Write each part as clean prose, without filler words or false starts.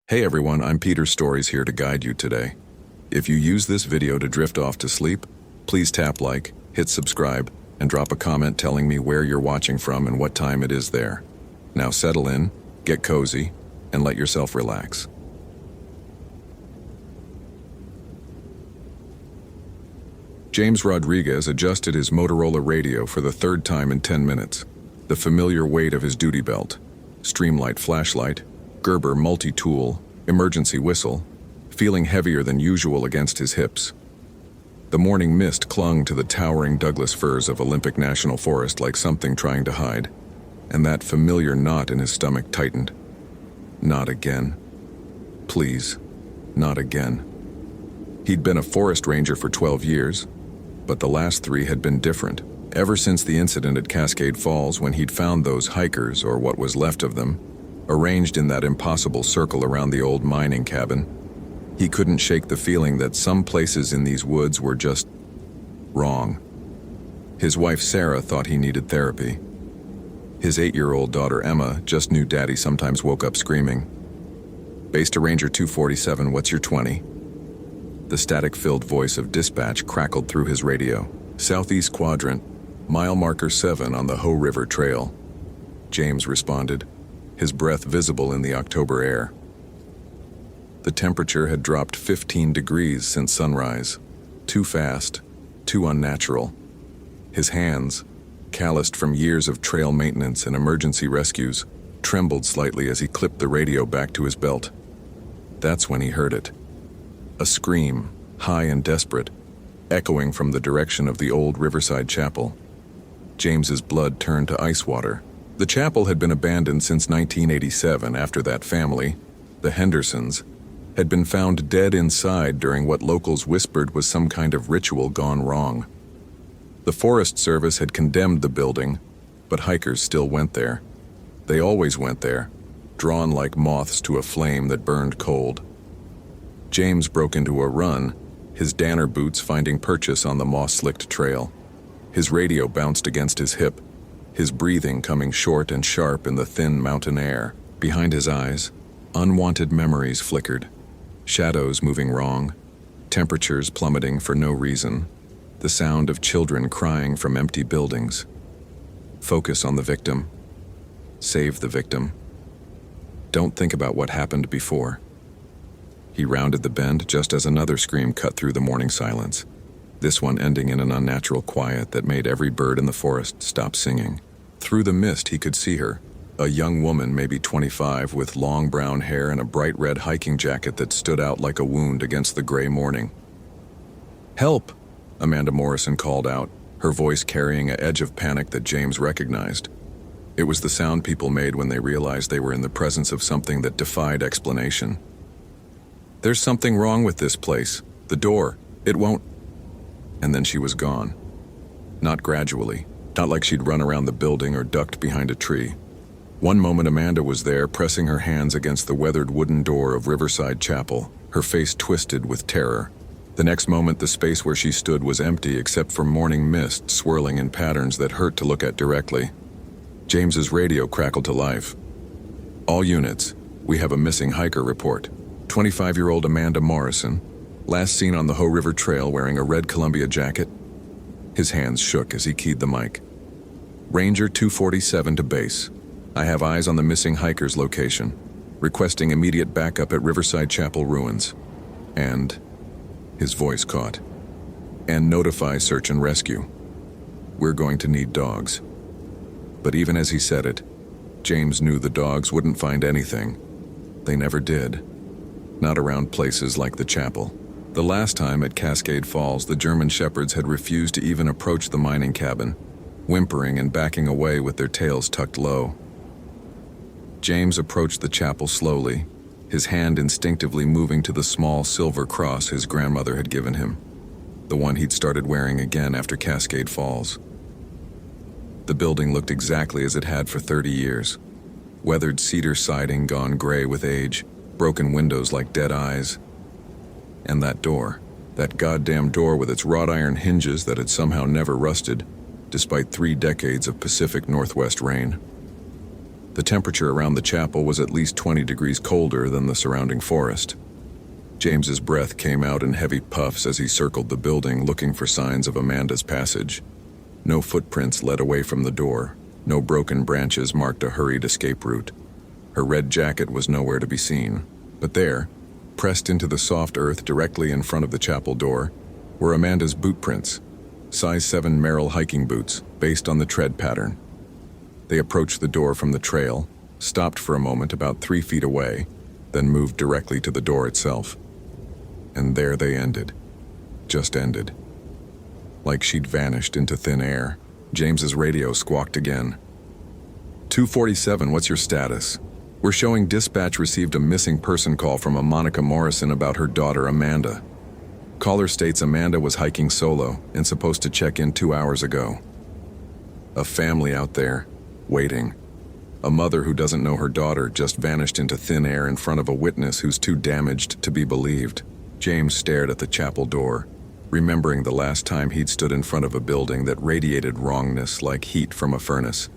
Hey everyone, I'm Peter Stories here to guide you today. If you use this video to drift off to sleep, please tap like, hit subscribe, and drop a comment telling me where you're watching from and what time it is there. Now settle in, get cozy, and let yourself relax. James Rodriguez adjusted his Motorola radio for the third time in 10 minutes. The familiar weight of his duty belt, Streamlight flashlight, Gerber multi-tool, emergency whistle, feeling heavier than usual against his hips. The morning mist clung to the towering Douglas firs of Olympic National Forest like something trying to hide, and that familiar knot in his stomach tightened. Not again. Please, not again. He'd been a forest ranger for 12 years, but the last 3 had been different. Ever since the incident at Cascade Falls when he'd found those hikers, or what was left of them, arranged in that impossible circle around the old mining cabin, he couldn't shake the feeling that some places in these woods were just wrong. His wife Sarah thought he needed therapy. His 8-year-old daughter Emma just knew Daddy sometimes woke up screaming. "Base to Ranger 247, what's your 20? The static-filled voice of dispatch crackled through his radio. "Southeast quadrant, mile marker 7 on the Hoh River Trail." James responded, his breath visible in the October air. The temperature had dropped 15 degrees since sunrise. Too fast, too unnatural. His hands, calloused from years of trail maintenance and emergency rescues, trembled slightly as he clipped the radio back to his belt. That's when he heard it. A scream, high and desperate, echoing from the direction of the old Riverside Chapel. James's blood turned to ice water. The chapel had been abandoned since 1987 after that family, the Hendersons, had been found dead inside during what locals whispered was some kind of ritual gone wrong. The Forest Service had condemned the building, but hikers still went there. They always went there, drawn like moths to a flame that burned cold. James broke into a run, his Danner boots finding purchase on the moss-slicked trail. His radio bounced against his hip, his breathing coming short and sharp in the thin mountain air. Behind his eyes, unwanted memories flickered. Shadows moving wrong, temperatures plummeting for no reason, the sound of children crying from empty buildings. Focus on the victim. Save the victim. Don't think about what happened before. He rounded the bend just as another scream cut through the morning silence, this one ending in an unnatural quiet that made every bird in the forest stop singing. Through the mist he could see her, a young woman maybe 25 with long brown hair and a bright red hiking jacket that stood out like a wound against the gray morning. "Help!" Amanda Morrison called out, her voice carrying an edge of panic that James recognized. It was the sound people made when they realized they were in the presence of something that defied explanation. "There's something wrong with this place. The door. It won't..." And then she was gone. Not gradually, not like she'd run around the building or ducked behind a tree. One moment Amanda was there, pressing her hands against the weathered wooden door of Riverside Chapel, her face twisted with terror. The next moment the space where she stood was empty except for morning mist swirling in patterns that hurt to look at directly. James's radio crackled to life. "All units, we have a missing hiker report. 25-year-old Amanda Morrison, last seen on the Hoh River Trail wearing a red Columbia jacket." His hands shook as he keyed the mic. "Ranger 247 to base. I have eyes on the missing hiker's location. Requesting immediate backup at Riverside Chapel ruins. And..." His voice caught. "And notify search and rescue. We're going to need dogs." But even as he said it, James knew the dogs wouldn't find anything. They never did. Not around places like the chapel. The last time at Cascade Falls, the German shepherds had refused to even approach the mining cabin, whimpering and backing away with their tails tucked low. James approached the chapel slowly, his hand instinctively moving to the small silver cross his grandmother had given him, the one he'd started wearing again after Cascade Falls. The building looked exactly as it had for 30 years. Weathered cedar siding gone gray with age, broken windows like dead eyes. And that door, that goddamn door with its wrought iron hinges that had somehow never rusted, despite 3 decades of Pacific Northwest rain. The temperature around the chapel was at least 20 degrees colder than the surrounding forest. James's breath came out in heavy puffs as he circled the building looking for signs of Amanda's passage. No footprints led away from the door. No broken branches marked a hurried escape route. Her red jacket was nowhere to be seen. But there, pressed into the soft earth directly in front of the chapel door, were Amanda's boot prints, size 7 Merrill hiking boots, based on the tread pattern. They approached the door from the trail, stopped for a moment about 3 feet away, then moved directly to the door itself. And there they ended. Just ended. Like she'd vanished into thin air. James's radio squawked again. 247, what's your status? We're showing dispatch received a missing person call from a Monica Morrison about her daughter Amanda. Caller states Amanda was hiking solo and supposed to check in 2 hours ago. A family out there, waiting. A mother who doesn't know her daughter just vanished into thin air in front of a witness who's too damaged to be believed. James stared at the chapel door, remembering the last time he'd stood in front of a building that radiated wrongness like heat from a furnace.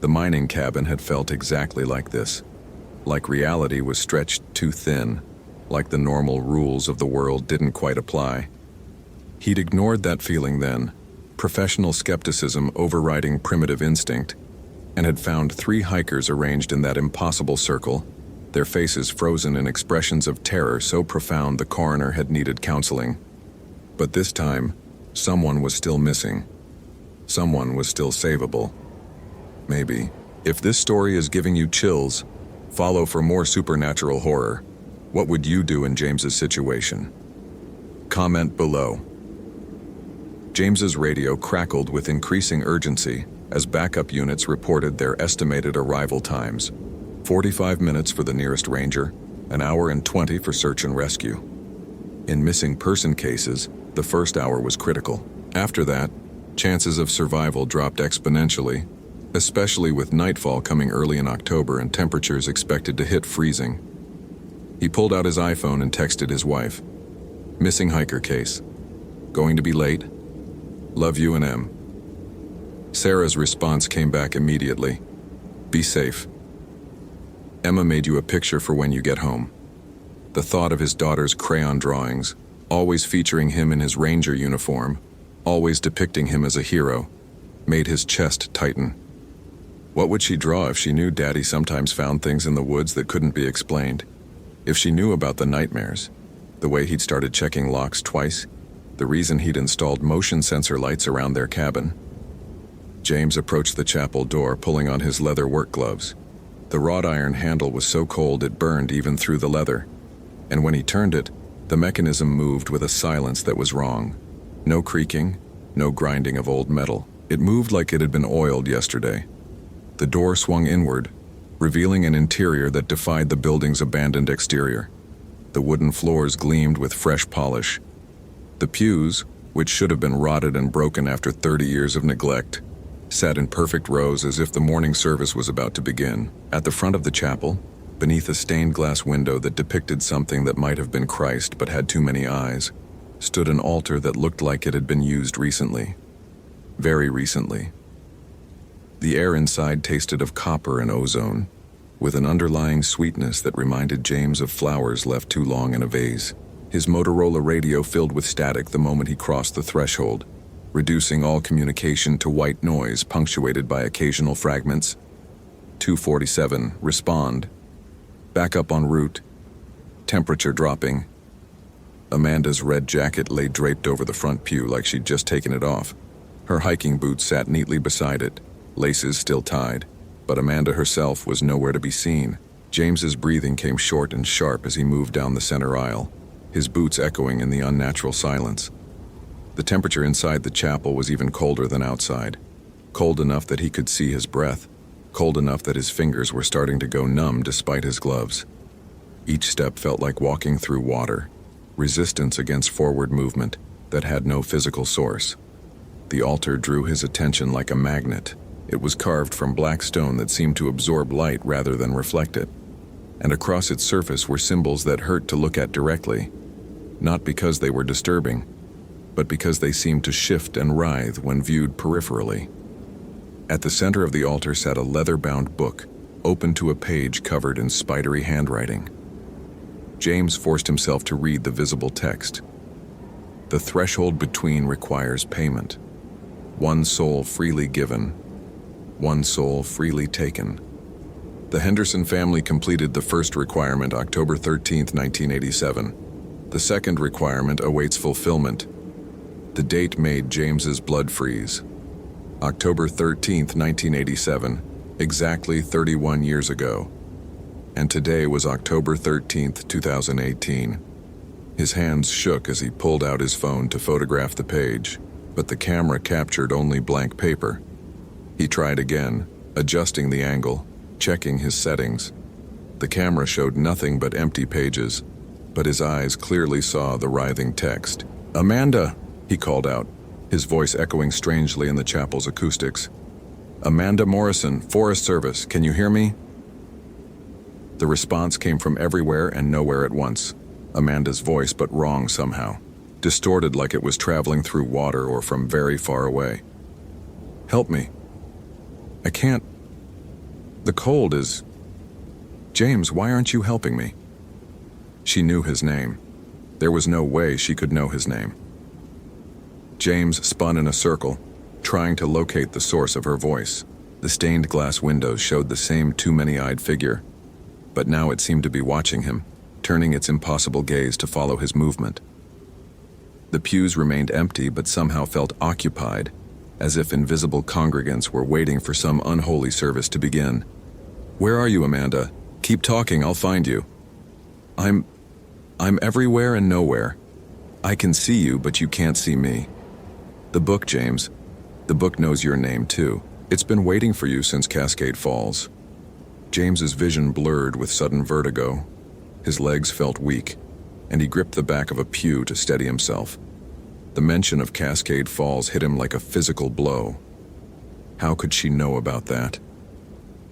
The mining cabin had felt exactly like this, like reality was stretched too thin, like the normal rules of the world didn't quite apply. He'd ignored that feeling then, professional skepticism overriding primitive instinct, and had found 3 hikers arranged in that impossible circle, their faces frozen in expressions of terror so profound the coroner had needed counseling. But this time, someone was still missing. Someone was still savable. Maybe. If this story is giving you chills, follow for more supernatural horror. What would you do in James's situation? Comment below. James's radio crackled with increasing urgency as backup units reported their estimated arrival times. 45 minutes for the nearest ranger, an hour and 20 for search and rescue. In missing person cases, the first hour was critical. After that, chances of survival dropped exponentially, especially with nightfall coming early in October and temperatures expected to hit freezing. He pulled out his iPhone and texted his wife. Missing hiker case. Going to be late? Love you and M. Sarah's response came back immediately. Be safe. Emma made you a picture for when you get home. The thought of his daughter's crayon drawings, always featuring him in his ranger uniform, always depicting him as a hero, made his chest tighten. What would she draw if she knew Daddy sometimes found things in the woods that couldn't be explained? If she knew about the nightmares, the way he'd started checking locks twice, the reason he'd installed motion sensor lights around their cabin. James approached the chapel door, pulling on his leather work gloves. The wrought iron handle was so cold it burned even through the leather. And when he turned it, the mechanism moved with a silence that was wrong. No creaking, no grinding of old metal. It moved like it had been oiled yesterday. The door swung inward, revealing an interior that defied the building's abandoned exterior. The wooden floors gleamed with fresh polish. The pews, which should have been rotted and broken after 30 years of neglect, sat in perfect rows as if the morning service was about to begin. At the front of the chapel, beneath a stained glass window that depicted something that might have been Christ but had too many eyes, stood an altar that looked like it had been used recently. Very recently. The air inside tasted of copper and ozone, with an underlying sweetness that reminded James of flowers left too long in a vase. His Motorola radio filled with static the moment he crossed the threshold, reducing all communication to white noise punctuated by occasional fragments. 247, respond. Back up en route. Temperature dropping. Amanda's red jacket lay draped over the front pew like she'd just taken it off. Her hiking boots sat neatly beside it, laces still tied, but Amanda herself was nowhere to be seen. James's breathing came short and sharp as he moved down the center aisle, his boots echoing in the unnatural silence. The temperature inside the chapel was even colder than outside, cold enough that he could see his breath, cold enough that his fingers were starting to go numb despite his gloves. Each step felt like walking through water, resistance against forward movement that had no physical source. The altar drew his attention like a magnet. It was carved from black stone that seemed to absorb light rather than reflect it, and across its surface were symbols that hurt to look at directly, not because they were disturbing, but because they seemed to shift and writhe when viewed peripherally. At the center of the altar sat a leather-bound book, open to a page covered in spidery handwriting. James forced himself to read the visible text. The threshold between requires payment. One soul freely given, one soul freely taken. The Henderson family completed the first requirement October 13, 1987. The second requirement awaits fulfillment. The date made James's blood freeze. October 13, 1987, exactly 31 years ago. And today was October 13, 2018. His hands shook as he pulled out his phone to photograph the page, but the camera captured only blank paper. He tried again, adjusting the angle, checking his settings. The camera showed nothing but empty pages, but his eyes clearly saw the writhing text. "Amanda!" he called out, his voice echoing strangely in the chapel's acoustics. "Amanda Morrison, Forest Service, can you hear me?" The response came from everywhere and nowhere at once. Amanda's voice, but wrong somehow, distorted like it was traveling through water or from very far away. "Help me. I can't. The cold is... James, why aren't you helping me?" She knew his name. There was no way she could know his name. James spun in a circle, trying to locate the source of her voice. The stained glass windows showed the same too-many-eyed figure, but now it seemed to be watching him, turning its impossible gaze to follow his movement. The pews remained empty but somehow felt occupied, as if invisible congregants were waiting for some unholy service to begin. "Where are you, Amanda? Keep talking, I'll find you." I'm everywhere and nowhere. I can see you, but you can't see me." "The book, James. The book knows your name, too. It's been waiting for you since Cascade Falls." James's vision blurred with sudden vertigo. His legs felt weak, and he gripped the back of a pew to steady himself. The mention of Cascade Falls hit him like a physical blow. How could she know about that?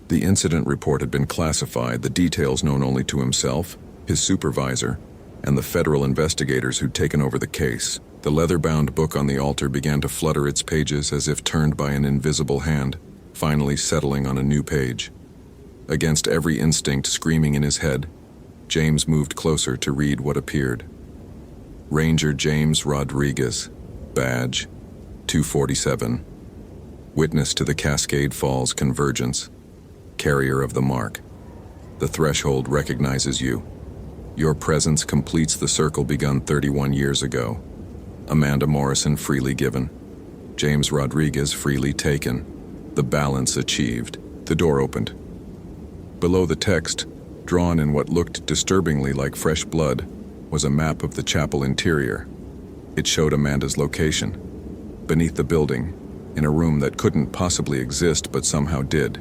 The incident report had been classified, the details known only to himself, his supervisor, and the federal investigators who'd taken over the case. The leather-bound book on the altar began to flutter its pages as if turned by an invisible hand, finally settling on a new page. Against every instinct screaming in his head, James moved closer to read what appeared. Ranger James Rodriguez, badge 247, witness to the Cascade Falls convergence, carrier of the mark. The threshold recognizes you. Your presence completes the circle begun 31 years ago. Amanda Morrison freely given. James Rodriguez freely taken. The balance achieved. The door opened. Below the text, drawn in what looked disturbingly like fresh blood, was a map of the chapel interior. It showed Amanda's location, beneath the building, in a room that couldn't possibly exist but somehow did.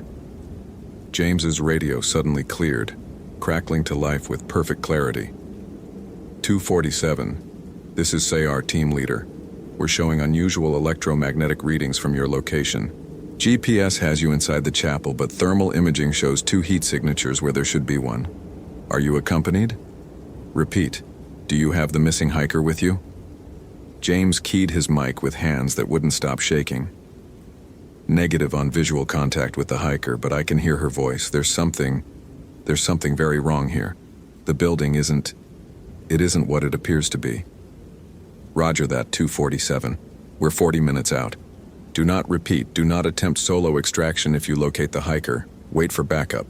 James's radio suddenly cleared, crackling to life with perfect clarity. 247, this is SAR team leader. We're showing unusual electromagnetic readings from your location. GPS has you inside the chapel, but thermal imaging shows 2 heat signatures where there should be one. Are you accompanied? Repeat. Do you have the missing hiker with you? James keyed his mic with hands that wouldn't stop shaking. Negative on visual contact with the hiker, but I can hear her voice. There's something very wrong here. The building isn't what it appears to be. Roger that, 247. We're 40 minutes out. Do not attempt solo extraction if you locate the hiker. Wait for backup.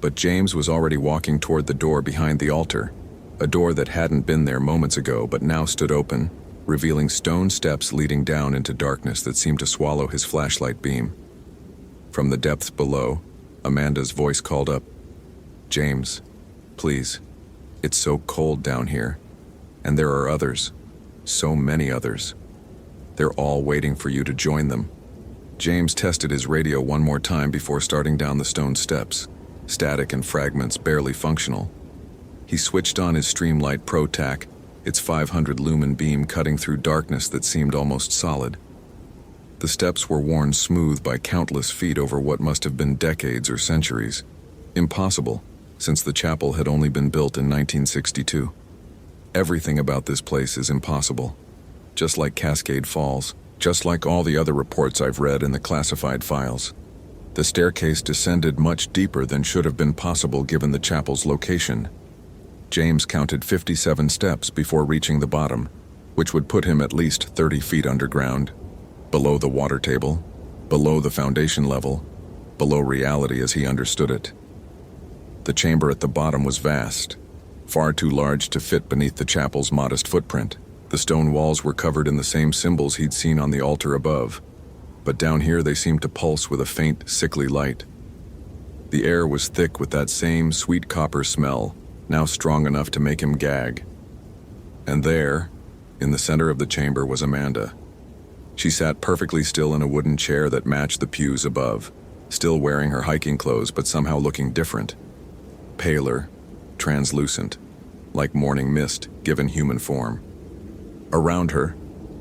But James was already walking toward the door behind the altar, a door that hadn't been there moments ago but now stood open, revealing stone steps leading down into darkness that seemed to swallow his flashlight beam. From the depths below, Amanda's voice called up, "James, please. It's so cold down here. And there are others. So many others. They're all waiting for you to join them." James tested his radio one more time before starting down the stone steps, static and fragments barely functional. He switched on his Streamlight Pro Tac, its 500 lumen beam cutting through darkness that seemed almost solid. The steps were worn smooth by countless feet over what must have been decades or centuries. Impossible, since the chapel had only been built in 1962. Everything about this place is impossible. Just like Cascade Falls, just like all the other reports I've read in the classified files. The staircase descended much deeper than should have been possible given the chapel's location. James counted 57 steps before reaching the bottom, which would put him at least 30 feet underground, below the water table, below the foundation level, below reality as he understood it. The chamber at the bottom was vast, far too large to fit beneath the chapel's modest footprint. The stone walls were covered in the same symbols he'd seen on the altar above, but down here they seemed to pulse with a faint, sickly light. The air was thick with that same sweet copper smell, now strong enough to make him gag. And there, in the center of the chamber, was Amanda. She sat perfectly still in a wooden chair that matched the pews above, still wearing her hiking clothes but somehow looking different. Paler, translucent, like morning mist given human form. Around her,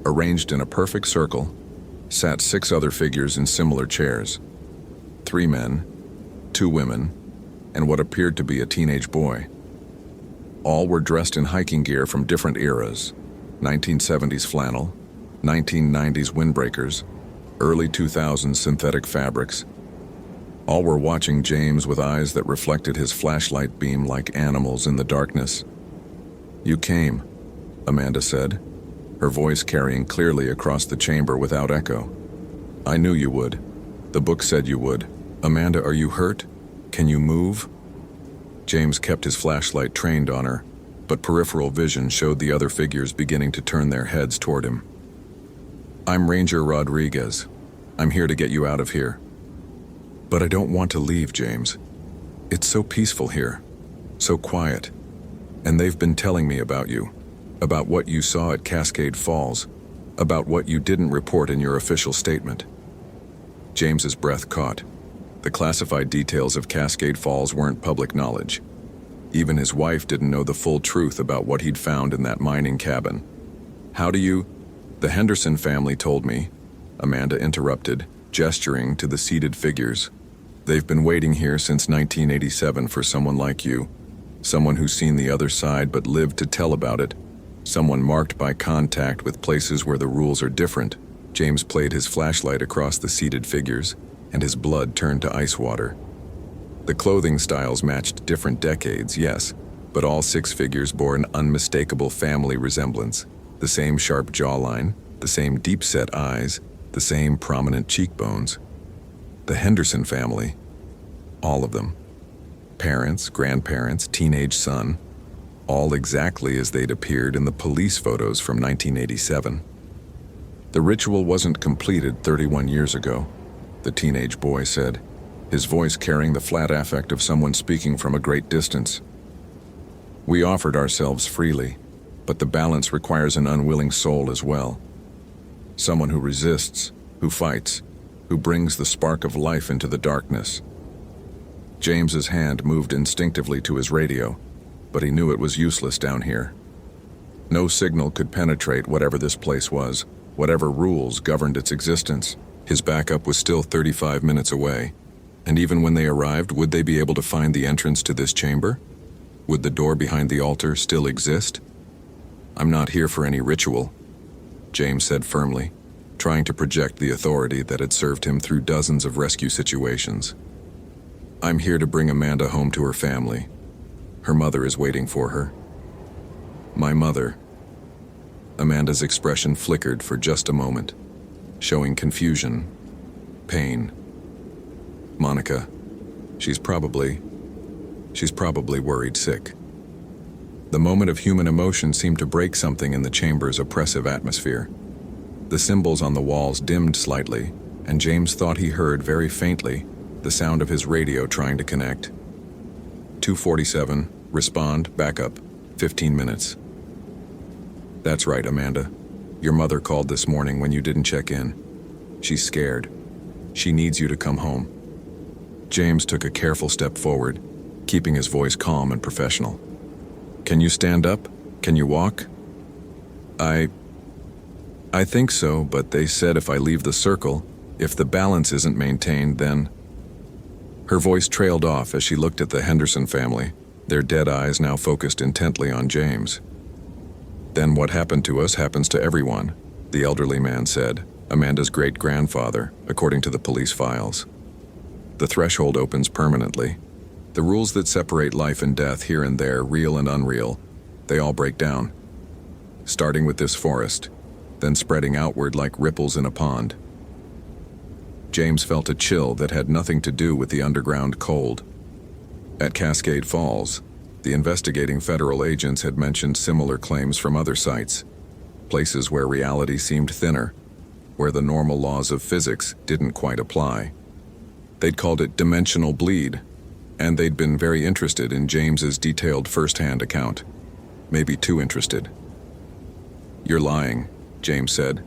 arranged in a perfect circle, sat 6 other figures in similar chairs. 3 men, 2 women, and what appeared to be a teenage boy. All were dressed in hiking gear from different eras: 1970s flannel, 1990s windbreakers, early 2000s synthetic fabrics. All were watching James with eyes that reflected his flashlight beam like animals in the darkness. "You came," Amanda said, her voice carrying clearly across the chamber without echo. "I knew you would. The book said you would. Amanda, are you hurt? Can you move?" James kept his flashlight trained on her, but peripheral vision showed the other figures beginning to turn their heads toward him. "I'm Ranger Rodriguez. I'm here to get you out of here." "But I don't want to leave, James. It's so peaceful here, so quiet. And they've been telling me about you, about what you saw at Cascade Falls, about what you didn't report in your official statement." James's breath caught. The classified details of Cascade Falls weren't public knowledge. Even his wife didn't know the full truth about what he'd found in that mining cabin. "How do you—" "The Henderson family told me," Amanda interrupted, gesturing to the seated figures. "They've been waiting here since 1987 for someone like you, someone who's seen the other side but lived to tell about it, someone marked by contact with places where the rules are different." James played his flashlight across the seated figures, and his blood turned to ice water. The clothing styles matched different decades, yes, but all 6 figures bore an unmistakable family resemblance. The same sharp jawline, the same deep-set eyes, the same prominent cheekbones. The Henderson family. All of them. Parents, grandparents, teenage son. All exactly as they'd appeared in the police photos from 1987. The ritual wasn't completed 31 years ago, the teenage boy said, his voice carrying the flat affect of someone speaking from a great distance. "We offered ourselves freely, but the balance requires an unwilling soul as well. Someone who resists, who fights, who brings the spark of life into the darkness." James's hand moved instinctively to his radio, but he knew it was useless down here. No signal could penetrate whatever this place was, whatever rules governed its existence. His backup was still 35 minutes away, and even when they arrived, would they be able to find the entrance to this chamber? Would the door behind the altar still exist? "I'm not here for any ritual," James said firmly, trying to project the authority that had served him through dozens of rescue situations. "I'm here to bring Amanda home to her family. Her mother is waiting for her." "My mother." Amanda's expression flickered for just a moment, showing confusion, pain. "Monica, she's probably worried sick." The moment of human emotion seemed to break something in the chamber's oppressive atmosphere. The symbols on the walls dimmed slightly, and James thought he heard very faintly the sound of his radio trying to connect. 247, respond, backup, 15 minutes. "That's right, Amanda. Your mother called this morning when you didn't check in. She's scared. She needs you to come home." James took a careful step forward, keeping his voice calm and professional. "Can you stand up? Can you walk?" I think so, but they said if I leave the circle, if the balance isn't maintained, then..." Her voice trailed off as she looked at the Henderson family, their dead eyes now focused intently on James. "Then what happened to us happens to everyone," the elderly man said, Amanda's great-grandfather, according to the police files. The threshold opens permanently. The rules that separate life and death here and there, real and unreal, they all break down. Starting with this forest, then spreading outward like ripples in a pond. James felt a chill that had nothing to do with the underground cold. At Cascade Falls, the investigating federal agents had mentioned similar claims from other sites, places where reality seemed thinner, where the normal laws of physics didn't quite apply. They'd called it dimensional bleed, and they'd been very interested in James's detailed first-hand account. Maybe too interested. "You're lying," James said.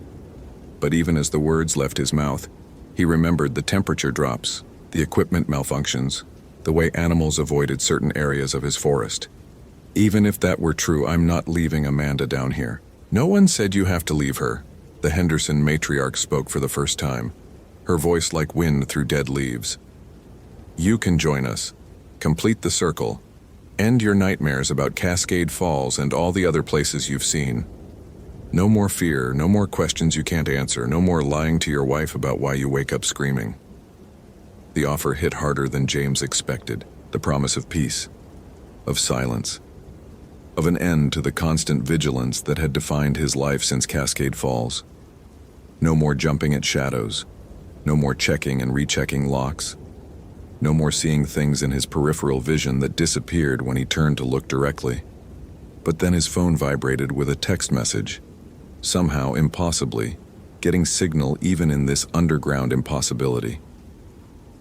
But even as the words left his mouth, he remembered the temperature drops, the equipment malfunctions, the way animals avoided certain areas of his forest. "Even if that were true, I'm not leaving Amanda down here. No one said you have to leave her." The Henderson matriarch spoke for the first time, her voice like wind through dead leaves. "You can join us, complete the circle, end your nightmares about Cascade Falls and all the other places you've seen. No more fear, no more questions you can't answer, no more lying to your wife about why you wake up screaming." The offer hit harder than James expected, the promise of peace, of silence, of an end to the constant vigilance that had defined his life since Cascade Falls. No more jumping at shadows, no more checking and rechecking locks, no more seeing things in his peripheral vision that disappeared when he turned to look directly. But then his phone vibrated with a text message, somehow impossibly, getting signal even in this underground impossibility.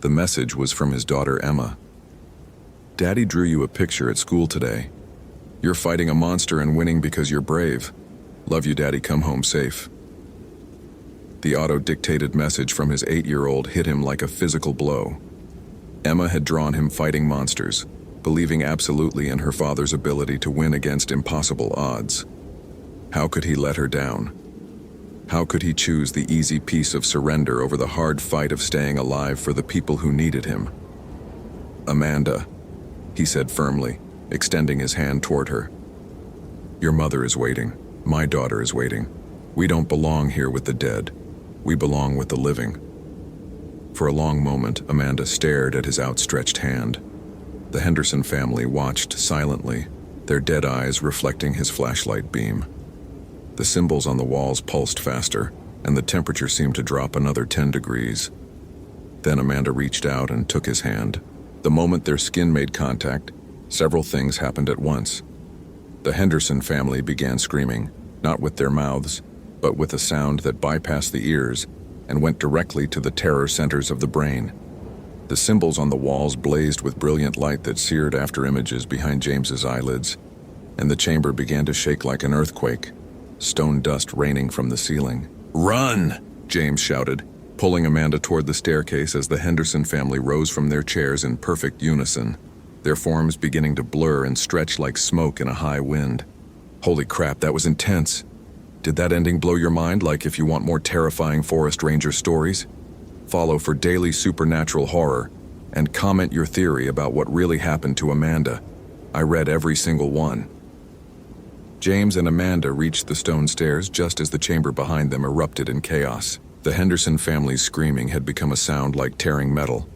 The message was from his daughter Emma. "Daddy drew you a picture at school today. You're fighting a monster and winning because you're brave. Love you, Daddy, come home safe." The auto-dictated message from his 8-year-old hit him like a physical blow. Emma had drawn him fighting monsters, believing absolutely in her father's ability to win against impossible odds. How could he let her down? How could he choose the easy peace of surrender over the hard fight of staying alive for the people who needed him? "Amanda," he said firmly, extending his hand toward her. "Your mother is waiting. My daughter is waiting. We don't belong here with the dead. We belong with the living." For a long moment, Amanda stared at his outstretched hand. The Henderson family watched silently, their dead eyes reflecting his flashlight beam. The symbols on the walls pulsed faster, and the temperature seemed to drop another 10 degrees. Then Amanda reached out and took his hand. The moment their skin made contact, several things happened at once. The Henderson family began screaming, not with their mouths, but with a sound that bypassed the ears and went directly to the terror centers of the brain. The symbols on the walls blazed with brilliant light that seared after images behind James's eyelids, and the chamber began to shake like an earthquake, stone dust raining from the ceiling. "Run!" James shouted, pulling Amanda toward the staircase as the Henderson family rose from their chairs in perfect unison, their forms beginning to blur and stretch like smoke in a high wind. Holy crap, that was intense. Did that ending blow your mind? Like if you want more terrifying Forest Ranger stories, follow for daily supernatural horror, and comment your theory about what really happened to Amanda. I read every single one. James and Amanda reached the stone stairs just as the chamber behind them erupted in chaos. The Henderson family's screaming had become a sound like tearing metal,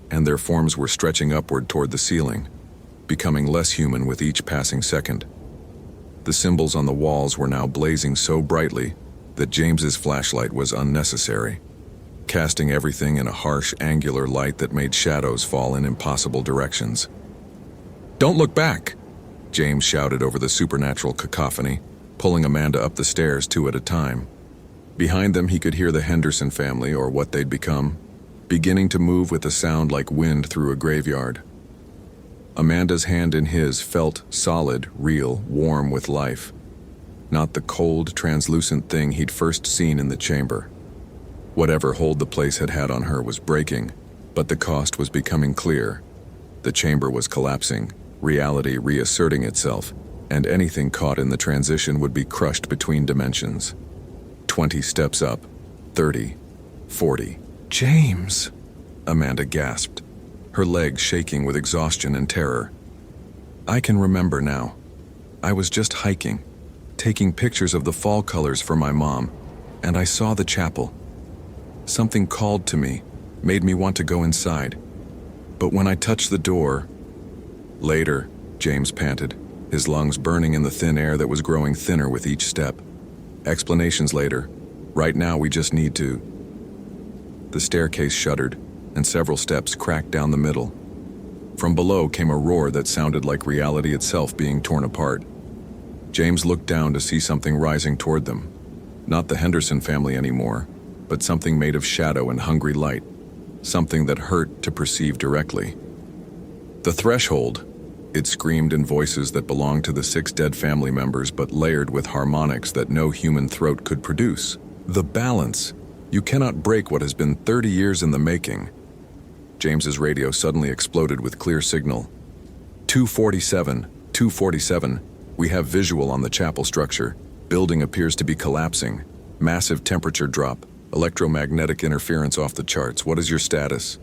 and their forms were stretching upward toward the ceiling, becoming less human with each passing second. The symbols on the walls were now blazing so brightly that James's flashlight was unnecessary, casting everything in a harsh, angular light that made shadows fall in impossible directions. "Don't look back!" James shouted over the supernatural cacophony, pulling Amanda up the stairs 2 at a time. Behind them he could hear the Henderson family, or what they'd become, beginning to move with a sound like wind through a graveyard. Amanda's hand in his felt solid, real, warm with life, not the cold, translucent thing he'd first seen in the chamber. Whatever hold the place had had on her was breaking, but the cost was becoming clear. The chamber was collapsing, reality reasserting itself, and anything caught in the transition would be crushed between dimensions. 20 steps up, 30, 40. "James!" Amanda gasped, her legs shaking with exhaustion and terror. "I can remember now. I was just hiking, taking pictures of the fall colors for my mom, and I saw the chapel. Something called to me, made me want to go inside. But when I touched the door... Later, James panted, his lungs burning in the thin air that was growing thinner with each step. Explanations later. Right now we just need to... The staircase shuddered, and several steps cracked down the middle. From below came a roar that sounded like reality itself being torn apart. James looked down to see something rising toward them. Not the Henderson family anymore, but something made of shadow and hungry light. Something that hurt to perceive directly. The threshold, it screamed in voices that belonged to the 6 dead family members but layered with harmonics that no human throat could produce. The balance. You cannot break what has been 30 years in the making. James's radio suddenly exploded with clear signal. 247, we have visual on the chapel structure. Building appears to be collapsing. Massive temperature drop. Electromagnetic interference off the charts. What is your status?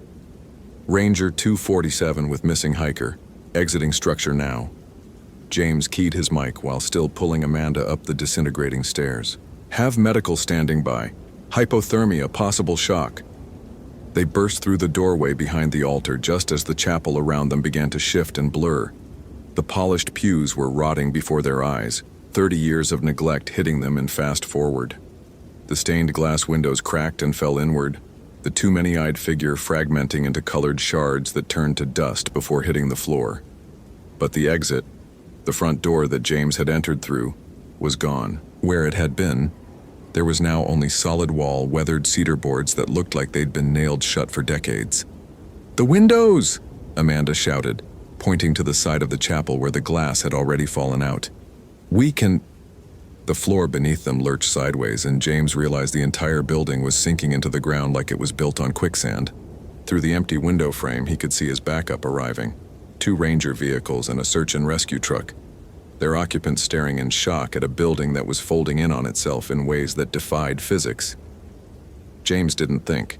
Ranger 247 with missing hiker. Exiting structure now. James keyed his mic while still pulling Amanda up the disintegrating stairs. Have medical standing by. Hypothermia, possible shock. They burst through the doorway behind the altar just as the chapel around them began to shift and blur. The polished pews were rotting before their eyes, 30 years of neglect hitting them in fast forward. The stained glass windows cracked and fell inward, the too many-eyed figure fragmenting into colored shards that turned to dust before hitting the floor. But the exit, the front door that James had entered through, was gone. Where it had been, there was now only solid wall, weathered cedar boards that looked like they'd been nailed shut for decades. "The windows!" Amanda shouted, pointing to the side of the chapel where the glass had already fallen out. "We can..." The floor beneath them lurched sideways, and James realized the entire building was sinking into the ground like it was built on quicksand. Through the empty window frame, he could see his backup arriving. 2 Ranger vehicles and a search and rescue truck. Their occupants staring in shock at a building that was folding in on itself in ways that defied physics. James didn't think.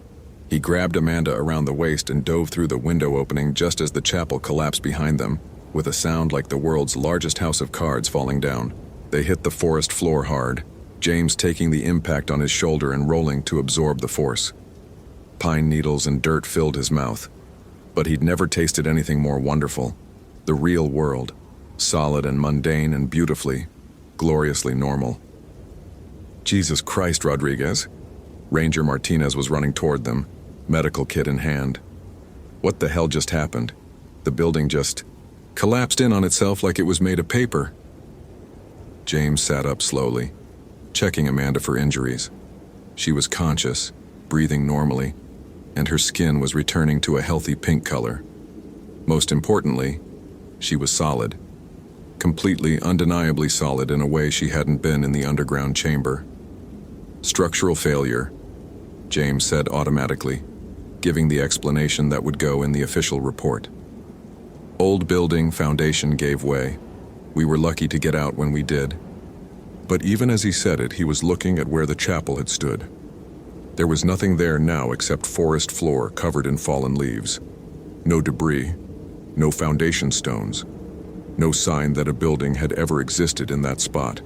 He grabbed Amanda around the waist and dove through the window opening just as the chapel collapsed behind them, with a sound like the world's largest house of cards falling down. They hit the forest floor hard, James taking the impact on his shoulder and rolling to absorb the force. Pine needles and dirt filled his mouth. But he'd never tasted anything more wonderful. The real world, solid and mundane and beautifully, gloriously normal. Jesus Christ, Rodriguez. Ranger Martinez was running toward them, medical kit in hand. What the hell just happened? The building just collapsed in on itself like it was made of paper. James sat up slowly, checking Amanda for injuries. She was conscious, breathing normally, and her skin was returning to a healthy pink color. Most importantly, she was solid. Completely, undeniably solid in a way she hadn't been in the underground chamber. Structural failure, James said automatically, giving the explanation that would go in the official report. Old building foundation gave way. We were lucky to get out when we did. But even as he said it, he was looking at where the chapel had stood. There was nothing there now except forest floor covered in fallen leaves. No debris, no foundation stones, no sign that a building had ever existed in that spot.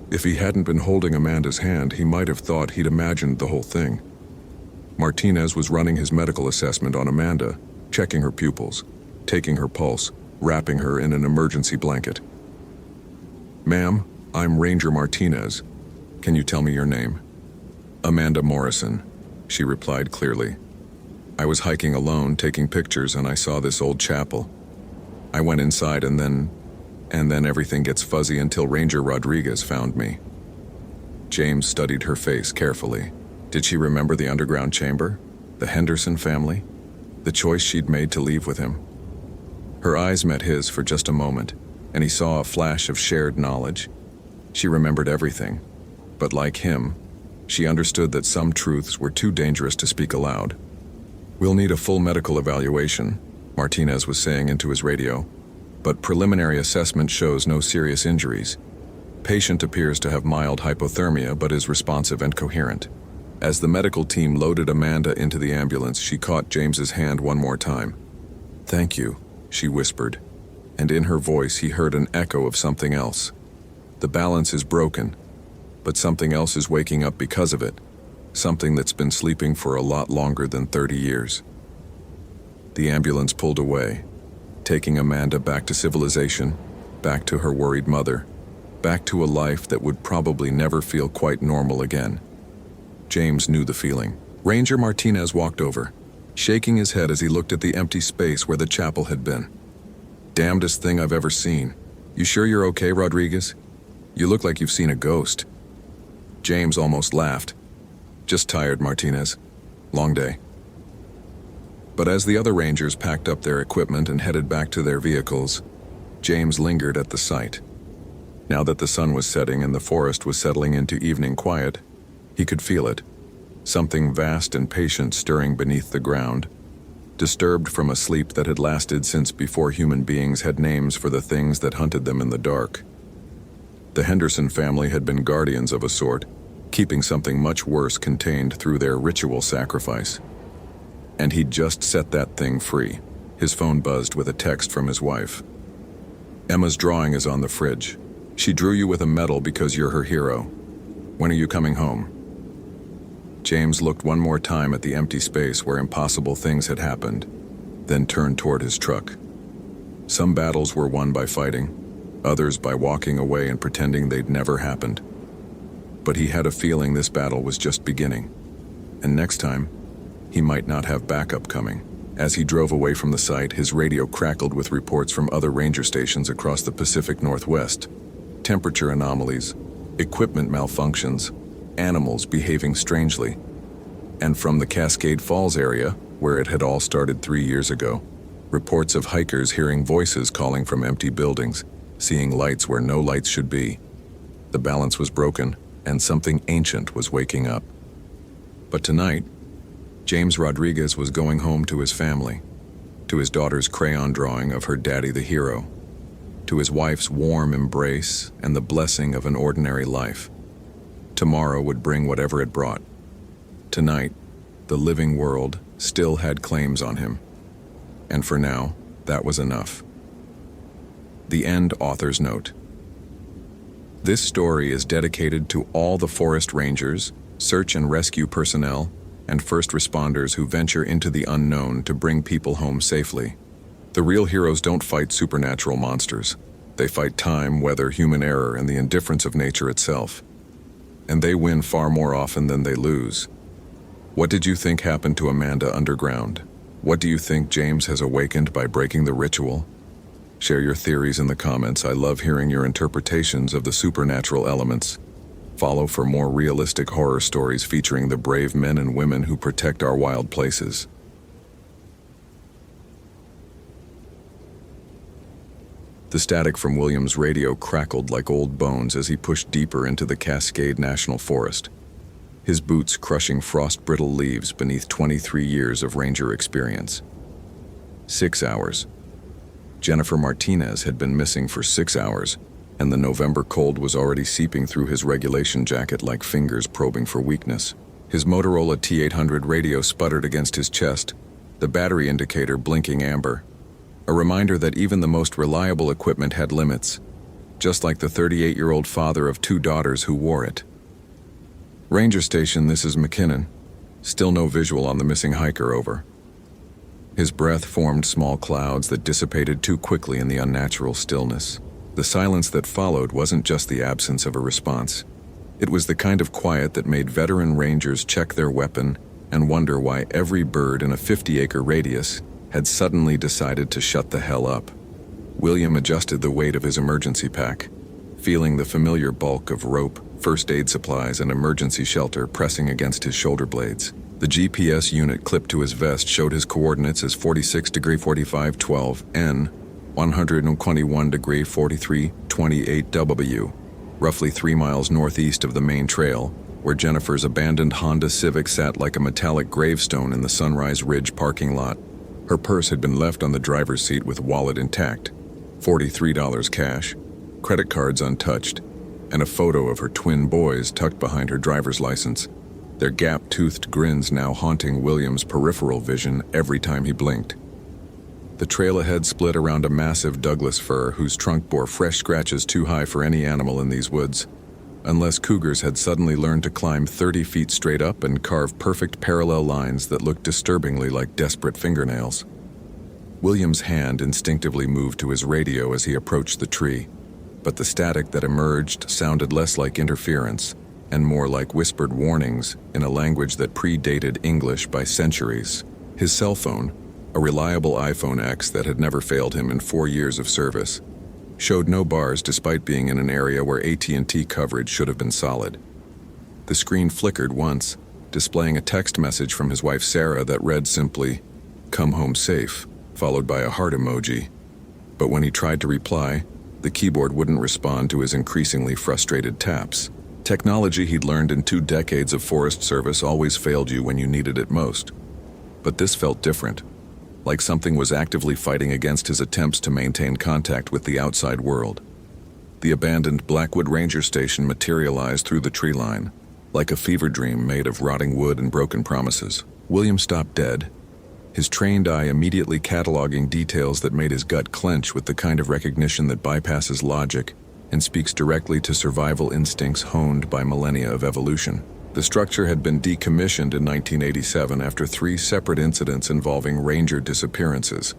If he hadn't been holding Amanda's hand, he might have thought he'd imagined the whole thing. Martinez was running his medical assessment on Amanda, checking her pupils, taking her pulse, wrapping her in an emergency blanket. "Ma'am, I'm Ranger Martinez. Can you tell me your name?" "Amanda Morrison," she replied clearly. "I was hiking alone, taking pictures, and I saw this old chapel. I went inside and then everything gets fuzzy until Ranger Rodriguez found me." James studied her face carefully. Did she remember the underground chamber? The Henderson family? The choice she'd made to leave with him? Her eyes met his for just a moment, and he saw a flash of shared knowledge. She remembered everything, but like him, she understood that some truths were too dangerous to speak aloud. "We'll need a full medical evaluation," Martinez was saying into his radio, "but preliminary assessment shows no serious injuries. Patient appears to have mild hypothermia but is responsive and coherent." As the medical team loaded Amanda into the ambulance, she caught James's hand one more time. "Thank you," she whispered, and in her voice he heard an echo of something else. The balance is broken, but something else is waking up because of it. something that's been sleeping for a lot longer than 30 years. The ambulance pulled away, taking Amanda back to civilization, back to her worried mother, back to a life that would probably never feel quite normal again. James knew the feeling. Ranger Martinez walked over, shaking his head as he looked at the empty space where the chapel had been. "Damnedest thing I've ever seen. You sure you're okay, Rodriguez? You look like you've seen a ghost." James almost laughed. "Just tired, Martinez. Long day." But as the other Rangers packed up their equipment and headed back to their vehicles, James lingered at the site. Now that the sun was setting and the forest was settling into evening quiet, he could feel it. Something vast and patient stirring beneath the ground, disturbed from a sleep that had lasted since before human beings had names for the things that hunted them in the dark. The Henderson family had been guardians of a sort, keeping something much worse contained through their ritual sacrifice. And he'd just set that thing free. His phone buzzed with a text from his wife. "Emma's drawing is on the fridge. She drew you with a medal because you're her hero. When are you coming home?" James looked one more time at the empty space where impossible things had happened, then turned toward his truck. Some battles were won by fighting, others by walking away and pretending they'd never happened. But he had a feeling this battle was just beginning, and next time, he might not have backup coming. As he drove away from the site, his radio crackled with reports from other ranger stations across the Pacific Northwest. Temperature anomalies, equipment malfunctions, animals behaving strangely. And from the Cascade Falls area, where it had all started 3 years ago, reports of hikers hearing voices calling from empty buildings, seeing lights where no lights should be. The balance was broken, and something ancient was waking up. But tonight, James Rodriguez was going home to his family, to his daughter's crayon drawing of her daddy the hero, to his wife's warm embrace and the blessing of an ordinary life. Tomorrow would bring whatever it brought. Tonight, the living world still had claims on him. And for now, that was enough. The end author's note. This story is dedicated to all the forest rangers, search and rescue personnel, and first responders who venture into the unknown to bring people home safely. The real heroes don't fight supernatural monsters. They fight time, weather, human error, and the indifference of nature itself. And they win far more often than they lose. What did you think happened to Amanda underground? What do you think James has awakened by breaking the ritual? Share your theories in the comments. I love hearing your interpretations of the supernatural elements. Follow for more realistic horror stories featuring the brave men and women who protect our wild places. The static from William's radio crackled like old bones as he pushed deeper into the Cascade National Forest, his boots crushing frost-brittle leaves beneath 23 years of ranger experience. 6 hours. Jennifer Martinez had been missing for 6 hours, and the November cold was already seeping through his regulation jacket like fingers probing for weakness. His Motorola T800 radio sputtered against his chest, the battery indicator blinking amber. A reminder that even the most reliable equipment had limits, just like the 38-year-old father of 2 daughters who wore it. Ranger Station, this is McKinnon. Still no visual on the missing hiker, over. His breath formed small clouds that dissipated too quickly in the unnatural stillness. The silence that followed wasn't just the absence of a response. It was the kind of quiet that made veteran rangers check their weapon and wonder why every bird in a 50-acre radius had suddenly decided to shut the hell up. William adjusted the weight of his emergency pack, feeling the familiar bulk of rope, first aid supplies, and emergency shelter pressing against his shoulder blades. The GPS unit clipped to his vest showed his coordinates as 46°4512 N, 121°4328 W, roughly 3 miles northeast of the main trail, where Jennifer's abandoned Honda Civic sat like a metallic gravestone in the Sunrise Ridge parking lot. Her purse had been left on the driver's seat with wallet intact, $43 cash, credit cards untouched, and a photo of her twin boys tucked behind her driver's license, their gap-toothed grins now haunting William's peripheral vision every time he blinked. The trail ahead split around a massive Douglas fir whose trunk bore fresh scratches too high for any animal in these woods. unless cougars had suddenly learned to climb 30 feet straight up and carve perfect parallel lines that looked disturbingly like desperate fingernails. William's hand instinctively moved to his radio as he approached the tree, but the static that emerged sounded less like interference and more like whispered warnings in a language that predated English by centuries. His cell phone, a reliable iPhone X that had never failed him in 4 years of service, showed no bars despite being in an area where AT&T coverage should have been solid. The screen flickered once, displaying a text message from his wife Sarah that read simply, "Come home safe," followed by a heart emoji. But when he tried to reply, the keyboard wouldn't respond to his increasingly frustrated taps. Technology he'd learned in 2 decades of Forest Service always failed you when you needed it most. But this felt different, like something was actively fighting against his attempts to maintain contact with the outside world. The abandoned Blackwood Ranger Station materialized through the tree line, like a fever dream made of rotting wood and broken promises. William stopped dead, his trained eye immediately cataloging details that made his gut clench with the kind of recognition that bypasses logic and speaks directly to survival instincts honed by millennia of evolution. The structure had been decommissioned in 1987 after 3 separate incidents involving ranger disappearances,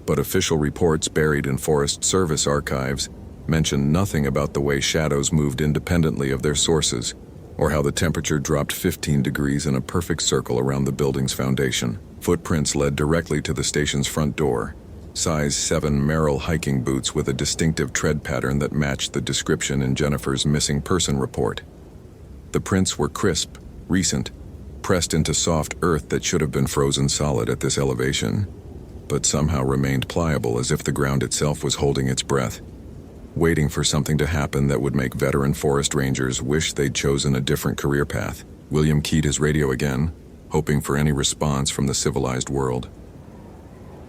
but official reports buried in Forest Service archives mention nothing about the way shadows moved independently of their sources, or how the temperature dropped 15 degrees in a perfect circle around the building's foundation. Footprints led directly to the station's front door, size 7 Merrill hiking boots with a distinctive tread pattern that matched the description in Jennifer's missing person report. The prints were crisp, recent, pressed into soft earth that should have been frozen solid at this elevation, but somehow remained pliable as if the ground itself was holding its breath, waiting for something to happen that would make veteran forest rangers wish they'd chosen a different career path. William keyed his radio again, hoping for any response from the civilized world.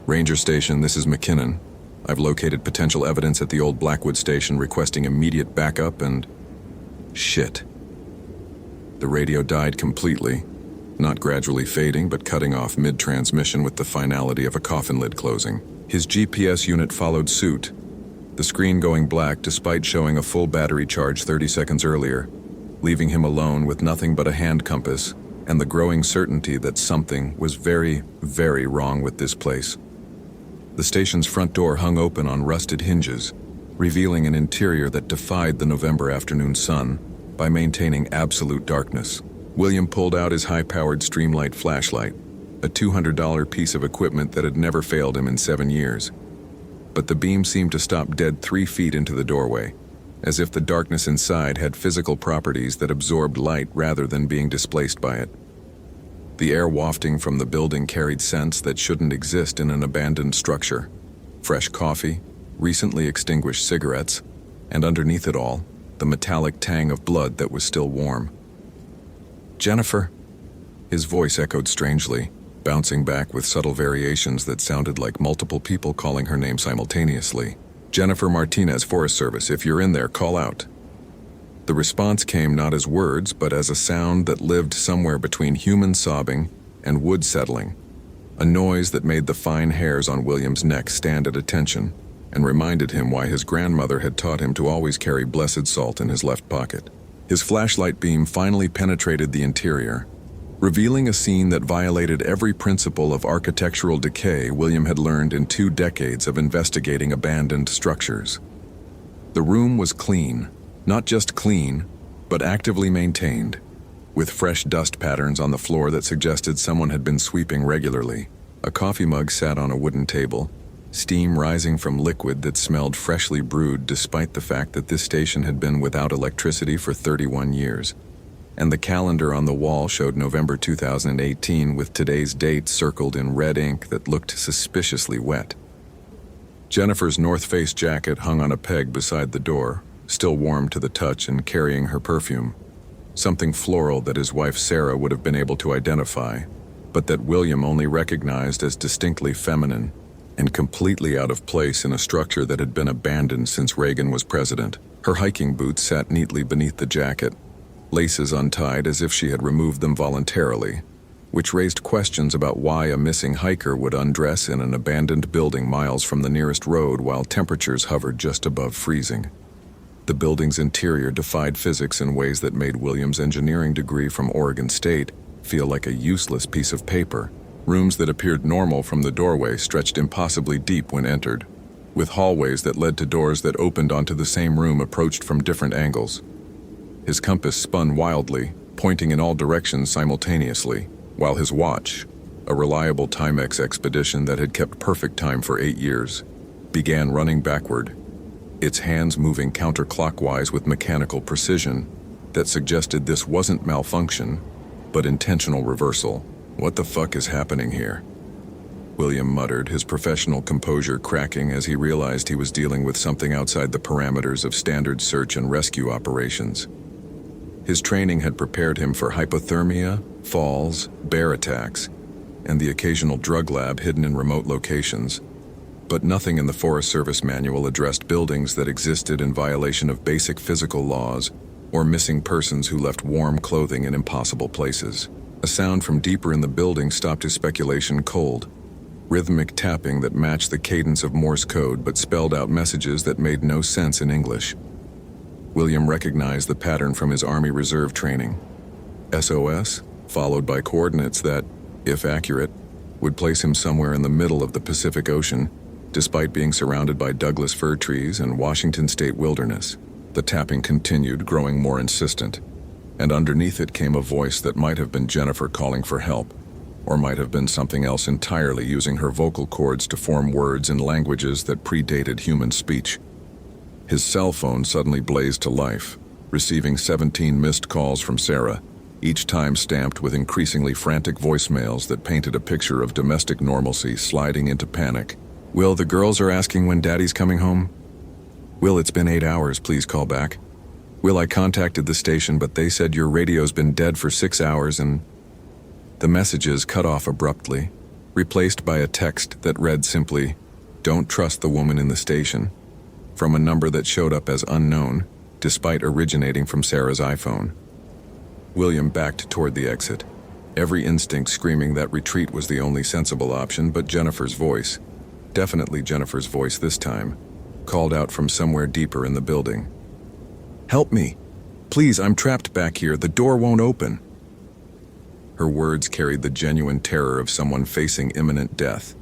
"Ranger Station, this is McKinnon. I've located potential evidence at the old Blackwood Station requesting immediate backup and..." Shit. The radio died completely, not gradually fading but cutting off mid-transmission with the finality of a coffin lid closing. His GPS unit followed suit, the screen going black despite showing a full battery charge 30 seconds earlier, leaving him alone with nothing but a hand compass and the growing certainty that something was very, very wrong with this place. The station's front door hung open on rusted hinges, revealing an interior that defied the November afternoon sun by maintaining absolute darkness. William pulled out his high-powered Streamlight flashlight, a $200 piece of equipment that had never failed him in 7 years. But the beam seemed to stop dead 3 feet into the doorway, as if the darkness inside had physical properties that absorbed light rather than being displaced by it. The air wafting from the building carried scents that shouldn't exist in an abandoned structure: fresh coffee, recently extinguished cigarettes, and underneath it all, the metallic tang of blood that was still warm. "Jennifer?" His voice echoed strangely, bouncing back with subtle variations that sounded like multiple people calling her name simultaneously. "Jennifer Martinez, Forest Service, if you're in there, call out." The response came not as words, but as a sound that lived somewhere between human sobbing and wood settling, a noise that made the fine hairs on William's neck stand at attention and reminded him why his grandmother had taught him to always carry blessed salt in his left pocket. His flashlight beam finally penetrated the interior, revealing a scene that violated every principle of architectural decay William had learned in 2 decades of investigating abandoned structures. The room was clean, not just clean, but actively maintained, with fresh dust patterns on the floor that suggested someone had been sweeping regularly. A coffee mug sat on a wooden table, steam rising from liquid that smelled freshly brewed despite the fact that this station had been without electricity for 31 years. And the calendar on the wall showed November 2018 with today's date circled in red ink that looked suspiciously wet. Jennifer's North Face jacket hung on a peg beside the door, still warm to the touch and carrying her perfume, something floral that his wife Sarah would have been able to identify, but that William only recognized as distinctly feminine and completely out of place in a structure that had been abandoned since Reagan was president. Her hiking boots sat neatly beneath the jacket, laces untied as if she had removed them voluntarily, which raised questions about why a missing hiker would undress in an abandoned building miles from the nearest road while temperatures hovered just above freezing. The building's interior defied physics in ways that made William's engineering degree from Oregon State feel like a useless piece of paper. Rooms that appeared normal from the doorway stretched impossibly deep when entered, with hallways that led to doors that opened onto the same room approached from different angles. His compass spun wildly, pointing in all directions simultaneously, while his watch, a reliable Timex expedition that had kept perfect time for 8 years, began running backward, its hands moving counterclockwise with mechanical precision that suggested this wasn't malfunction, but intentional reversal. What the fuck is happening here? William muttered, his professional composure cracking as he realized he was dealing with something outside the parameters of standard search and rescue operations. His training had prepared him for hypothermia, falls, bear attacks, and the occasional drug lab hidden in remote locations, but nothing in the Forest Service manual addressed buildings that existed in violation of basic physical laws or missing persons who left warm clothing in impossible places. A sound from deeper in the building stopped his speculation cold. Rhythmic tapping that matched the cadence of Morse code but spelled out messages that made no sense in English. William recognized the pattern from his Army Reserve training. SOS, followed by coordinates that, if accurate, would place him somewhere in the middle of the Pacific Ocean, despite being surrounded by Douglas fir trees and Washington state wilderness. The tapping continued, growing more insistent, and underneath it came a voice that might have been Jennifer calling for help, or might have been something else entirely, using her vocal cords to form words in languages that predated human speech. His cell phone suddenly blazed to life, receiving 17 missed calls from Sarah, each time stamped with increasingly frantic voicemails that painted a picture of domestic normalcy sliding into panic. "Will, the girls are asking when Daddy's coming home. Will, it's been 8 hours, please call back. Will, I contacted the station, but they said your radio's been dead for 6 hours and..." The messages cut off abruptly, replaced by a text that read simply, "Don't trust the woman in the station," from a number that showed up as unknown, despite originating from Sarah's iPhone. William backed toward the exit, every instinct screaming that retreat was the only sensible option, but Jennifer's voice, definitely Jennifer's voice this time, called out from somewhere deeper in the building. "Help me! Please, I'm trapped back here. The door won't open." Her words carried the genuine terror of someone facing imminent death,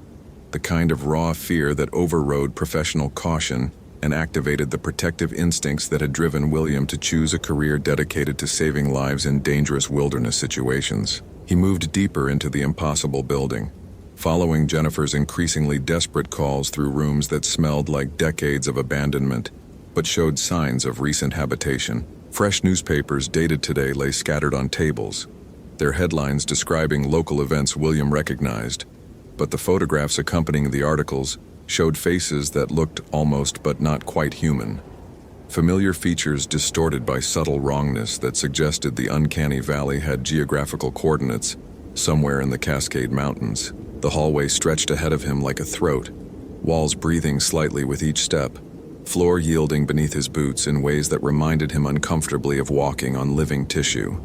the kind of raw fear that overrode professional caution and activated the protective instincts that had driven William to choose a career dedicated to saving lives in dangerous wilderness situations. He moved deeper into the impossible building, following Jennifer's increasingly desperate calls through rooms that smelled like decades of abandonment, but showed signs of recent habitation. Fresh newspapers dated today lay scattered on tables, their headlines describing local events William recognized, but the photographs accompanying the articles showed faces that looked almost but not quite human. Familiar features distorted by subtle wrongness that suggested the uncanny valley had geographical coordinates somewhere in the Cascade Mountains. The hallway stretched ahead of him like a throat, walls breathing slightly with each step, floor yielding beneath his boots in ways that reminded him uncomfortably of walking on living tissue.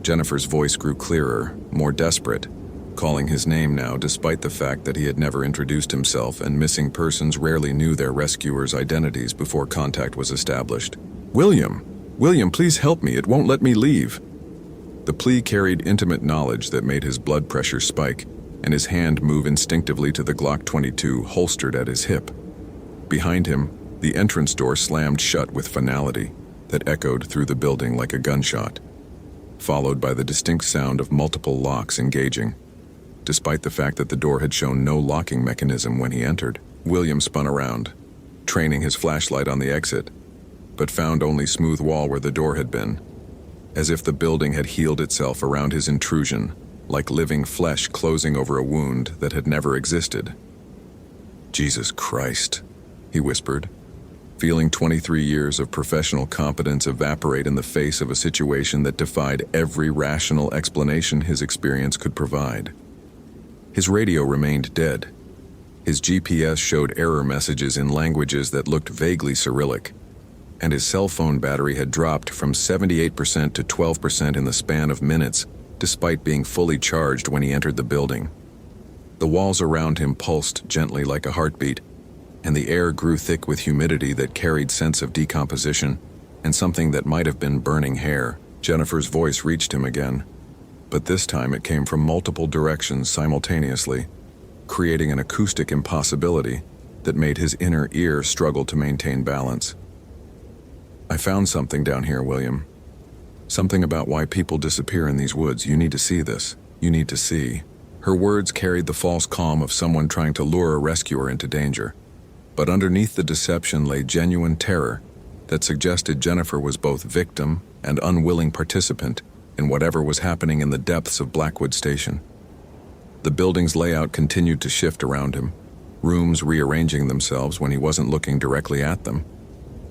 Jennifer's voice grew clearer, more desperate, calling his name now despite the fact that he had never introduced himself and missing persons rarely knew their rescuers' identities before contact was established. "William! William, please help me, it won't let me leave." The plea carried intimate knowledge that made his blood pressure spike and his hand move instinctively to the Glock 22 holstered at his hip. Behind him, the entrance door slammed shut with finality that echoed through the building like a gunshot, followed by the distinct sound of multiple locks engaging. Despite the fact that the door had shown no locking mechanism when he entered, William spun around, training his flashlight on the exit, but found only smooth wall where the door had been, as if the building had healed itself around his intrusion, like living flesh closing over a wound that had never existed. "Jesus Christ," he whispered, feeling 23 years of professional competence evaporate in the face of a situation that defied every rational explanation his experience could provide. His radio remained dead. His GPS showed error messages in languages that looked vaguely Cyrillic, and his cell phone battery had dropped from 78% to 12% in the span of minutes, despite being fully charged when he entered the building. The walls around him pulsed gently like a heartbeat, and the air grew thick with humidity that carried scents of decomposition and something that might have been burning hair. Jennifer's voice reached him again, but this time it came from multiple directions simultaneously, creating an acoustic impossibility that made his inner ear struggle to maintain balance. "I found something down here, William. Something about why people disappear in these woods. You need to see this. You need to see." Her words carried the false calm of someone trying to lure a rescuer into danger. But underneath the deception lay genuine terror that suggested Jennifer was both victim and unwilling participant in whatever was happening in the depths of Blackwood Station. The building's layout continued to shift around him, rooms rearranging themselves when he wasn't looking directly at them,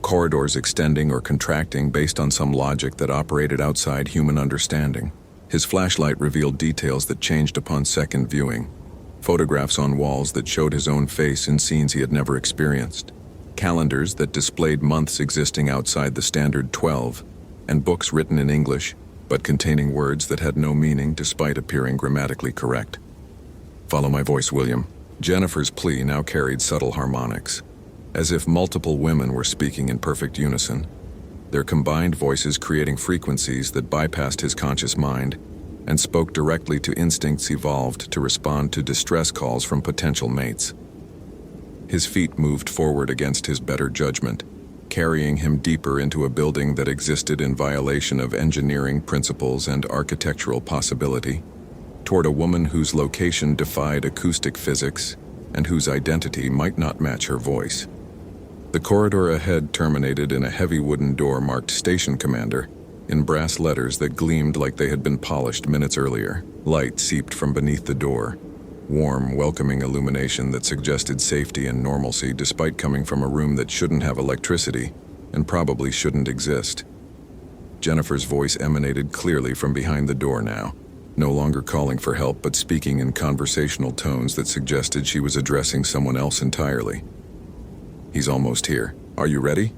corridors extending or contracting based on some logic that operated outside human understanding. His flashlight revealed details that changed upon second viewing. Photographs on walls that showed his own face in scenes he had never experienced. Calendars that displayed months existing outside the standard 12, and books written in English, but containing words that had no meaning despite appearing grammatically correct. "Follow my voice, William." Jennifer's plea now carried subtle harmonics, as if multiple women were speaking in perfect unison, their combined voices creating frequencies that bypassed his conscious mind and spoke directly to instincts evolved to respond to distress calls from potential mates. His feet moved forward against his better judgment, carrying him deeper into a building that existed in violation of engineering principles and architectural possibility, toward a woman whose location defied acoustic physics and whose identity might not match her voice. The corridor ahead terminated in a heavy wooden door marked Station Commander, in brass letters that gleamed like they had been polished minutes earlier. Light seeped from beneath the door, warm, welcoming illumination that suggested safety and normalcy despite coming from a room that shouldn't have electricity and probably shouldn't exist. Jennifer's voice emanated clearly from behind the door now, no longer calling for help but speaking in conversational tones that suggested she was addressing someone else entirely. "He's almost here. Are you ready?"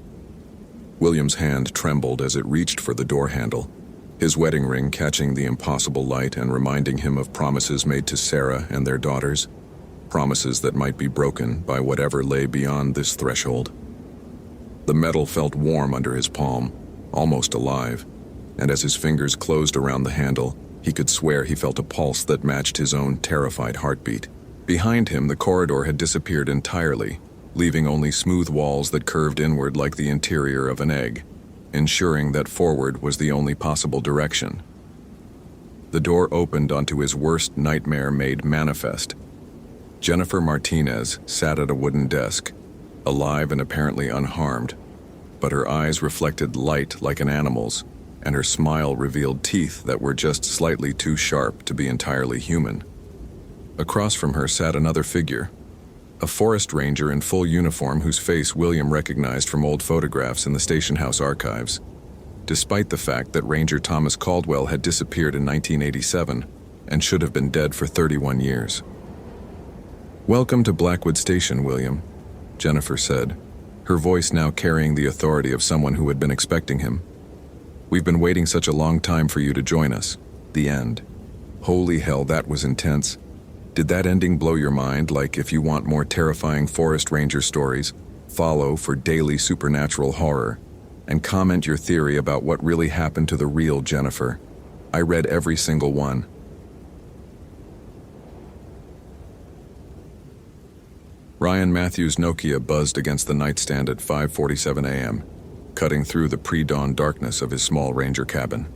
William's hand trembled as it reached for the door handle, his wedding ring catching the impossible light and reminding him of promises made to Sarah and their daughters, promises that might be broken by whatever lay beyond this threshold. The metal felt warm under his palm, almost alive, and as his fingers closed around the handle, he could swear he felt a pulse that matched his own terrified heartbeat. Behind him, the corridor had disappeared entirely, leaving only smooth walls that curved inward like the interior of an egg, ensuring that forward was the only possible direction. The door opened onto his worst nightmare made manifest. Jennifer Martinez sat at a wooden desk, alive and apparently unharmed, but her eyes reflected light like an animal's, and her smile revealed teeth that were just slightly too sharp to be entirely human. Across from her sat another figure, a forest ranger in full uniform whose face William recognized from old photographs in the station house archives, despite the fact that Ranger Thomas Caldwell had disappeared in 1987 and should have been dead for 31 years. "Welcome to Blackwood Station, William," Jennifer said, her voice now carrying the authority of someone who had been expecting him. "We've been waiting such a long time for you to join us." The end. Holy hell, that was intense. Did that ending blow your mind? Like, if you want more terrifying forest ranger stories, follow for daily supernatural horror, and comment your theory about what really happened to the real Jennifer. I read every single one. Ryan Matthews' Nokia buzzed against the nightstand at 5:47 a.m., cutting through the pre-dawn darkness of his small ranger cabin.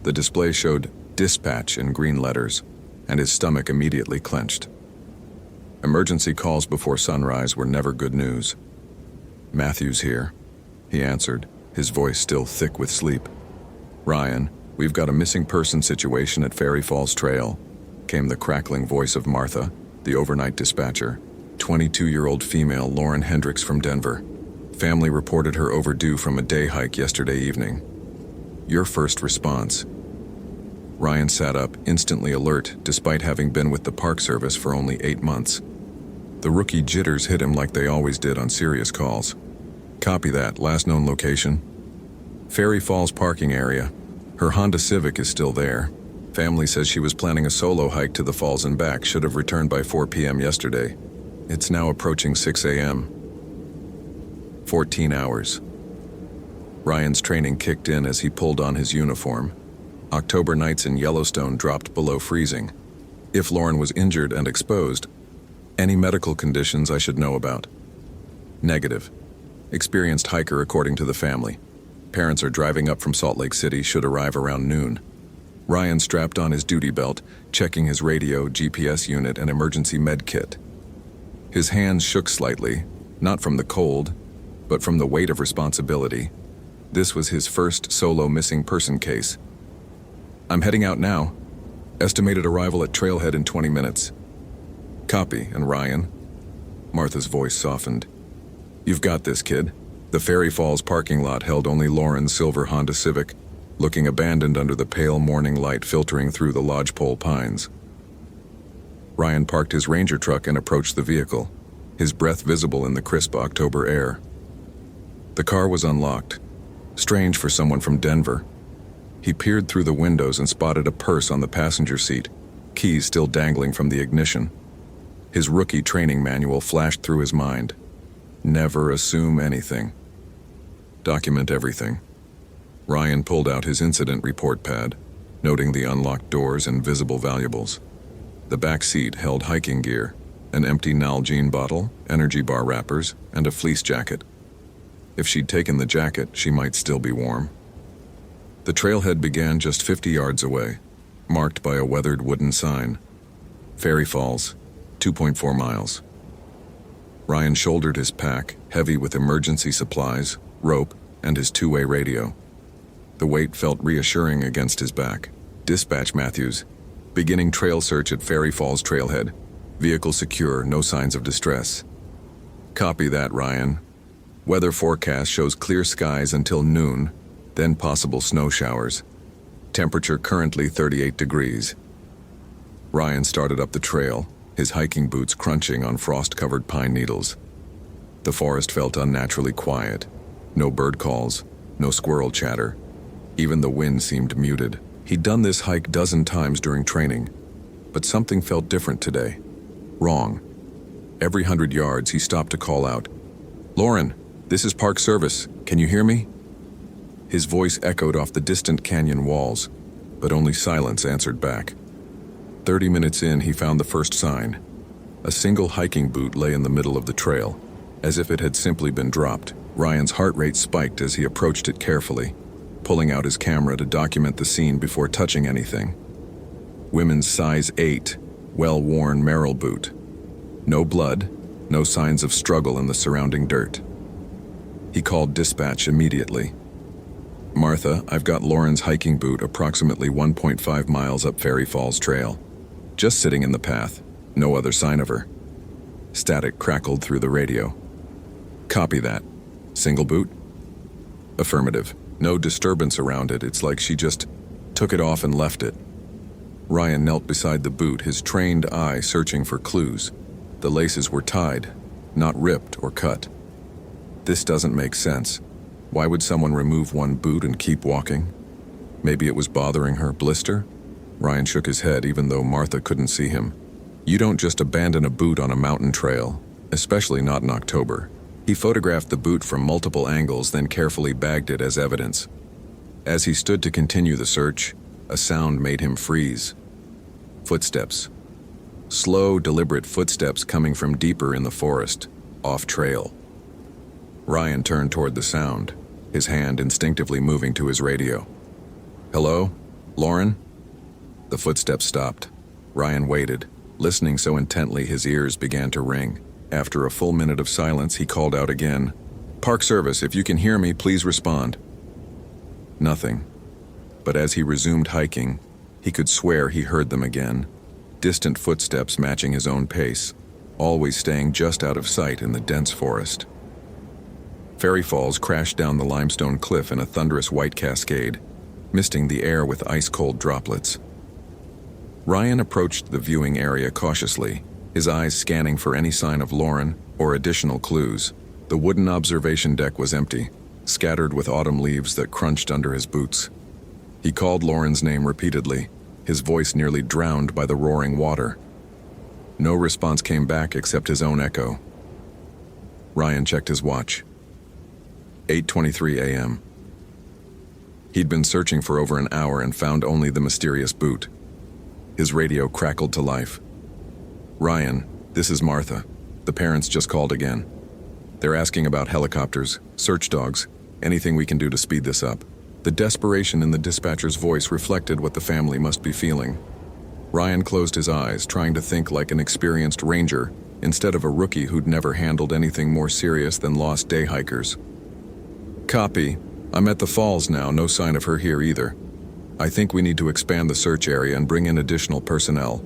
The display showed "Dispatch" in green letters, and his stomach immediately clenched. Emergency calls before sunrise were never good news. "Matthews here," he answered, his voice still thick with sleep. "Ryan, we've got a missing person situation at Fairy Falls Trail," came the crackling voice of Martha, the overnight dispatcher, 22-year-old female Lauren Hendricks from Denver. Family reported her overdue from a day hike yesterday evening. Your first response. Ryan sat up, instantly alert, despite having been with the Park Service for only 8 months. The rookie jitters hit him like they always did on serious calls. "Copy that. Last known location?" "Fairy Falls parking area. Her Honda Civic is still there. Family says she was planning a solo hike to the falls and back, should have returned by 4 p.m. yesterday. It's now approaching 6 a.m. 14 hours. Ryan's training kicked in as he pulled on his uniform. October nights in Yellowstone dropped below freezing. If Lauren was injured and exposed, any medical conditions I should know about? Negative. Experienced hiker according to the family. Parents are driving up from Salt Lake City, should arrive around noon. Ryan strapped on his duty belt, checking his radio, GPS unit, and emergency med kit. His hands shook slightly, not from the cold, but from the weight of responsibility. This was his first solo missing person case. I'm heading out now. Estimated arrival at Trailhead in 20 minutes. Copy, and Ryan? Martha's voice softened. You've got this, kid. The Fairy Falls parking lot held only Lauren's silver Honda Civic, looking abandoned under the pale morning light filtering through the lodgepole pines. Ryan parked his Ranger truck and approached the vehicle, his breath visible in the crisp October air. The car was unlocked. Strange for someone from Denver. He peered through the windows and spotted a purse on the passenger seat, keys still dangling from the ignition. His rookie training manual flashed through his mind. Never assume anything. Document everything. Ryan pulled out his incident report pad, noting the unlocked doors and visible valuables. The back seat held hiking gear, an empty Nalgene bottle, energy bar wrappers, and a fleece jacket. If she'd taken the jacket, she might still be warm. The trailhead began just 50 yards away, marked by a weathered wooden sign. Fairy Falls, 2.4 miles. Ryan shouldered his pack, heavy with emergency supplies, rope, and his two-way radio. The weight felt reassuring against his back. Dispatch Matthews. Beginning trail search at Fairy Falls Trailhead. Vehicle secure, no signs of distress. Copy that, Ryan. Weather forecast shows clear skies until noon, then possible snow showers. Temperature currently 38 degrees. Ryan started up the trail, his hiking boots crunching on frost-covered pine needles. The forest felt unnaturally quiet. No bird calls, no squirrel chatter. Even the wind seemed muted. He'd done this hike dozen times during training, but something felt different today. Wrong. Every 100 yards, he stopped to call out, "Lauren, this is Park Service. Can you hear me?" His voice echoed off the distant canyon walls, but only silence answered back. 30 minutes in, he found the first sign. A single hiking boot lay in the middle of the trail, as if it had simply been dropped. Ryan's heart rate spiked as he approached it carefully, pulling out his camera to document the scene before touching anything. Women's size 8, well-worn Merrill boot. No blood, no signs of struggle in the surrounding dirt. He called dispatch immediately. "Martha, I've got Lauren's hiking boot approximately 1.5 miles up Fairy Falls Trail. Just sitting in the path, no other sign of her." Static crackled through the radio. "Copy that. Single boot?" "Affirmative. No disturbance around it. It's like she just took it off and left it." Ryan knelt beside the boot, his trained eye searching for clues. The laces were tied, not ripped or cut. This doesn't make sense. Why would someone remove one boot and keep walking? Maybe it was bothering her blister? Ryan shook his head even though Martha couldn't see him. You don't just abandon a boot on a mountain trail, especially not in October. He photographed the boot from multiple angles, then carefully bagged it as evidence. As he stood to continue the search, a sound made him freeze. Footsteps. Slow, deliberate footsteps coming from deeper in the forest, off trail. Ryan turned toward the sound, his hand instinctively moving to his radio. "Hello? Lauren?" The footsteps stopped. Ryan waited, listening so intently his ears began to ring. After a full minute of silence, he called out again. "Park Service, if you can hear me, please respond." Nothing. But as he resumed hiking, he could swear he heard them again. Distant footsteps matching his own pace, always staying just out of sight in the dense forest. Fairy Falls crashed down the limestone cliff in a thunderous white cascade, misting the air with ice-cold droplets. Ryan approached the viewing area cautiously, his eyes scanning for any sign of Lauren or additional clues. The wooden observation deck was empty, scattered with autumn leaves that crunched under his boots. He called Lauren's name repeatedly, his voice nearly drowned by the roaring water. No response came back except his own echo. Ryan checked his watch. 8:23 a.m. He'd been searching for over an hour and found only the mysterious boot. His radio crackled to life. "Ryan, this is Martha. The parents just called again. They're asking about helicopters, search dogs, anything we can do to speed this up." The desperation in the dispatcher's voice reflected what the family must be feeling. Ryan closed his eyes, trying to think like an experienced ranger, instead of a rookie who'd never handled anything more serious than lost day hikers. "Copy. I'm at the falls now, no sign of her here either. I think we need to expand the search area and bring in additional personnel."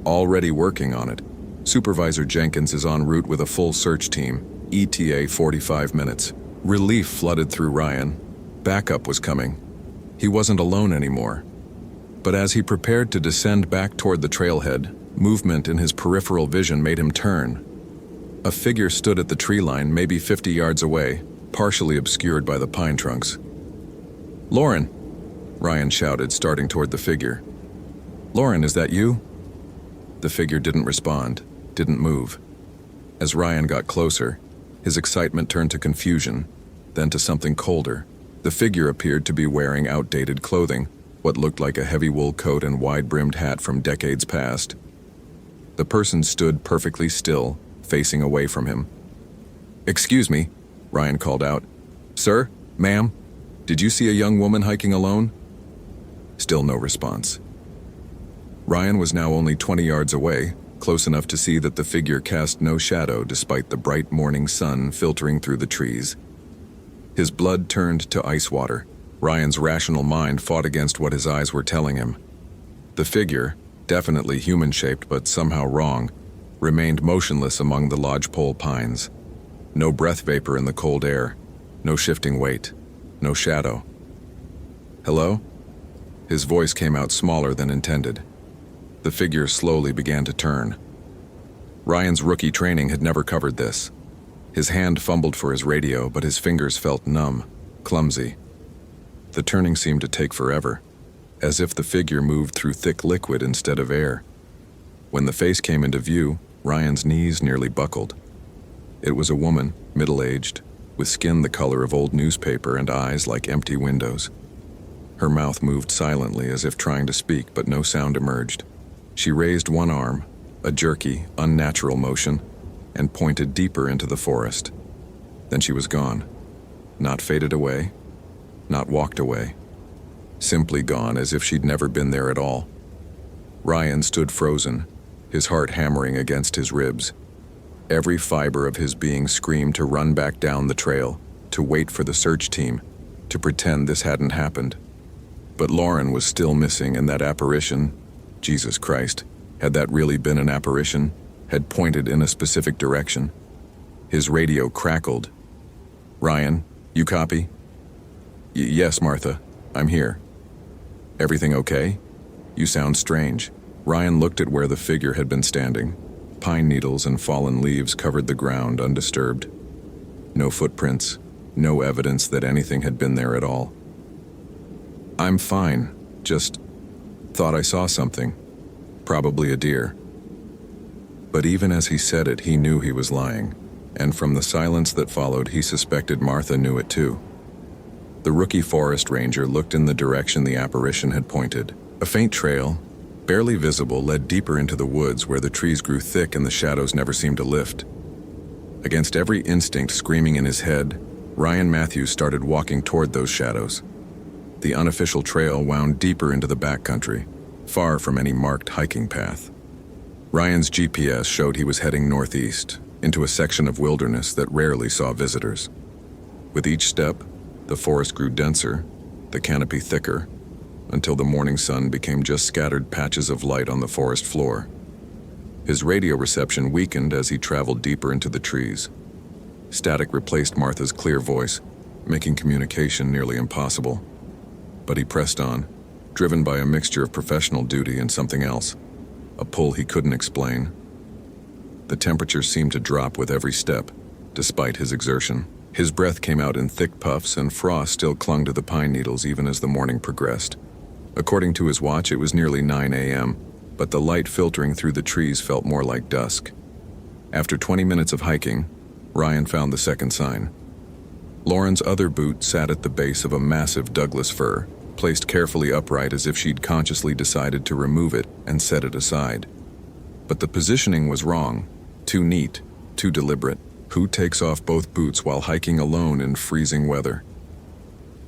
"Already working on it. Supervisor Jenkins is en route with a full search team, ETA 45 minutes. Relief flooded through Ryan. Backup was coming. He wasn't alone anymore. But as he prepared to descend back toward the trailhead, movement in his peripheral vision made him turn. A figure stood at the tree line, maybe 50 yards away, partially obscured by the pine trunks. "Lauren!" Ryan shouted, starting toward the figure. "Lauren, is that you?" The figure didn't respond, didn't move. As Ryan got closer, his excitement turned to confusion, then to something colder. The figure appeared to be wearing outdated clothing, what looked like a heavy wool coat and wide-brimmed hat from decades past. The person stood perfectly still, facing away from him. "Excuse me," Ryan called out. "Sir? Ma'am? Did you see a young woman hiking alone?" Still no response. Ryan was now only 20 yards away, close enough to see that the figure cast no shadow despite the bright morning sun filtering through the trees. His blood turned to ice water. Ryan's rational mind fought against what his eyes were telling him. The figure, definitely human-shaped but somehow wrong, remained motionless among the lodgepole pines. No breath vapor in the cold air, no shifting weight, no shadow. "Hello?" His voice came out smaller than intended. The figure slowly began to turn. Ryan's rookie training had never covered this. His hand fumbled for his radio, but his fingers felt numb, clumsy. The turning seemed to take forever, as if the figure moved through thick liquid instead of air. When the face came into view, Ryan's knees nearly buckled. It was a woman, middle-aged, with skin the color of old newspaper and eyes like empty windows. Her mouth moved silently as if trying to speak, but no sound emerged. She raised one arm, a jerky, unnatural motion, and pointed deeper into the forest. Then she was gone. Not faded away, not walked away. Simply gone, as if she'd never been there at all. Ryan stood frozen, his heart hammering against his ribs. Every fiber of his being screamed to run back down the trail, to wait for the search team, to pretend this hadn't happened. But Lauren was still missing, and that apparition, Jesus Christ, had that really been an apparition, had pointed in a specific direction. His radio crackled. "Ryan, you copy?" Yes, Martha, I'm here." "Everything okay? You sound strange." Ryan looked at where the figure had been standing. Pine needles and fallen leaves covered the ground undisturbed. No footprints, no evidence that anything had been there at all. "I'm fine, just thought I saw something. Probably a deer." But even as he said it, he knew he was lying, and from the silence that followed, he suspected Martha knew it too. The rookie forest ranger looked in the direction the apparition had pointed. A faint trail, barely visible, led deeper into the woods where the trees grew thick and the shadows never seemed to lift. Against every instinct screaming in his head, Ryan Matthews started walking toward those shadows. The unofficial trail wound deeper into the backcountry, far from any marked hiking path. Ryan's GPS showed he was heading northeast, into a section of wilderness that rarely saw visitors. With each step, the forest grew denser, the canopy thicker, until the morning sun became just scattered patches of light on the forest floor. His radio reception weakened as he traveled deeper into the trees. Static replaced Martha's clear voice, making communication nearly impossible. But he pressed on, driven by a mixture of professional duty and something else, a pull he couldn't explain. The temperature seemed to drop with every step, despite his exertion. His breath came out in thick puffs, and frost still clung to the pine needles even as the morning progressed. According to his watch, it was nearly 9 a.m., but the light filtering through the trees felt more like dusk. After 20 minutes of hiking, Ryan found the second sign. Lauren's other boot sat at the base of a massive Douglas fir, placed carefully upright as if she'd consciously decided to remove it and set it aside. But the positioning was wrong, too neat, too deliberate. Who takes off both boots while hiking alone in freezing weather?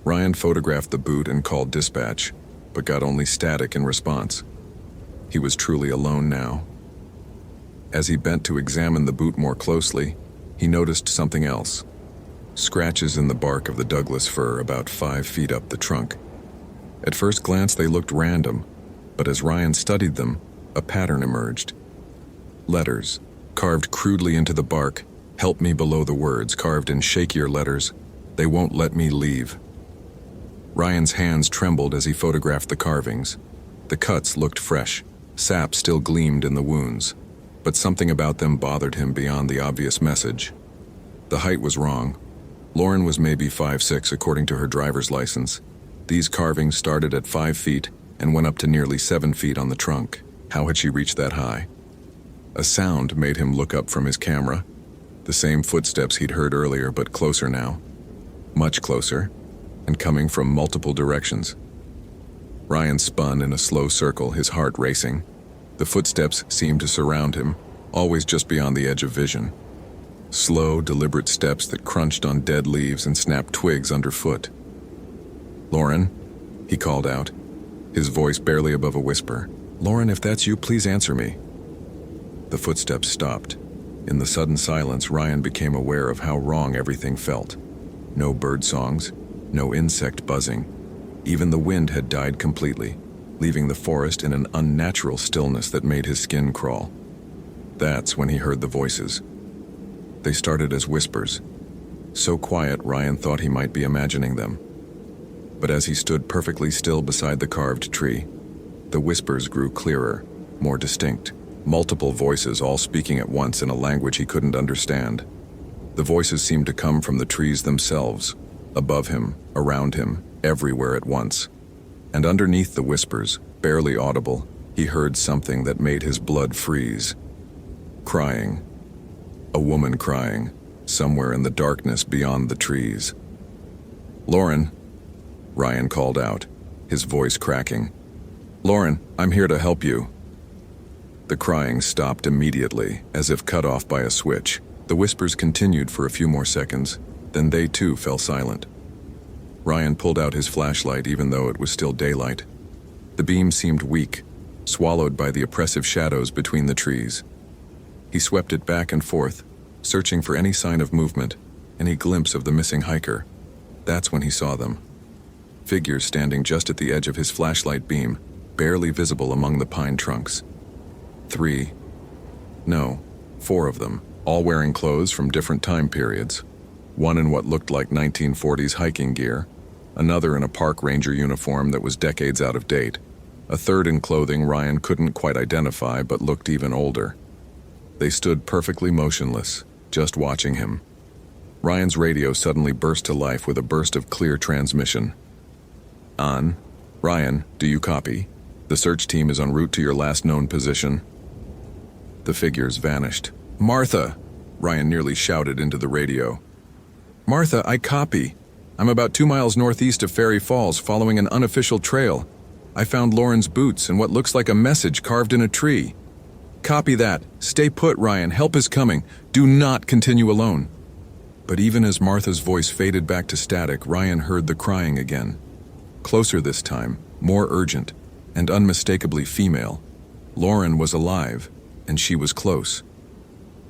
Ryan photographed the boot and called dispatch, but got only static in response. He was truly alone now. As he bent to examine the boot more closely, he noticed something else. Scratches in the bark of the Douglas fir about 5 feet up the trunk. At first glance they looked random, but as Ryan studied them, a pattern emerged. Letters, carved crudely into the bark, "Help me" below the words, carved in shakier letters, "They won't let me leave." Ryan's hands trembled as he photographed the carvings. The cuts looked fresh, sap still gleamed in the wounds, but something about them bothered him beyond the obvious message. The height was wrong. Lauren was maybe 5'6" according to her driver's license. These carvings started at 5 feet and went up to nearly 7 feet on the trunk. How had she reached that high? A sound made him look up from his camera. The same footsteps he'd heard earlier, but closer now. Much closer, and coming from multiple directions. Ryan spun in a slow circle, his heart racing. The footsteps seemed to surround him, always just beyond the edge of vision. Slow, deliberate steps that crunched on dead leaves and snapped twigs underfoot. "Lauren," he called out, his voice barely above a whisper. "Lauren, if that's you, please answer me." The footsteps stopped. In the sudden silence, Ryan became aware of how wrong everything felt. No bird songs, no insect buzzing. Even the wind had died completely, leaving the forest in an unnatural stillness that made his skin crawl. That's when he heard the voices. They started as whispers. So quiet, Ryan thought he might be imagining them. But as he stood perfectly still beside the carved tree, the whispers grew clearer, more distinct. Multiple voices all speaking at once in a language he couldn't understand. The voices seemed to come from the trees themselves, above him, around him, everywhere at once. And underneath the whispers, barely audible, he heard something that made his blood freeze. Crying. A woman crying, somewhere in the darkness beyond the trees. "Lauren," Ryan called out, his voice cracking. "Lauren, I'm here to help you." The crying stopped immediately, as if cut off by a switch. The whispers continued for a few more seconds, then they too fell silent. Ryan pulled out his flashlight even though it was still daylight. The beam seemed weak, swallowed by the oppressive shadows between the trees. He swept it back and forth, searching for any sign of movement, any glimpse of the missing hiker. That's when he saw them. Figures standing just at the edge of his flashlight beam, barely visible among the pine trunks. 3. No, 4 of them, all wearing clothes from different time periods. One in what looked like 1940s hiking gear, another in a park ranger uniform that was decades out of date, a third in clothing Ryan couldn't quite identify but looked even older. They stood perfectly motionless, just watching him. Ryan's radio suddenly burst to life with a burst of clear transmission. "On. Ryan, do you copy? The search team is en route to your last known position." The figures vanished. "Martha!" Ryan nearly shouted into the radio. "Martha, I copy. I'm about 2 miles northeast of Fairy Falls, following an unofficial trail. I found Lauren's boots and what looks like a message carved in a tree. Copy that. Stay put, Ryan. Help is coming. Do not continue alone." But even as Martha's voice faded back to static, Ryan heard the crying again. Closer this time, more urgent, and unmistakably female. Lauren was alive, and she was close.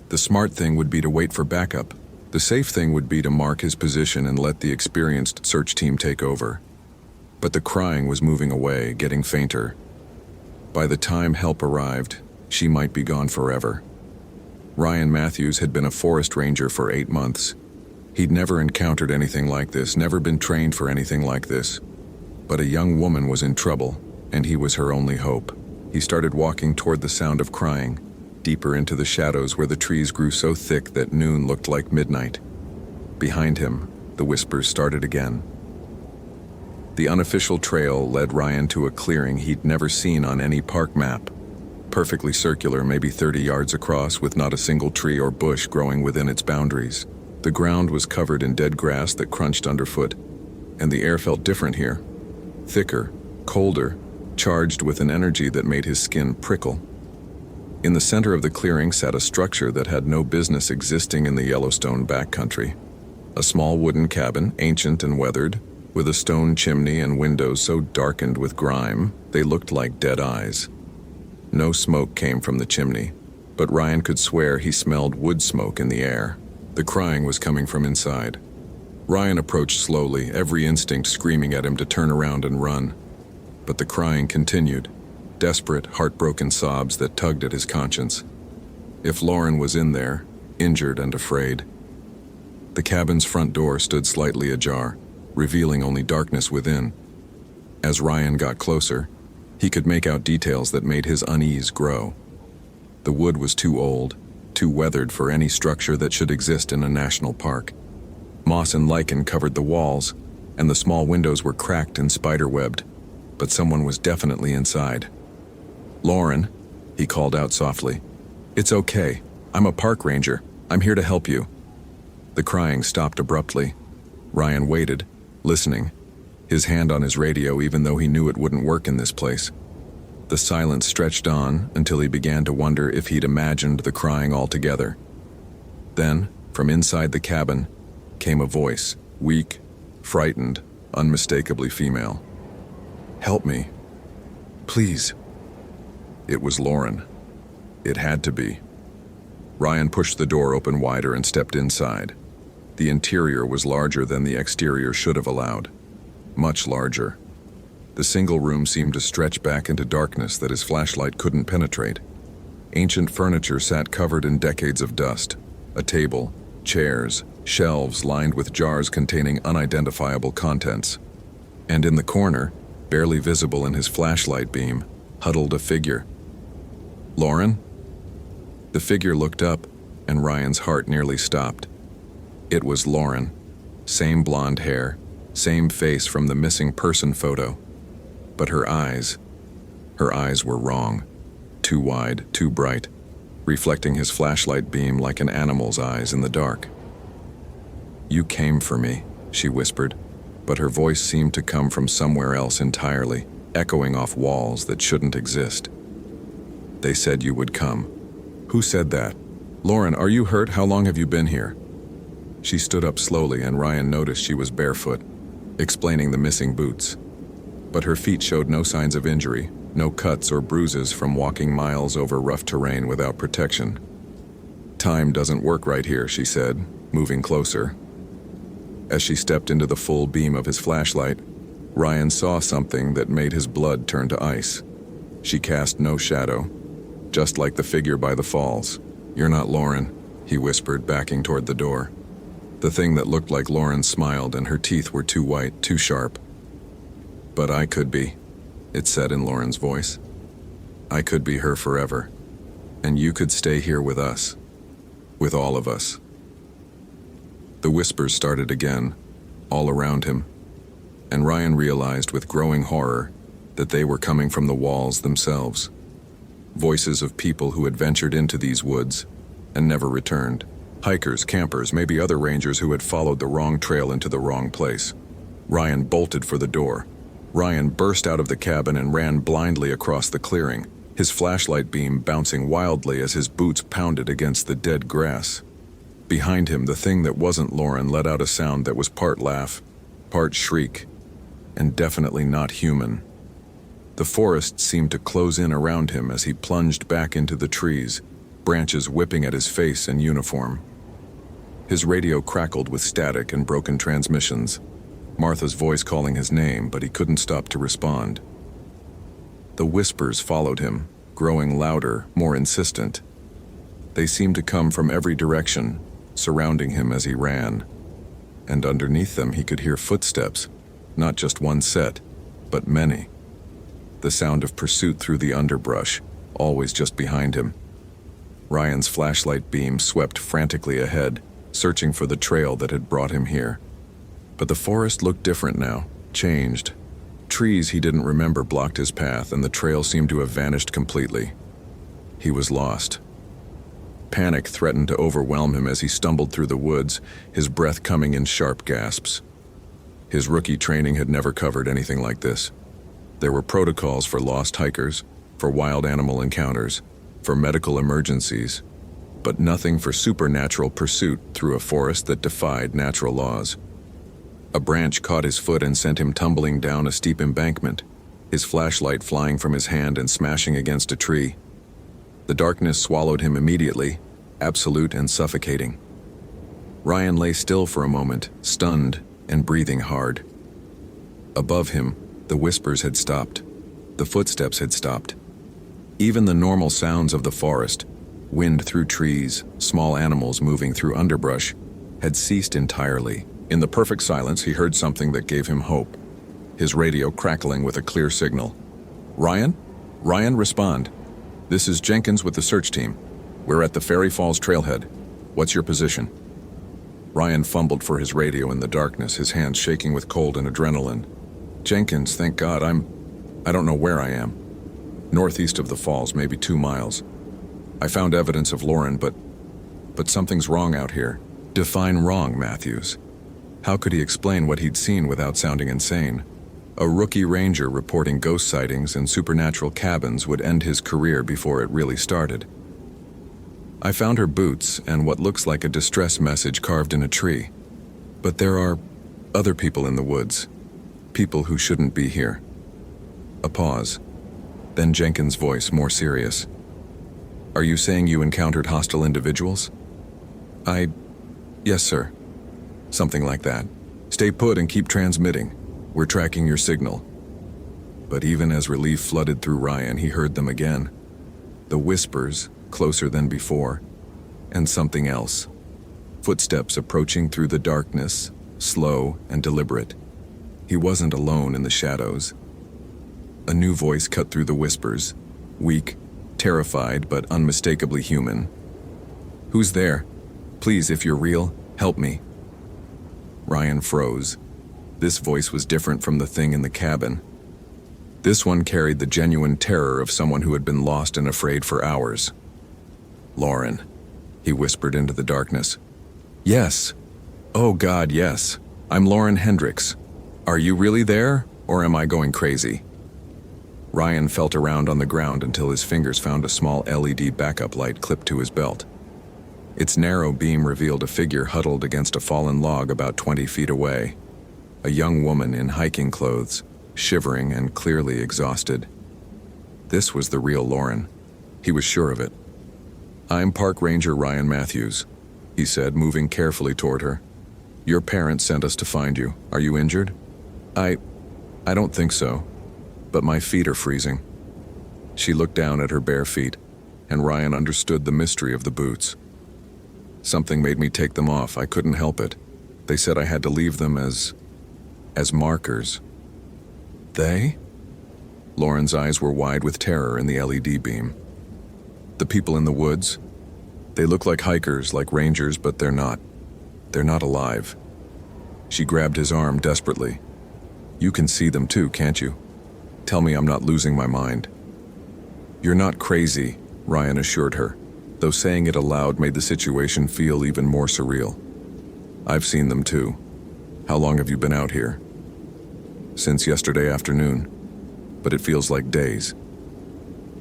The smart thing would be to wait for backup. The safe thing would be to mark his position and let the experienced search team take over. But the crying was moving away, getting fainter. By the time help arrived, she might be gone forever. Ryan Matthews had been a forest ranger for 8 months. He'd never encountered anything like this, never been trained for anything like this. But a young woman was in trouble, and he was her only hope. He started walking toward the sound of crying, deeper into the shadows where the trees grew so thick that noon looked like midnight. Behind him, the whispers started again. The unofficial trail led Ryan to a clearing he'd never seen on any park map. perfectly circular, maybe 30 yards across, with not a single tree or bush growing within its boundaries. The ground was covered in dead grass that crunched underfoot, and the air felt different here. Thicker, colder, charged with an energy that made his skin prickle. In the center of the clearing sat a structure that had no business existing in the Yellowstone backcountry. A small wooden cabin, ancient and weathered, with a stone chimney and windows so darkened with grime they looked like dead eyes. No smoke came from the chimney, but Ryan could swear he smelled wood smoke in the air. The crying was coming from inside. Ryan approached slowly, every instinct screaming at him to turn around and run. But the crying continued, desperate, heartbroken sobs that tugged at his conscience. If Lauren was in there, injured and afraid. The cabin's front door stood slightly ajar, revealing only darkness within. As Ryan got closer, he could make out details that made his unease grow. The wood was too old, too weathered for any structure that should exist in a national park. Moss and lichen covered the walls, and the small windows were cracked and spider-webbed, but someone was definitely inside. "Lauren," he called out softly. "It's okay. I'm a park ranger. I'm here to help you." The crying stopped abruptly. Ryan waited, listening, his hand on his radio even though he knew it wouldn't work in this place. The silence stretched on until he began to wonder if he'd imagined the crying altogether. Then, from inside the cabin, came a voice, weak, frightened, unmistakably female. "Help me. Please." It was Lauren. It had to be. Ryan pushed the door open wider and stepped inside. The interior was larger than the exterior should have allowed. Much larger. The single room seemed to stretch back into darkness that his flashlight couldn't penetrate. Ancient furniture sat covered in decades of dust. A table, chairs, shelves lined with jars containing unidentifiable contents. And in the corner, barely visible in his flashlight beam, huddled a figure. "Lauren?" The figure looked up, and Ryan's heart nearly stopped. It was Lauren. Same blonde hair, same face from the missing person photo. But her eyes were wrong. Too wide, too bright, reflecting his flashlight beam like an animal's eyes in the dark. "You came for me," she whispered, but her voice seemed to come from somewhere else entirely, echoing off walls that shouldn't exist. "They said you would come." "Who said that?" "Lauren, are you hurt? How long have you been here?" She stood up slowly, and Ryan noticed she was barefoot, explaining the missing boots. But her feet showed no signs of injury, no cuts or bruises from walking miles over rough terrain without protection. "Time doesn't work right here," she said, moving closer. As she stepped into the full beam of his flashlight, Ryan saw something that made his blood turn to ice. She cast no shadow, just like the figure by the falls. "You're not Lauren," he whispered, backing toward the door. The thing that looked like Lauren smiled, and her teeth were too white, too sharp. "But I could be," it said in Lauren's voice. "I could be her forever. And you could stay here with us. With all of us." The whispers started again, all around him, and Ryan realized with growing horror that they were coming from the walls themselves. Voices of people who had ventured into these woods and never returned. Hikers, campers, maybe other rangers who had followed the wrong trail into the wrong place. Ryan bolted for the door. Ryan burst out of the cabin and ran blindly across the clearing, his flashlight beam bouncing wildly as his boots pounded against the dead grass. Behind him, the thing that wasn't Lauren let out a sound that was part laugh, part shriek, and definitely not human. The forest seemed to close in around him as he plunged back into the trees, branches whipping at his face and uniform. His radio crackled with static and broken transmissions, Martha's voice calling his name, but he couldn't stop to respond. The whispers followed him, growing louder, more insistent. They seemed to come from every direction, surrounding him as he ran. And underneath them he could hear footsteps, not just one set, but many. The sound of pursuit through the underbrush, always just behind him. Ryan's flashlight beam swept frantically ahead, searching for the trail that had brought him here. But the forest looked different now, changed. Trees he didn't remember blocked his path, and the trail seemed to have vanished completely. He was lost. Panic threatened to overwhelm him as he stumbled through the woods, his breath coming in sharp gasps. His rookie training had never covered anything like this. There were protocols for lost hikers, for wild animal encounters, for medical emergencies, but nothing for supernatural pursuit through a forest that defied natural laws. A branch caught his foot and sent him tumbling down a steep embankment, his flashlight flying from his hand and smashing against a tree. The darkness swallowed him immediately, absolute and suffocating. Ryan lay still for a moment, stunned and breathing hard. Above him, the whispers had stopped. The footsteps had stopped. Even the normal sounds of the forest, wind through trees, small animals moving through underbrush, had ceased entirely. In the perfect silence, he heard something that gave him hope. His radio crackling with a clear signal. "Ryan? Ryan, respond. This is Jenkins with the search team. We're at the Fairy Falls trailhead. What's your position?" Ryan fumbled for his radio in the darkness, his hands shaking with cold and adrenaline. "Jenkins, thank God, I don't know where I am. Northeast of the falls, maybe 2 miles. I found evidence of Lauren, but something's wrong out here." Define wrong, Matthews. How could he explain what he'd seen without sounding insane? A rookie ranger reporting ghost sightings in supernatural cabins would end his career before it really started. "I found her boots and what looks like a distress message carved in a tree. But there are other people in the woods. People who shouldn't be here." A pause. Then Jenkins' voice, more serious. "Are you saying you encountered hostile individuals?" Yes, sir. Something like that. Stay put and keep transmitting. We're tracking your signal." But even as relief flooded through Ryan, he heard them again. The whispers, closer than before, and something else. Footsteps approaching through the darkness, slow and deliberate. He wasn't alone in the shadows. A new voice cut through the whispers, weak, terrified, but unmistakably human. "Who's there? Please, if you're real, help me." Ryan froze. This voice was different from the thing in the cabin. This one carried the genuine terror of someone who had been lost and afraid for hours. "Lauren," he whispered into the darkness. "Yes. Oh God, yes. I'm Lauren Hendricks. Are you really there, or am I going crazy?" Ryan felt around on the ground until his fingers found a small LED backup light clipped to his belt. Its narrow beam revealed a figure huddled against a fallen log about 20 feet away. A young woman in hiking clothes, shivering and clearly exhausted. This was the real Lauren. He was sure of it. "I'm Park Ranger Ryan Matthews," he said, moving carefully toward her. "Your parents sent us to find you. Are you injured?" I don't think so, but my feet are freezing." She looked down at her bare feet, and Ryan understood the mystery of the boots. "Something made me take them off. I couldn't help it. They said I had to leave them as markers." "They?" Lauren's eyes were wide with terror in the LED beam. "The people in the woods. They look like hikers, like rangers, but they're not. They're not alive." She grabbed his arm desperately. "You can see them too, can't you? Tell me I'm not losing my mind." "You're not crazy," Ryan assured her, though saying it aloud made the situation feel even more surreal. "I've seen them too. How long have you been out here?" "Since yesterday afternoon, but it feels like days.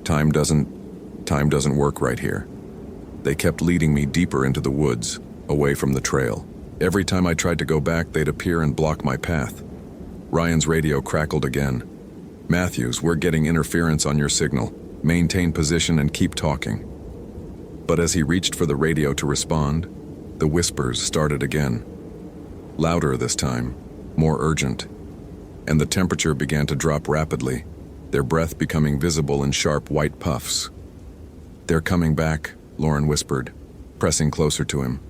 Time doesn't work right here. They kept leading me deeper into the woods, away from the trail. Every time I tried to go back, they'd appear and block my path." Ryan's radio crackled again. "Matthews, we're getting interference on your signal. Maintain position and keep talking." But as he reached for the radio to respond, the whispers started again. Louder this time, more urgent. And the temperature began to drop rapidly, their breath becoming visible in sharp white puffs. "They're coming back," Lauren whispered, pressing closer to him.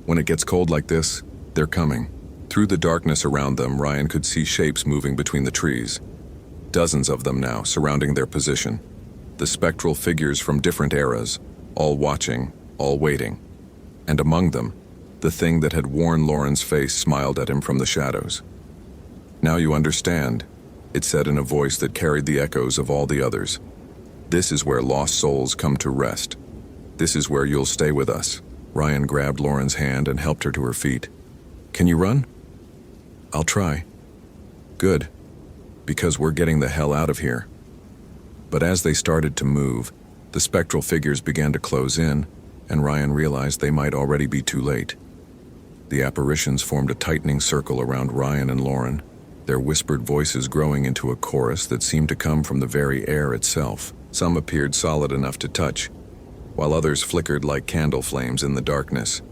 "When it gets cold like this, they're coming." Through the darkness around them, Ryan could see shapes moving between the trees. Dozens of them now, surrounding their position. The spectral figures from different eras, all watching, all waiting. And among them, the thing that had worn Lauren's face smiled at him from the shadows. "Now you understand," it said in a voice that carried the echoes of all the others. This is where lost souls come to rest. This is where you'll stay with us." Ryan grabbed Lauren's hand and helped her to her feet. "Can you run?" "I'll try." "Good. Because we're getting the hell out of here." But as they started to move, the spectral figures began to close in, and Ryan realized they might already be too late. The apparitions formed a tightening circle around Ryan and Lauren, their whispered voices growing into a chorus that seemed to come from the very air itself. Some appeared solid enough to touch, while others flickered like candle flames in the darkness.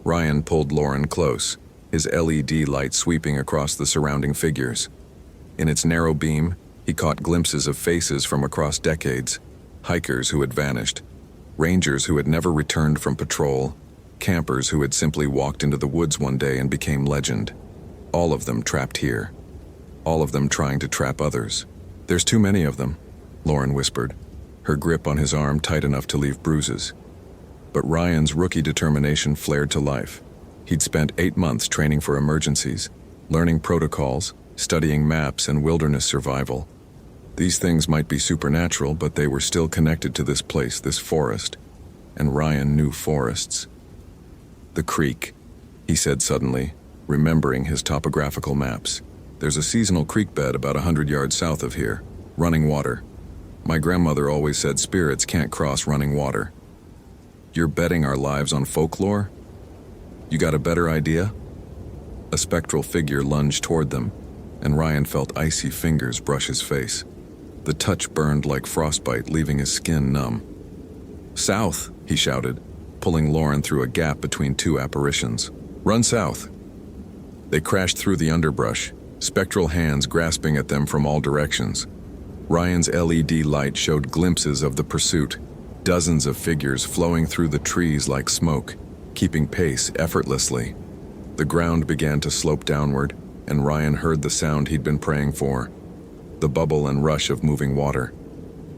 Ryan pulled Lauren close, his LED light sweeping across the surrounding figures. In its narrow beam, he caught glimpses of faces from across decades, hikers who had vanished, rangers who had never returned from patrol, campers who had simply walked into the woods one day and became legend. All of them trapped here. All of them trying to trap others. "There's too many of them," Lauren whispered, her grip on his arm tight enough to leave bruises. But Ryan's rookie determination flared to life. He'd spent 8 months training for emergencies, learning protocols, studying maps and wilderness survival. These things might be supernatural, but they were still connected to this place, this forest. And Ryan knew forests. "The creek," he said suddenly, remembering his topographical maps. "There's a seasonal creek bed about 100 yards south of here, running water. My grandmother always said spirits can't cross running water." "You're betting our lives on folklore? You got a better idea?" A spectral figure lunged toward them, and Ryan felt icy fingers brush his face. The touch burned like frostbite, leaving his skin numb. "South," he shouted, pulling Lauren through a gap between two apparitions. "Run south." They crashed through the underbrush, spectral hands grasping at them from all directions. Ryan's LED light showed glimpses of the pursuit, dozens of figures flowing through the trees like smoke, keeping pace effortlessly. The ground began to slope downward, and Ryan heard the sound he'd been praying for, the bubble and rush of moving water.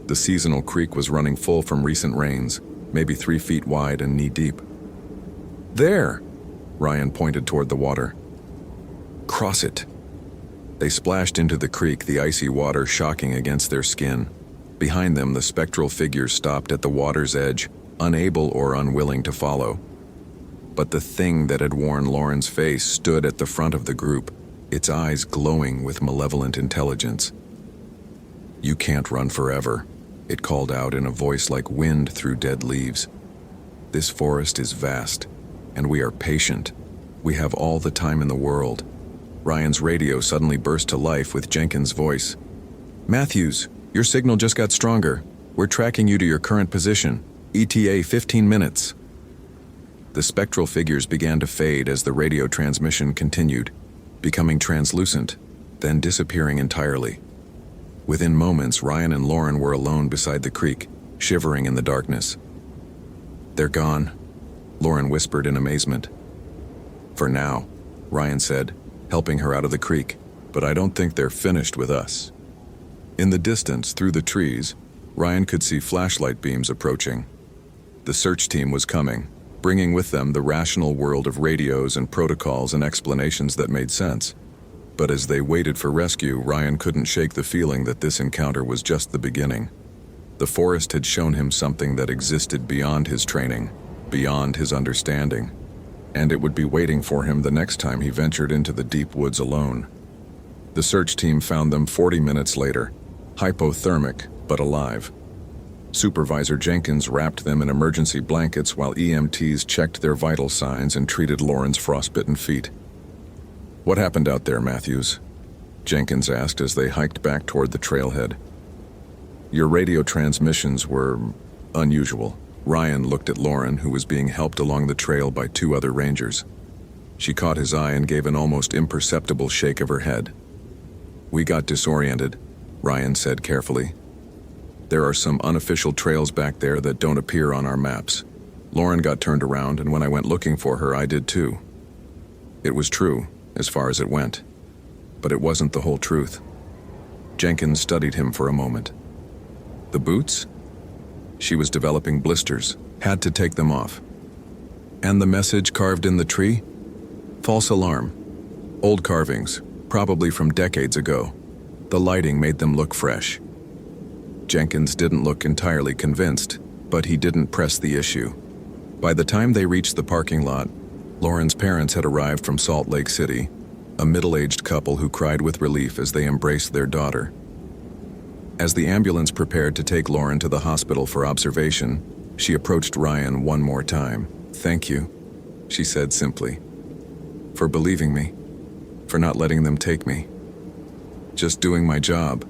The seasonal creek was running full from recent rains, maybe 3 feet wide and knee-deep. "There!" Ryan pointed toward the water. "Cross it." They splashed into the creek, the icy water shocking against their skin. Behind them, the spectral figures stopped at the water's edge, unable or unwilling to follow. But the thing that had worn Lauren's face stood at the front of the group, its eyes glowing with malevolent intelligence. "You can't run forever," it called out in a voice like wind through dead leaves. "This forest is vast, and we are patient. We have all the time in the world." Ryan's radio suddenly burst to life with Jenkins' voice. "Matthews, your signal just got stronger. We're tracking you to your current position. ETA 15 minutes. The spectral figures began to fade as the radio transmission continued, becoming translucent, then disappearing entirely. Within moments, Ryan and Lauren were alone beside the creek, shivering in the darkness. "They're gone," Lauren whispered in amazement. "For now," Ryan said, helping her out of the creek, "but I don't think they're finished with us." In the distance, through the trees, Ryan could see flashlight beams approaching. The search team was coming, bringing with them the rational world of radios and protocols and explanations that made sense. But as they waited for rescue, Ryan couldn't shake the feeling that this encounter was just the beginning. The forest had shown him something that existed beyond his training, beyond his understanding, and it would be waiting for him the next time he ventured into the deep woods alone. The search team found them 40 minutes later, hypothermic but alive. Supervisor Jenkins wrapped them in emergency blankets while EMTs checked their vital signs and treated Lauren's frostbitten feet. "What happened out there, Matthews?" Jenkins asked as they hiked back toward the trailhead. "Your radio transmissions were unusual." Ryan looked at Lauren, who was being helped along the trail by 2 other rangers. She caught his eye and gave an almost imperceptible shake of her head. "We got disoriented," Ryan said carefully. "There are some unofficial trails back there that don't appear on our maps. Lauren got turned around, and when I went looking for her, I did too." It was true, as far as it went. But it wasn't the whole truth. Jenkins studied him for a moment. "The boots?" She was developing blisters, had to take them off. "And the message carved in the tree? False alarm. Old carvings, probably from decades ago. The lighting made them look fresh." Jenkins didn't look entirely convinced, but he didn't press the issue. By the time they reached the parking lot, Lauren's parents had arrived from Salt Lake City, a middle-aged couple who cried with relief as they embraced their daughter. As the ambulance prepared to take Lauren to the hospital for observation, she approached Ryan one more time. "Thank you," she said simply, "for believing me, for not letting them take me. Just doing my job."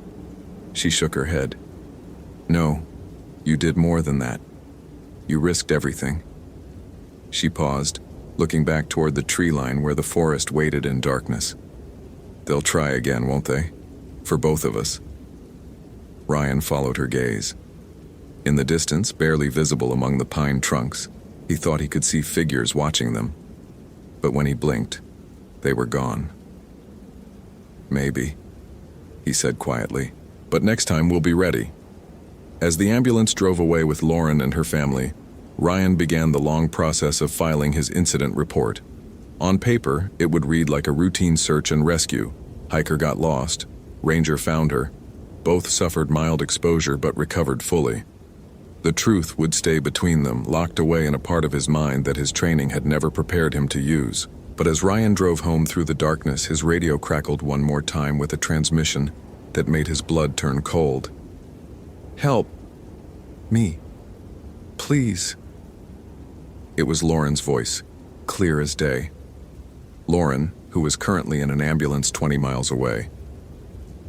She shook her head. "No, you did more than that. You risked everything." She paused, looking back toward the tree line where the forest waited in darkness. "They'll try again, won't they? For both of us." Ryan followed her gaze. In the distance, barely visible among the pine trunks, he thought he could see figures watching them. But when he blinked, they were gone. "Maybe," he said quietly, "but next time we'll be ready." As the ambulance drove away with Lauren and her family, Ryan began the long process of filing his incident report. On paper, it would read like a routine search and rescue. Hiker got lost. Ranger found her. Both suffered mild exposure but recovered fully. The truth would stay between them, locked away in a part of his mind that his training had never prepared him to use. But as Ryan drove home through the darkness, his radio crackled one more time with a transmission that made his blood turn cold. "Help me, please." It was Lauren's voice, clear as day. Lauren, who was currently in an ambulance 20 miles away.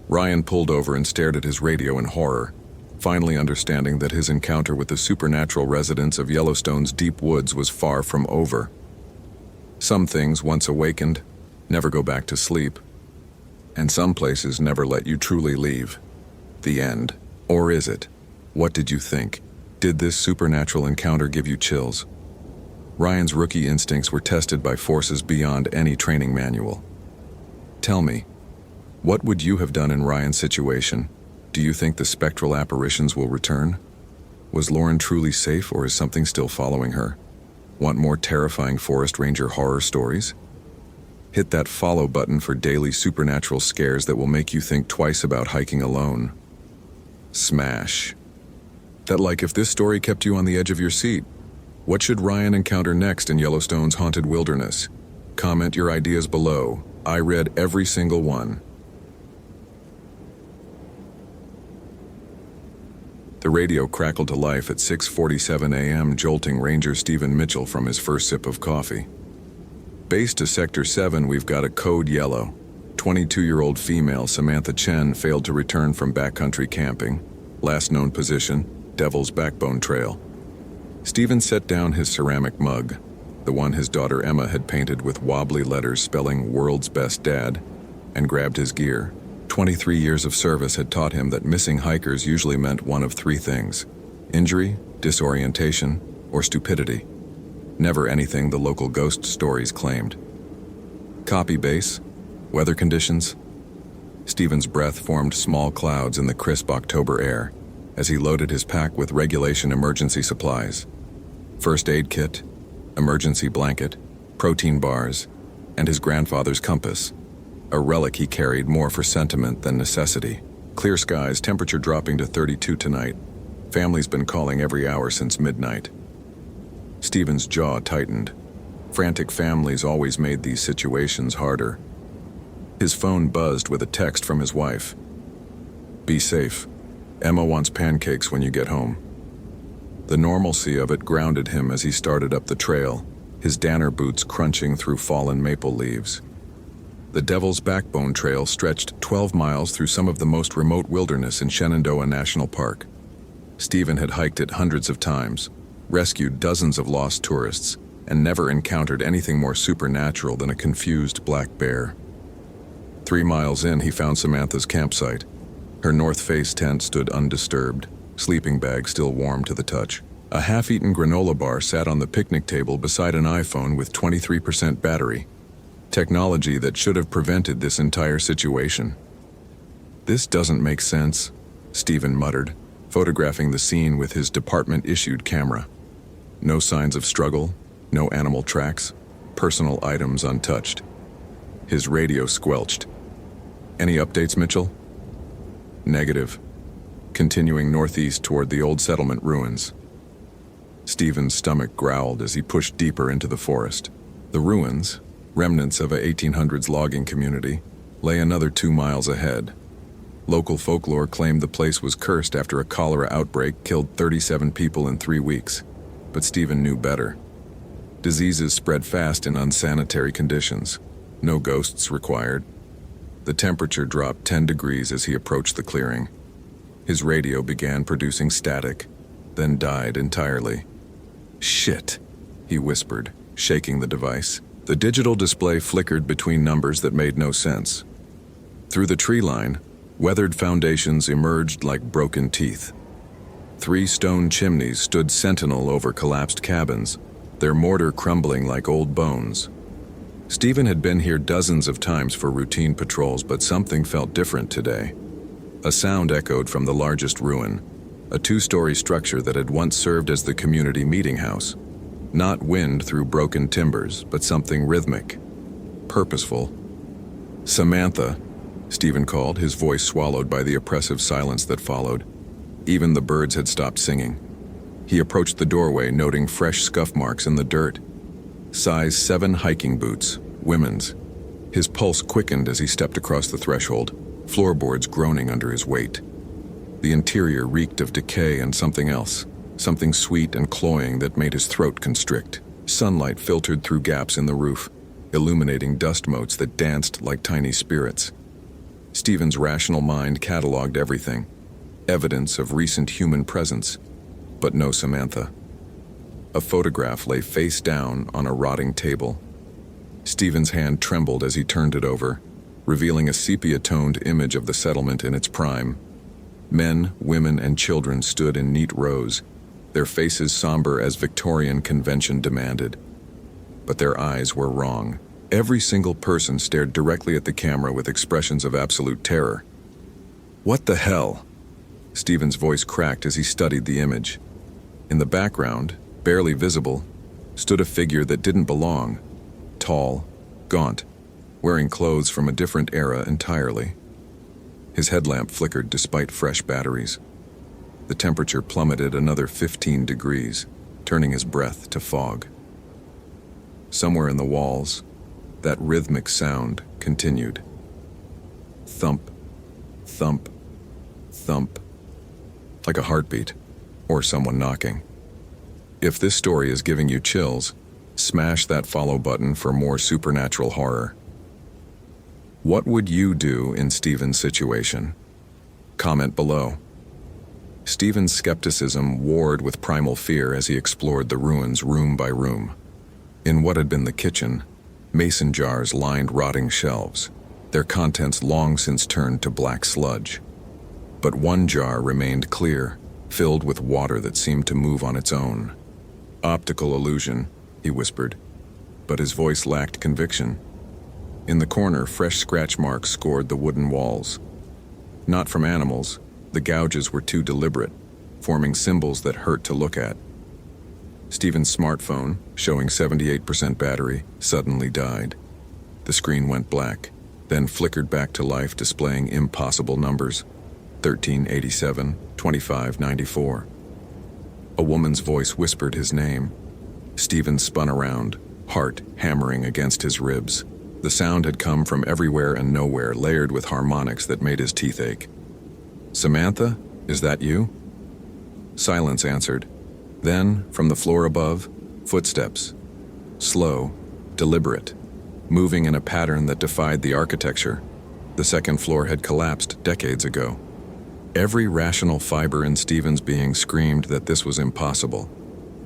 Ryan pulled over and stared at his radio in horror, finally understanding that his encounter with the supernatural residents of Yellowstone's deep woods was far from over. Some things, once awakened, never go back to sleep. And some places never let you truly leave. The end. Or is it? What did you think? Did this supernatural encounter give you chills? Ryan's rookie instincts were tested by forces beyond any training manual. Tell me, what would you have done in Ryan's situation? Do you think the spectral apparitions will return? Was Lauren truly safe, or is something still following her? Want more terrifying forest ranger horror stories? Hit that follow button for daily supernatural scares that will make you think twice about hiking alone. Smash that like if this story kept you on the edge of your seat. What should Ryan encounter next in Yellowstone's haunted wilderness? Comment your ideas below. I read every single one. The radio crackled to life at 6:47 a.m., jolting Ranger Stephen Mitchell from his first sip of coffee. Base to Sector 7, we've got a code yellow. 22-year-old female Samantha Chen failed to return from backcountry camping. Last known position, Devil's Backbone Trail. Stephen set down his ceramic mug, the one his daughter Emma had painted with wobbly letters spelling "World's Best Dad," and grabbed his gear. 23 years of service had taught him that missing hikers usually meant one of three things: injury, disorientation, or stupidity. Never anything the local ghost stories claimed. Copy base. Weather conditions. Stephen's breath formed small clouds in the crisp October air as he loaded his pack with regulation emergency supplies. First aid kit, emergency blanket, protein bars, and his grandfather's compass, a relic he carried more for sentiment than necessity. Clear skies, temperature dropping to 32 tonight. Family's been calling every hour since midnight. Stephen's jaw tightened. Frantic families always made these situations harder. His phone buzzed with a text from his wife. "Be safe. Emma wants pancakes when you get home." The normalcy of it grounded him as he started up the trail, his Danner boots crunching through fallen maple leaves. The Devil's Backbone Trail stretched 12 miles through some of the most remote wilderness in Shenandoah National Park. Stephen had hiked it hundreds of times, rescued dozens of lost tourists, and never encountered anything more supernatural than a confused black bear. 3 miles in, he found Samantha's campsite. Her North Face tent stood undisturbed, sleeping bag still warm to the touch. A half-eaten granola bar sat on the picnic table beside an iPhone with 23% battery. Technology that should have prevented this entire situation. "This doesn't make sense," Stephen muttered, photographing the scene with his department-issued camera. No signs of struggle, no animal tracks, personal items untouched. His radio squelched. "Any updates, Mitchell?" "Negative. continuing northeast toward the old settlement ruins. Stephen's stomach growled as he pushed deeper into the forest. The ruins, remnants of a 1800s logging community, lay another 2 miles ahead. Local folklore claimed the place was cursed after a cholera outbreak killed 37 people in 3 weeks, but Stephen knew better. Diseases spread fast in unsanitary conditions. No ghosts required. The temperature dropped 10 degrees as he approached the clearing. His radio began producing static, then died entirely. "Shit," he whispered, shaking the device. The digital display flickered between numbers that made no sense. Through the tree line, weathered foundations emerged like broken teeth. 3 stone chimneys stood sentinel over collapsed cabins, their mortar crumbling like old bones. Stephen had been here dozens of times for routine patrols, but something felt different today. A sound echoed from the largest ruin, a 2-story structure that had once served as the community meeting house. Not wind through broken timbers, but something rhythmic, purposeful. "Samantha," Stephen called, his voice swallowed by the oppressive silence that followed. Even the birds had stopped singing. He approached the doorway, noting fresh scuff marks in the dirt. Size 7 hiking boots, women's. His pulse quickened as he stepped across the threshold, floorboards groaning under his weight. The interior reeked of decay and something else, something sweet and cloying that made his throat constrict. Sunlight filtered through gaps in the roof, illuminating dust motes that danced like tiny spirits. Stephen's rational mind cataloged everything, evidence of recent human presence, but no Samantha. A photograph lay face down on a rotting table. Stephen's hand trembled as he turned it over, revealing a sepia-toned image of the settlement in its prime. Men, women, and children stood in neat rows, their faces somber as Victorian convention demanded. But their eyes were wrong. Every single person stared directly at the camera with expressions of absolute terror. "What the hell?" Stephen's voice cracked as he studied the image. In the background, barely visible, stood a figure that didn't belong. Tall, gaunt, wearing clothes from a different era entirely. His headlamp flickered despite fresh batteries. The temperature plummeted another 15 degrees, turning his breath to fog. Somewhere in the walls, that rhythmic sound continued. Thump, thump, thump, like a heartbeat, or someone knocking. If this story is giving you chills, smash that follow button for more supernatural horror. What would you do in Stephen's situation? Comment below. Stephen's skepticism warred with primal fear as he explored the ruins room by room. In what had been the kitchen, mason jars lined rotting shelves, their contents long since turned to black sludge. But one jar remained clear, filled with water that seemed to move on its own. "Optical illusion," he whispered, but his voice lacked conviction. In the corner, fresh scratch marks scored the wooden walls. Not from animals, the gouges were too deliberate, forming symbols that hurt to look at. Stephen's smartphone, showing 78% battery, suddenly died. The screen went black, then flickered back to life, displaying impossible numbers: 1387, 2594. A woman's voice whispered his name. Stephen spun around, heart hammering against his ribs. The sound had come from everywhere and nowhere, layered with harmonics that made his teeth ache. "Samantha, is that you?" Silence answered. Then, from the floor above, footsteps. Slow, deliberate, moving in a pattern that defied the architecture. The second floor had collapsed decades ago. Every rational fiber in Stephen's being screamed that this was impossible.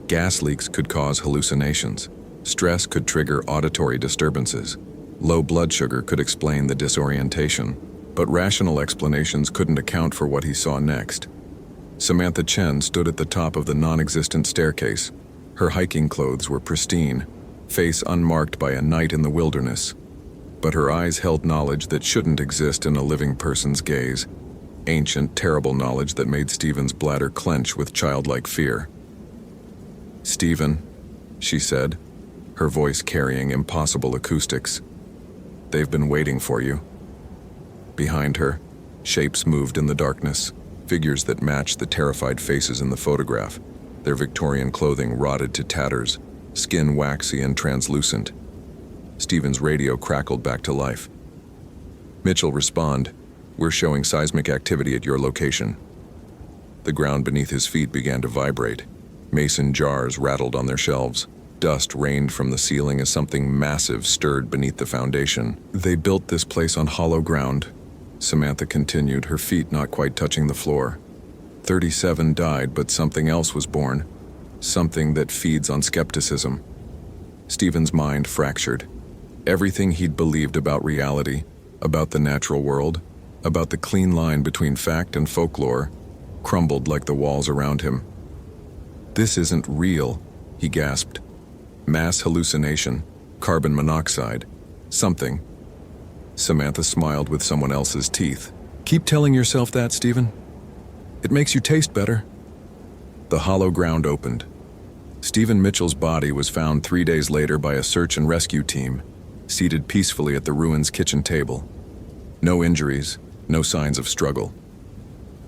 Gas leaks could cause hallucinations. Stress could trigger auditory disturbances. Low blood sugar could explain the disorientation. But rational explanations couldn't account for what he saw next. Samantha Chen stood at the top of the non-existent staircase. Her hiking clothes were pristine, face unmarked by a night in the wilderness. But her eyes held knowledge that shouldn't exist in a living person's gaze. Ancient, terrible knowledge that made Stephen's bladder clench with childlike fear. "Stephen," she said, her voice carrying impossible acoustics. "They've been waiting for you." Behind her, shapes moved in the darkness. figures that matched the terrified faces in the photograph, their Victorian clothing rotted to tatters, skin waxy and translucent. Stephen's radio crackled back to life. "Mitchell, respond. We're showing seismic activity at your location." The ground beneath his feet began to vibrate. Mason jars rattled on their shelves. Dust rained from the ceiling as something massive stirred beneath the foundation. "They built this place on hollow ground," Samantha continued, her feet not quite touching the floor. 37 died, but something else was born. Something that feeds on skepticism. Stephen's mind fractured. Everything he'd believed about reality, about the natural world, about the clean line between fact and folklore, crumbled like the walls around him. "This isn't real," he gasped. "Mass hallucination, carbon monoxide, something." Samantha smiled with someone else's teeth. "Keep telling yourself that, Stephen. It makes you taste better." The hollow ground opened. Stephen Mitchell's body was found 3 days later by a search and rescue team, seated peacefully at the ruins' kitchen table. No injuries, no signs of struggle.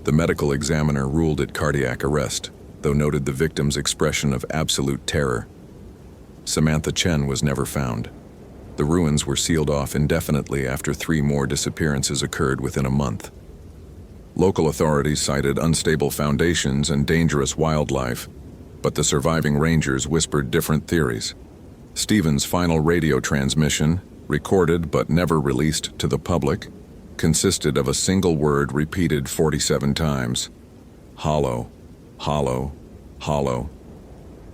The medical examiner ruled it cardiac arrest, though noted the victim's expression of absolute terror. Samantha Chen was never found. The ruins were sealed off indefinitely after 3 more disappearances occurred within a month. Local authorities cited unstable foundations and dangerous wildlife, but the surviving rangers whispered different theories. Stephen's final radio transmission, recorded but never released to the public, consisted of a single word repeated 47 times. Hollow, hollow, hollow.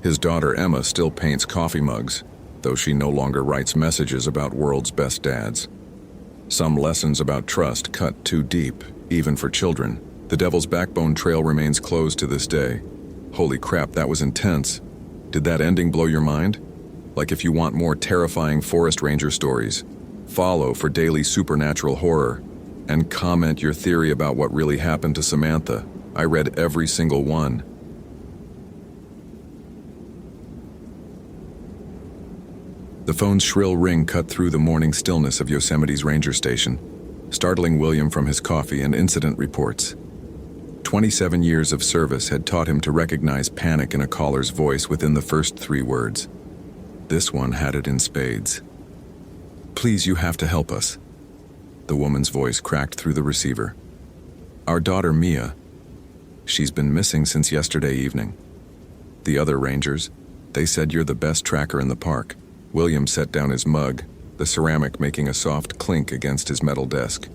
His daughter Emma still paints coffee mugs, though she no longer writes messages about world's best dads. Some lessons about trust cut too deep, even for children. The Devil's Backbone Trail remains closed to this day. Holy crap, that was intense. Did that ending blow your mind? Like if you want more terrifying forest ranger stories, follow for daily supernatural horror, and comment your theory about what really happened to Samantha. I read every single one. The phone's shrill ring cut through the morning stillness of Yosemite's ranger station, startling William from his coffee and incident reports. 27 years of service had taught him to recognize panic in a caller's voice within the first 3 words. This one had it in spades. "Please, you have to help us." The woman's voice cracked through the receiver. "Our daughter Mia. She's been missing since yesterday evening. The other rangers, they said you're the best tracker in the park." William set down his mug, the ceramic making a soft clink against his metal desk.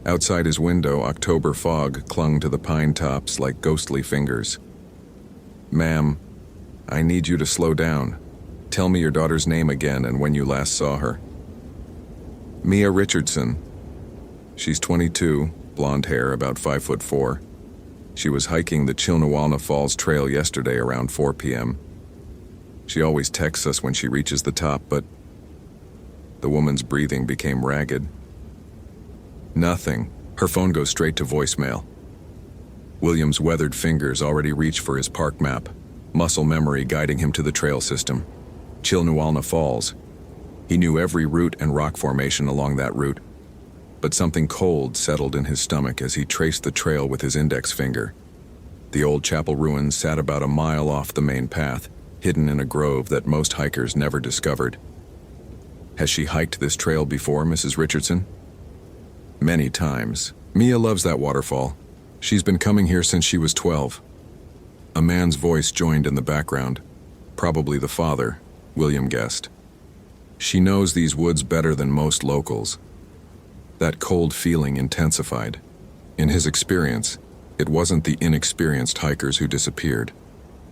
Outside his window, October fog clung to the pine tops like ghostly fingers. "Ma'am, I need you to slow down. Tell me your daughter's name again and when you last saw her." "Mia Richardson. She's 22, blonde hair, about 5'4". She was hiking the Chilnawalna Falls Trail yesterday around 4 p.m. She always texts us when she reaches the top, but..." The woman's breathing became ragged. "Nothing." Her phone goes straight to voicemail. William's weathered fingers already reach for his park map, muscle memory guiding him to the trail system. Chilnawalna Falls. He knew every route and rock formation along that route, but something cold settled in his stomach as he traced the trail with his index finger. The old chapel ruins sat about a mile off the main path, hidden in a grove that most hikers never discovered. "Has she hiked this trail before, Mrs. Richardson?" "Many times. Mia loves that waterfall. She's been coming here since she was 12. A man's voice joined in the background. Probably the father, William guessed. "She knows these woods better than most locals." That cold feeling intensified. In his experience, it wasn't the inexperienced hikers who disappeared.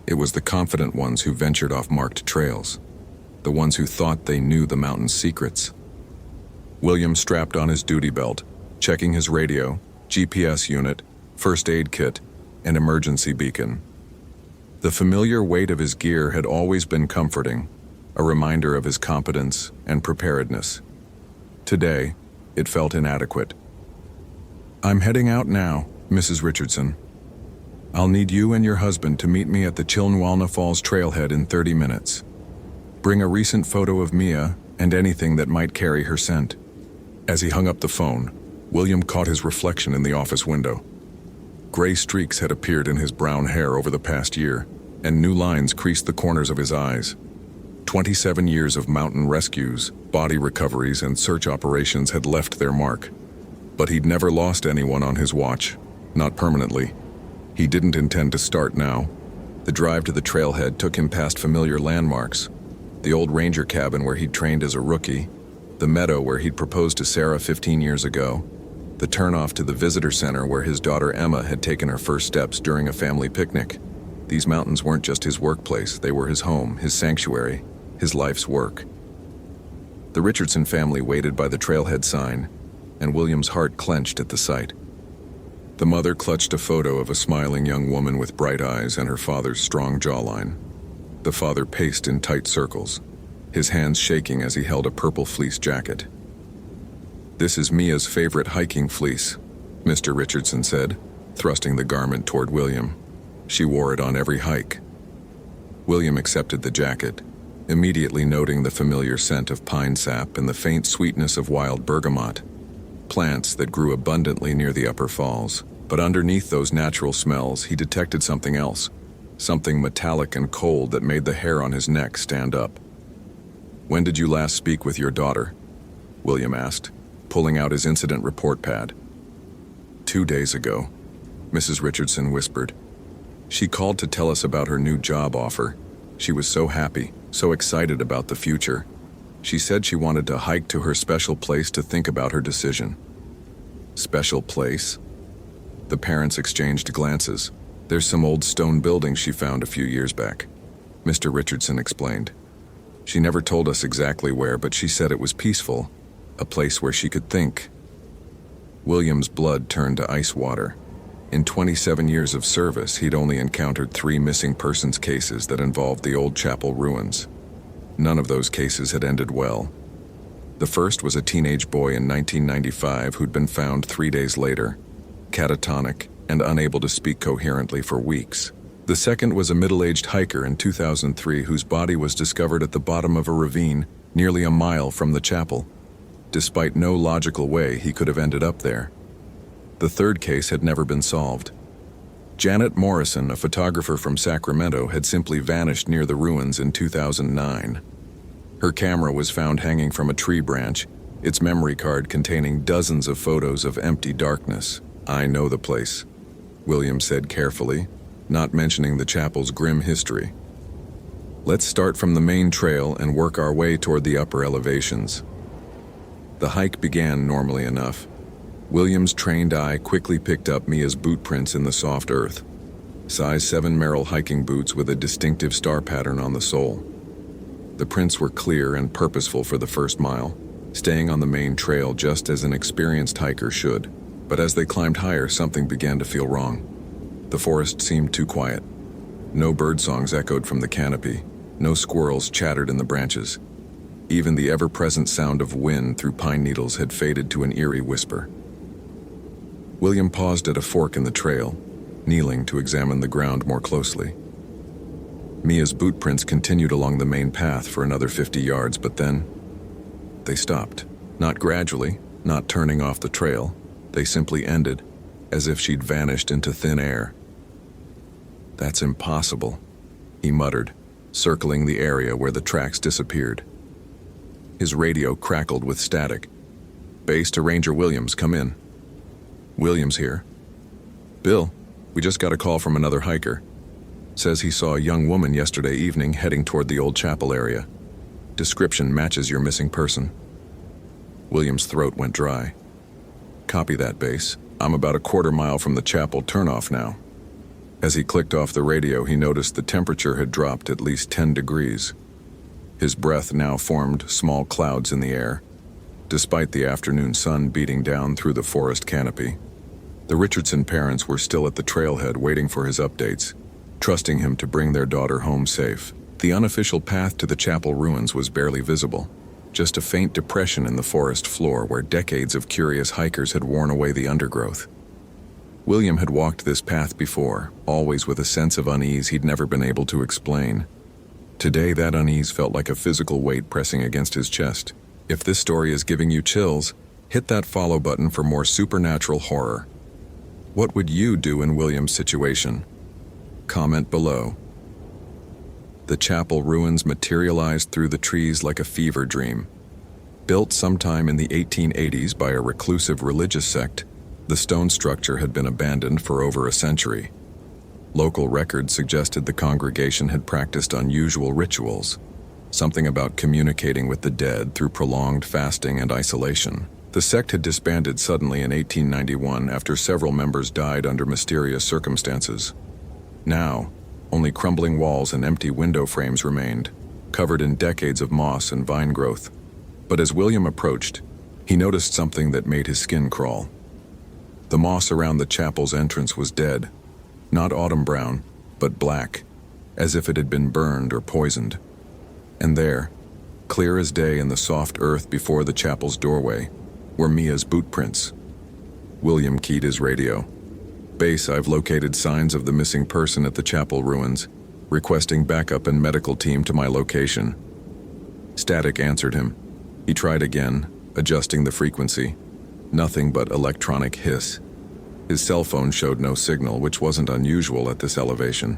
It was the confident ones who ventured off marked trails, the ones who thought they knew the mountain's secrets. William strapped on his duty belt, checking his radio, GPS unit, first aid kit, and emergency beacon. The familiar weight of his gear had always been comforting, a reminder of his competence and preparedness. Today, it felt inadequate. "I'm heading out now, Mrs. Richardson. I'll need you and your husband to meet me at the Chilnawalna Falls trailhead in 30 minutes. Bring a recent photo of Mia and anything that might carry her scent." As he hung up the phone, William caught his reflection in the office window. Gray streaks had appeared in his brown hair over the past year, and new lines creased the corners of his eyes. 27 years of mountain rescues, body recoveries, and search operations had left their mark. But he'd never lost anyone on his watch, not permanently. He didn't intend to start now. The drive to the trailhead took him past familiar landmarks. The old ranger cabin where he'd trained as a rookie, the meadow where he'd proposed to Sarah 15 years ago, the turnoff to the visitor center where his daughter Emma had taken her first steps during a family picnic. These mountains weren't just his workplace, they were his home, his sanctuary, his life's work. The Richardson family waited by the trailhead sign, and William's heart clenched at the sight. The mother clutched a photo of a smiling young woman with bright eyes and her father's strong jawline. The father paced in tight circles, his hands shaking as he held a purple fleece jacket. "This is Mia's favorite hiking fleece," Mr. Richardson said, thrusting the garment toward William. "She wore it on every hike." William accepted the jacket, immediately noting the familiar scent of pine sap and the faint sweetness of wild bergamot, plants that grew abundantly near the upper falls. But underneath those natural smells, he detected something else, something metallic and cold that made the hair on his neck stand up. "When did you last speak with your daughter?" William asked, pulling out his incident report pad. 2 days ago, Mrs. Richardson whispered. "She called to tell us about her new job offer. She was so happy, so excited about the future. She said she wanted to hike to her special place to think about her decision." "Special place?" The parents exchanged glances. "There's some old stone buildings she found a few years back," Mr. Richardson explained. "She never told us exactly where, but she said it was peaceful, a place where she could think." William's blood turned to ice water. In 27 years of service, he'd only encountered 3 missing persons cases that involved the old chapel ruins. None of those cases had ended well. The first was a teenage boy in 1995 who'd been found 3 days later, catatonic and unable to speak coherently for weeks. The second was a middle-aged hiker in 2003 whose body was discovered at the bottom of a ravine nearly a mile from the chapel. Despite no logical way he could have ended up there. The third case had never been solved. Janet Morrison, a photographer from Sacramento, had simply vanished near the ruins in 2009. Her camera was found hanging from a tree branch, its memory card containing dozens of photos of empty darkness. "I know the place," William said carefully, not mentioning the chapel's grim history. "Let's start from the main trail and work our way toward the upper elevations." The hike began normally enough. William's trained eye quickly picked up Mia's boot prints in the soft earth. Size 7 Merrell hiking boots with a distinctive star pattern on the sole. The prints were clear and purposeful for the first mile, staying on the main trail just as an experienced hiker should. But as they climbed higher, something began to feel wrong. The forest seemed too quiet. No birdsongs echoed from the canopy. No squirrels chattered in the branches. Even the ever-present sound of wind through pine needles had faded to an eerie whisper. William paused at a fork in the trail, kneeling to examine the ground more closely. Mia's boot prints continued along the main path for another 50 yards, but then they stopped. Not gradually, not turning off the trail. They simply ended, as if she'd vanished into thin air. "That's impossible," he muttered, circling the area where the tracks disappeared. His radio crackled with static. "Base to Ranger Williams, come in." "Williams here." "Bill, we just got a call from another hiker. Says he saw a young woman yesterday evening heading toward the old chapel area. Description matches your missing person." William's throat went dry. "Copy that, Base. I'm about a quarter mile from the chapel turnoff now." As he clicked off the radio, he noticed the temperature had dropped at least 10 degrees. His breath now formed small clouds in the air, despite the afternoon sun beating down through the forest canopy. The Richardson parents were still at the trailhead waiting for his updates, trusting him to bring their daughter home safe. The unofficial path to the chapel ruins was barely visible, just a faint depression in the forest floor where decades of curious hikers had worn away the undergrowth. William had walked this path before, always with a sense of unease he'd never been able to explain. Today, that unease felt like a physical weight pressing against his chest. If this story is giving you chills, hit that follow button for more supernatural horror. What would you do in William's situation? Comment below. The chapel ruins materialized through the trees like a fever dream. Built sometime in the 1880s by a reclusive religious sect, the stone structure had been abandoned for over a century. Local records suggested the congregation had practiced unusual rituals, something about communicating with the dead through prolonged fasting and isolation. The sect had disbanded suddenly in 1891 after several members died under mysterious circumstances. Now, only crumbling walls and empty window frames remained, covered in decades of moss and vine growth. But as William approached, he noticed something that made his skin crawl. The moss around the chapel's entrance was dead, not autumn brown, but black, as if it had been burned or poisoned. And there, clear as day in the soft earth before the chapel's doorway, were Mia's boot prints. William keyed his radio. "Base, I've located signs of the missing person at the chapel ruins, requesting backup and medical team to my location." Static answered him. He tried again, adjusting the frequency. Nothing but electronic hiss. His cell phone showed no signal, which wasn't unusual at this elevation.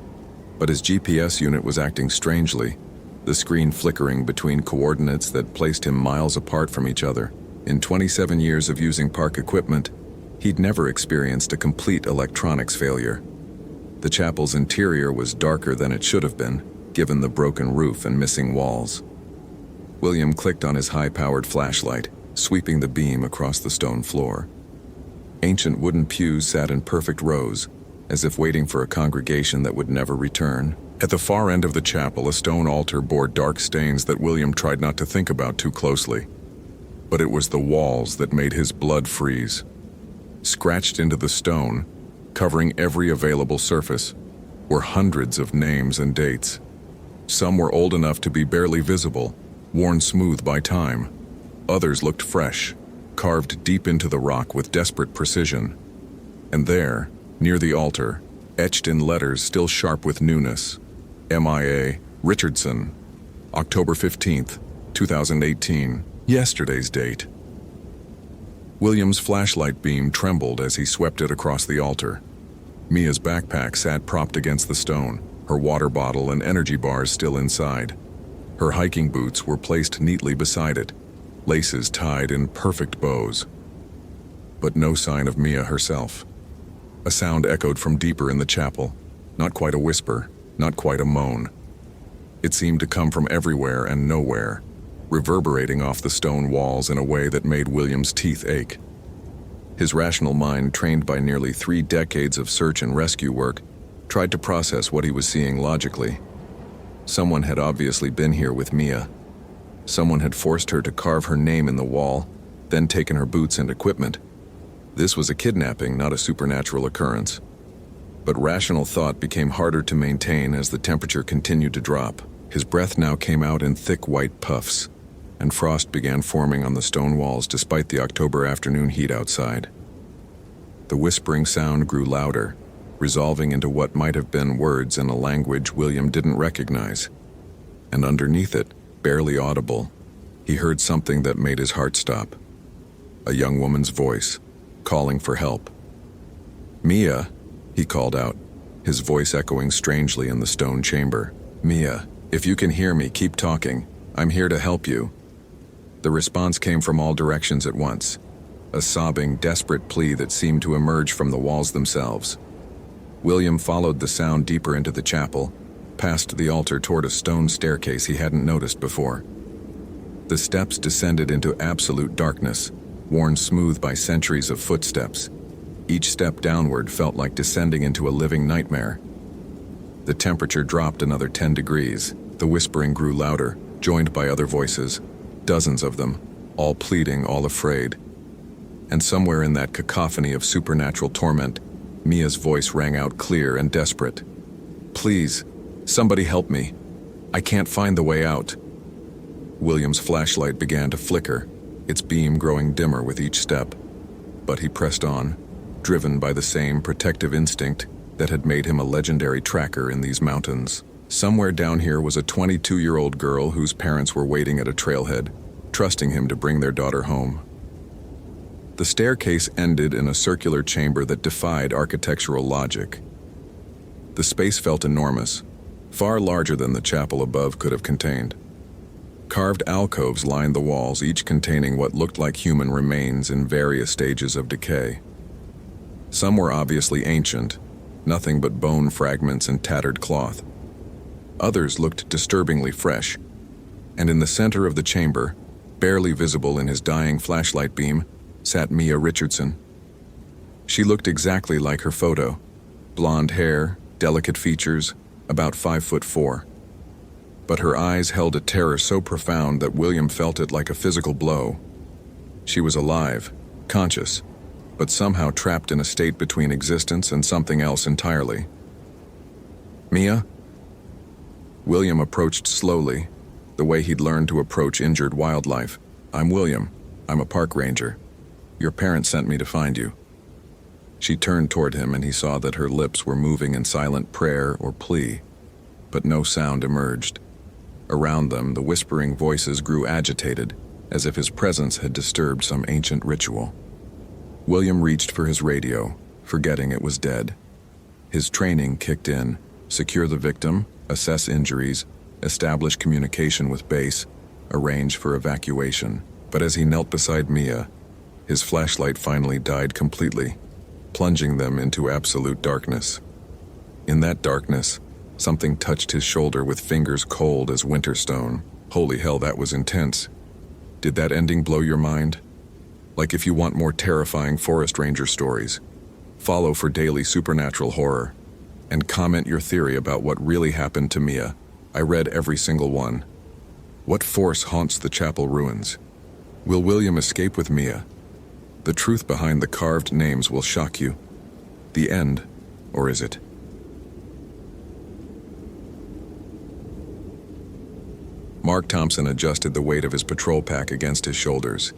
But his GPS unit was acting strangely, the screen flickering between coordinates that placed him miles apart from each other. In 27 years of using park equipment, he'd never experienced a complete electronics failure. The chapel's interior was darker than it should have been, given the broken roof and missing walls. William clicked on his high-powered flashlight, sweeping the beam across the stone floor. Ancient wooden pews sat in perfect rows, as if waiting for a congregation that would never return. At the far end of the chapel, a stone altar bore dark stains that William tried not to think about too closely. But it was the walls that made his blood freeze. Scratched into the stone, covering every available surface, were hundreds of names and dates. Some were old enough to be barely visible, worn smooth by time. Others looked fresh, carved deep into the rock with desperate precision. And there, near the altar, etched in letters still sharp with newness, MIA, Richardson, October 15th, 2018, yesterday's date. William's flashlight beam trembled as he swept it across the altar. Mia's backpack sat propped against the stone, her water bottle and energy bars still inside. Her hiking boots were placed neatly beside it, laces tied in perfect bows. But no sign of Mia herself. A sound echoed from deeper in the chapel, not quite a whisper, not quite a moan. It seemed to come from everywhere and nowhere, reverberating off the stone walls in a way that made William's teeth ache. His rational mind, trained by nearly 3 decades of search and rescue work, tried to process what he was seeing logically. Someone had obviously been here with Mia. Someone had forced her to carve her name in the wall, then taken her boots and equipment. This was a kidnapping, not a supernatural occurrence. But rational thought became harder to maintain as the temperature continued to drop. His breath now came out in thick white puffs, and frost began forming on the stone walls despite the October afternoon heat outside. The whispering sound grew louder, resolving into what might have been words in a language William didn't recognize. And underneath it, barely audible, he heard something that made his heart stop. A young woman's voice, calling for help. "Mia," he called out, his voice echoing strangely in the stone chamber. "Mia, if you can hear me, keep talking. I'm here to help you." The response came from all directions at once, a sobbing, desperate plea that seemed to emerge from the walls themselves. William followed the sound deeper into the chapel, past the altar toward a stone staircase he hadn't noticed before. The steps descended into absolute darkness, worn smooth by centuries of footsteps. Each step downward felt like descending into a living nightmare. The temperature dropped another 10 degrees. The whispering grew louder, joined by other voices, dozens of them, all pleading, all afraid. And somewhere in that cacophony of supernatural torment, Mia's voice rang out clear and desperate. "Please, somebody help me. I can't find the way out." William's flashlight began to flicker, its beam growing dimmer with each step. But he pressed on, driven by the same protective instinct that had made him a legendary tracker in these mountains. Somewhere down here was a 22-year-old girl whose parents were waiting at a trailhead, trusting him to bring their daughter home. The staircase ended in a circular chamber that defied architectural logic. The space felt enormous, far larger than the chapel above could have contained. Carved alcoves lined the walls, each containing what looked like human remains in various stages of decay. Some were obviously ancient, nothing but bone fragments and tattered cloth. Others looked disturbingly fresh, and in the center of the chamber, barely visible in his dying flashlight beam, sat Mia Richardson. She looked exactly like her photo, blonde hair, delicate features, about 5'4". But her eyes held a terror so profound that William felt it like a physical blow. She was alive, conscious, but somehow trapped in a state between existence and something else entirely. "Mia?" William approached slowly, the way he'd learned to approach injured wildlife. "I'm William. I'm a park ranger. Your parents sent me to find you." She turned toward him and he saw that her lips were moving in silent prayer or plea, but no sound emerged. Around them, the whispering voices grew agitated, as if his presence had disturbed some ancient ritual. William reached for his radio, forgetting it was dead. His training kicked in: secure the victim, assess injuries, establish communication with base, arrange for evacuation. But as he knelt beside Mia, his flashlight finally died completely, plunging them into absolute darkness. In that darkness, something touched his shoulder with fingers cold as winter stone. Holy hell, that was intense. Did that ending blow your mind? Like, if you want more terrifying forest ranger stories, follow for daily supernatural horror, and comment your theory about what really happened to Mia. I read every single one. What force haunts the chapel ruins? Will William escape with Mia? The truth behind the carved names will shock you. The end, or is it? Mark Thompson adjusted the weight of his patrol pack against his shoulders,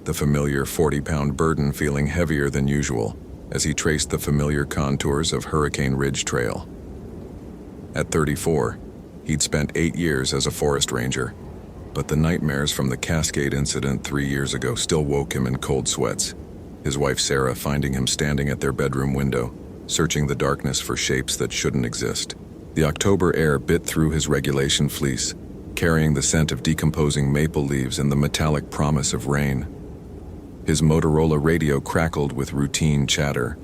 the familiar 40-pound burden feeling heavier than usual as he traced the familiar contours of Hurricane Ridge Trail. At 34, he'd spent 8 years as a forest ranger, but the nightmares from the Cascade incident 3 years ago still woke him in cold sweats, his wife Sarah finding him standing at their bedroom window, searching the darkness for shapes that shouldn't exist. The October air bit through his regulation fleece, carrying the scent of decomposing maple leaves and the metallic promise of rain. His Motorola radio crackled with routine chatter,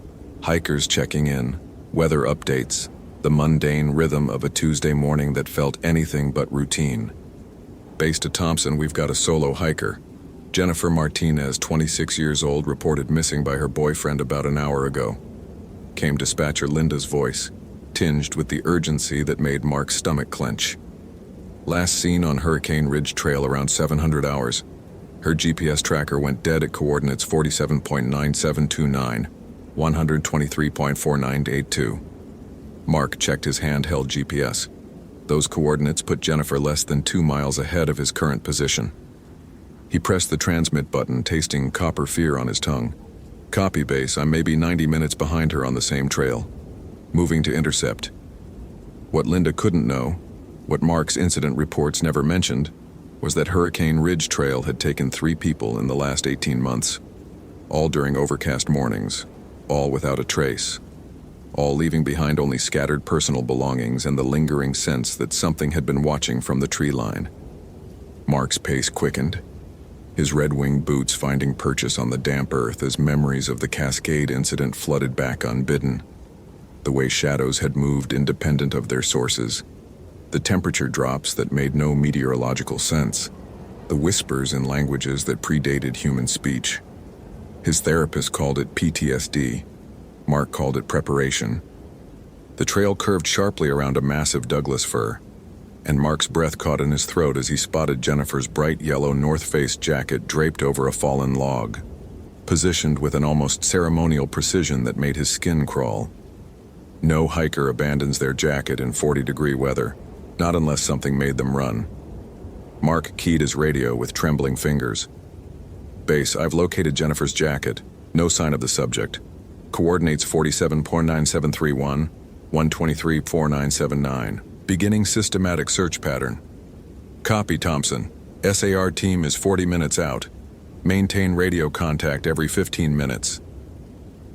hikers checking in, weather updates, the mundane rhythm of a Tuesday morning that felt anything but routine. Base to Thompson, we've got a solo hiker. Jennifer Martinez, 26 years old, reported missing by her boyfriend about an hour ago. Came dispatcher Linda's voice, tinged with the urgency that made Mark's stomach clench. Last seen on Hurricane Ridge Trail around 700 hours. Her GPS tracker went dead at coordinates 47.9729, 123.4982. Mark checked his handheld GPS. Those coordinates put Jennifer less than 2 miles ahead of his current position. He pressed the transmit button, tasting copper fear on his tongue. Copy, base, I'm maybe 90 minutes behind her on the same trail. Moving to intercept. What Linda couldn't know, what Mark's incident reports never mentioned, was that Hurricane Ridge Trail had taken 3 people in the last 18 months, all during overcast mornings, all without a trace, all leaving behind only scattered personal belongings and the lingering sense that something had been watching from the tree line. Mark's pace quickened, his red-winged boots finding purchase on the damp earth as memories of the Cascade incident flooded back unbidden. The way shadows had moved independent of their sources, the temperature drops that made no meteorological sense, the whispers in languages that predated human speech. His therapist called it PTSD. Mark called it preparation. The trail curved sharply around a massive Douglas fir, and Mark's breath caught in his throat as he spotted Jennifer's bright yellow North Face jacket draped over a fallen log, positioned with an almost ceremonial precision that made his skin crawl. No hiker abandons their jacket in 40-degree weather, not unless something made them run. Mark keyed his radio with trembling fingers. Base, I've located Jennifer's jacket. No sign of the subject. Coordinates 47.9731, 123.4979. Beginning systematic search pattern. Copy, Thompson. SAR team is 40 minutes out. Maintain radio contact every 15 minutes.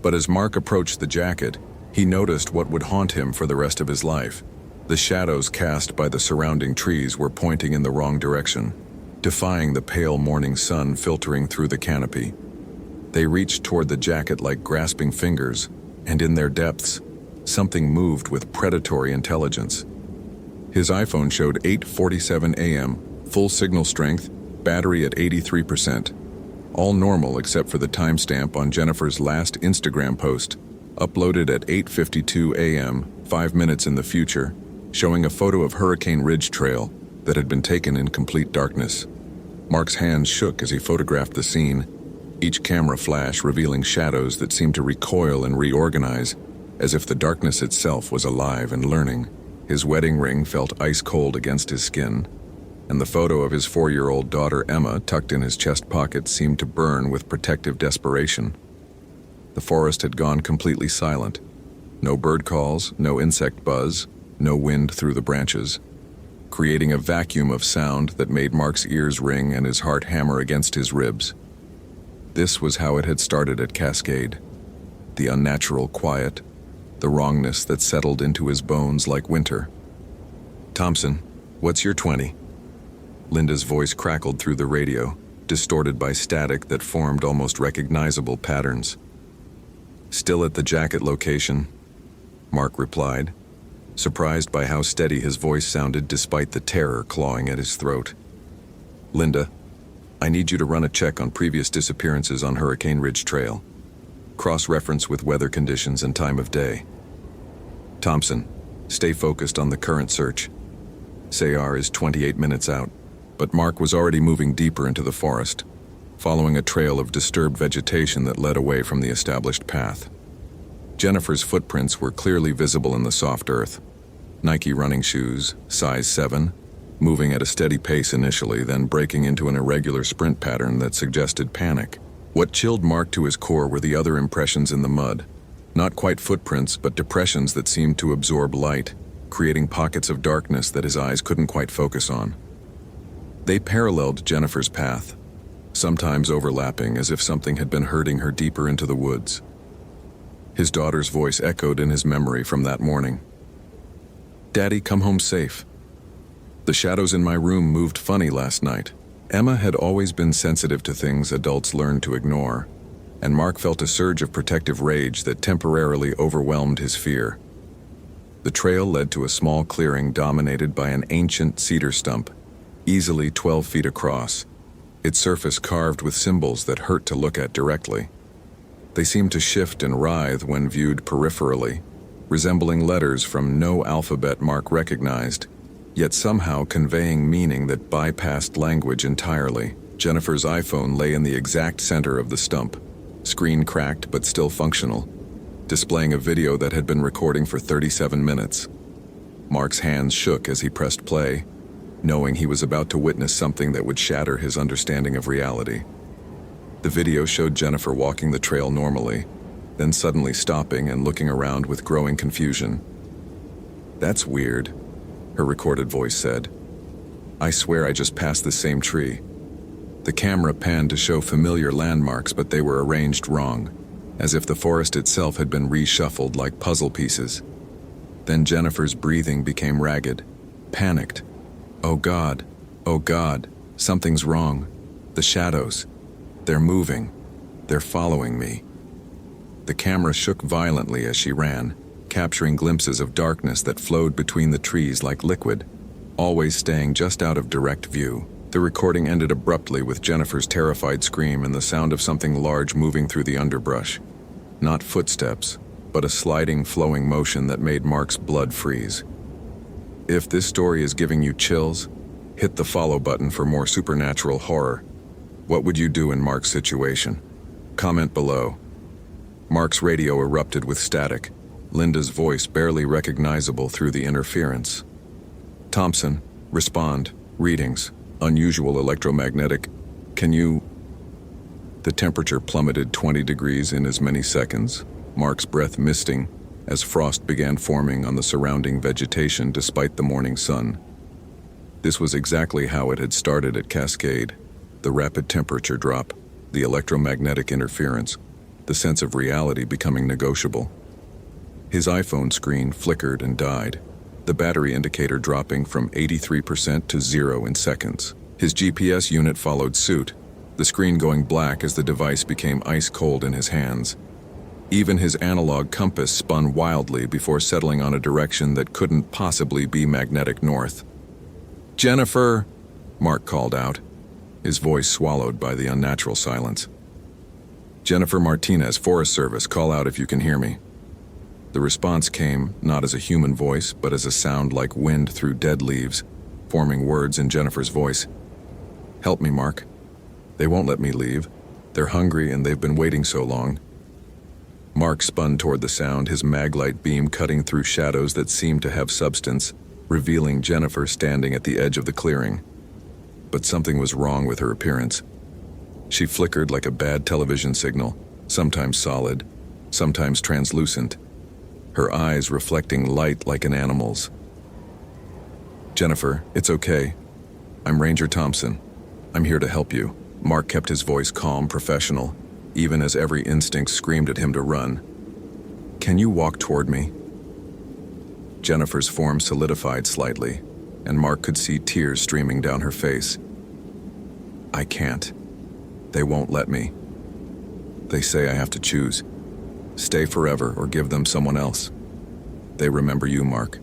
But as Mark approached the jacket, he noticed what would haunt him for the rest of his life. The shadows cast by the surrounding trees were pointing in the wrong direction, defying the pale morning sun filtering through the canopy. They reached toward the jacket like grasping fingers, and in their depths, something moved with predatory intelligence. His iPhone showed 8:47 a.m., full signal strength, battery at 83%. All normal except for the timestamp on Jennifer's last Instagram post, uploaded at 8:52 a.m., 5 minutes in the future, showing a photo of Hurricane Ridge Trail that had been taken in complete darkness. Mark's hands shook as he photographed the scene, each camera flash revealing shadows that seemed to recoil and reorganize, as if the darkness itself was alive and learning. His wedding ring felt ice cold against his skin, and the photo of his 4-year-old daughter Emma tucked in his chest pocket seemed to burn with protective desperation. The forest had gone completely silent. No bird calls, no insect buzz, no wind through the branches, creating a vacuum of sound that made Mark's ears ring and his heart hammer against his ribs. This was how it had started at Cascade. The unnatural quiet, the wrongness that settled into his bones like winter. "Thompson, what's your 20? Linda's voice crackled through the radio, distorted by static that formed almost recognizable patterns. "Still at the jacket location," Mark replied, surprised by how steady his voice sounded despite the terror clawing at his throat. "Linda, I need you to run a check on previous disappearances on Hurricane Ridge Trail. Cross-reference with weather conditions and time of day. Thompson, stay focused on the current search. Sayar is 28 minutes out." But Mark was already moving deeper into the forest, following a trail of disturbed vegetation that led away from the established path. Jennifer's footprints were clearly visible in the soft earth. Nike running shoes, size 7, moving at a steady pace initially, then breaking into an irregular sprint pattern that suggested panic. What chilled Mark to his core were the other impressions in the mud. Not quite footprints, but depressions that seemed to absorb light, creating pockets of darkness that his eyes couldn't quite focus on. They paralleled Jennifer's path, sometimes overlapping as if something had been herding her deeper into the woods. His daughter's voice echoed in his memory from that morning. "Daddy, come home safe. The shadows in my room moved funny last night." Emma had always been sensitive to things adults learn to ignore, and Mark felt a surge of protective rage that temporarily overwhelmed his fear. The trail led to a small clearing dominated by an ancient cedar stump, easily 12 feet across, its surface carved with symbols that hurt to look at directly. They seemed to shift and writhe when viewed peripherally, resembling letters from no alphabet Mark recognized, yet somehow conveying meaning that bypassed language entirely. Jennifer's iPhone lay in the exact center of the stump, screen cracked but still functional, displaying a video that had been recording for 37 minutes. Mark's hands shook as he pressed play, knowing he was about to witness something that would shatter his understanding of reality. The video showed Jennifer walking the trail normally, then suddenly stopping and looking around with growing confusion. "That's weird," her recorded voice said. "I swear I just passed the same tree." The camera panned to show familiar landmarks, but they were arranged wrong, as if the forest itself had been reshuffled like puzzle pieces. Then Jennifer's breathing became ragged, panicked. Oh God, something's wrong. The shadows. They're moving. They're following me." The camera shook violently as she ran, capturing glimpses of darkness that flowed between the trees like liquid, always staying just out of direct view. The recording ended abruptly with Jennifer's terrified scream and the sound of something large moving through the underbrush. Not footsteps, but a sliding, flowing motion that made Mark's blood freeze. If this story is giving you chills, hit the follow button for more supernatural horror. What would you do in Mark's situation? Comment below. Mark's radio erupted with static, Linda's voice barely recognizable through the interference. "Thompson, respond. Readings. Unusual electromagnetic. Can you..." The temperature plummeted 20 degrees in as many seconds, Mark's breath misting as frost began forming on the surrounding vegetation despite the morning sun. This was exactly how it had started at Cascade, the rapid temperature drop, the electromagnetic interference, the sense of reality becoming negotiable. His iPhone screen flickered and died, the battery indicator dropping from 83% to 0 in seconds. His GPS unit followed suit, the screen going black as the device became ice cold in his hands. Even his analog compass spun wildly before settling on a direction that couldn't possibly be magnetic north. "Jennifer!" Mark called out, his voice swallowed by the unnatural silence. "Jennifer Martinez, Forest Service, call out if you can hear me." The response came not as a human voice, but as a sound like wind through dead leaves, forming words in Jennifer's voice. "Help me, Mark. They won't let me leave. They're hungry and they've been waiting so long." Mark spun toward the sound, his maglite beam cutting through shadows that seemed to have substance, revealing Jennifer standing at the edge of the clearing. But something was wrong with her appearance. She flickered like a bad television signal, sometimes solid, sometimes translucent, her eyes reflecting light like an animal's. "Jennifer, it's okay. I'm Ranger Thompson. I'm here to help you." Mark kept his voice calm, professional, even as every instinct screamed at him to run. "Can you walk toward me?" Jennifer's form solidified slightly, and Mark could see tears streaming down her face. "I can't. They won't let me. They say I have to choose. Stay forever or give them someone else. They remember you, Mark.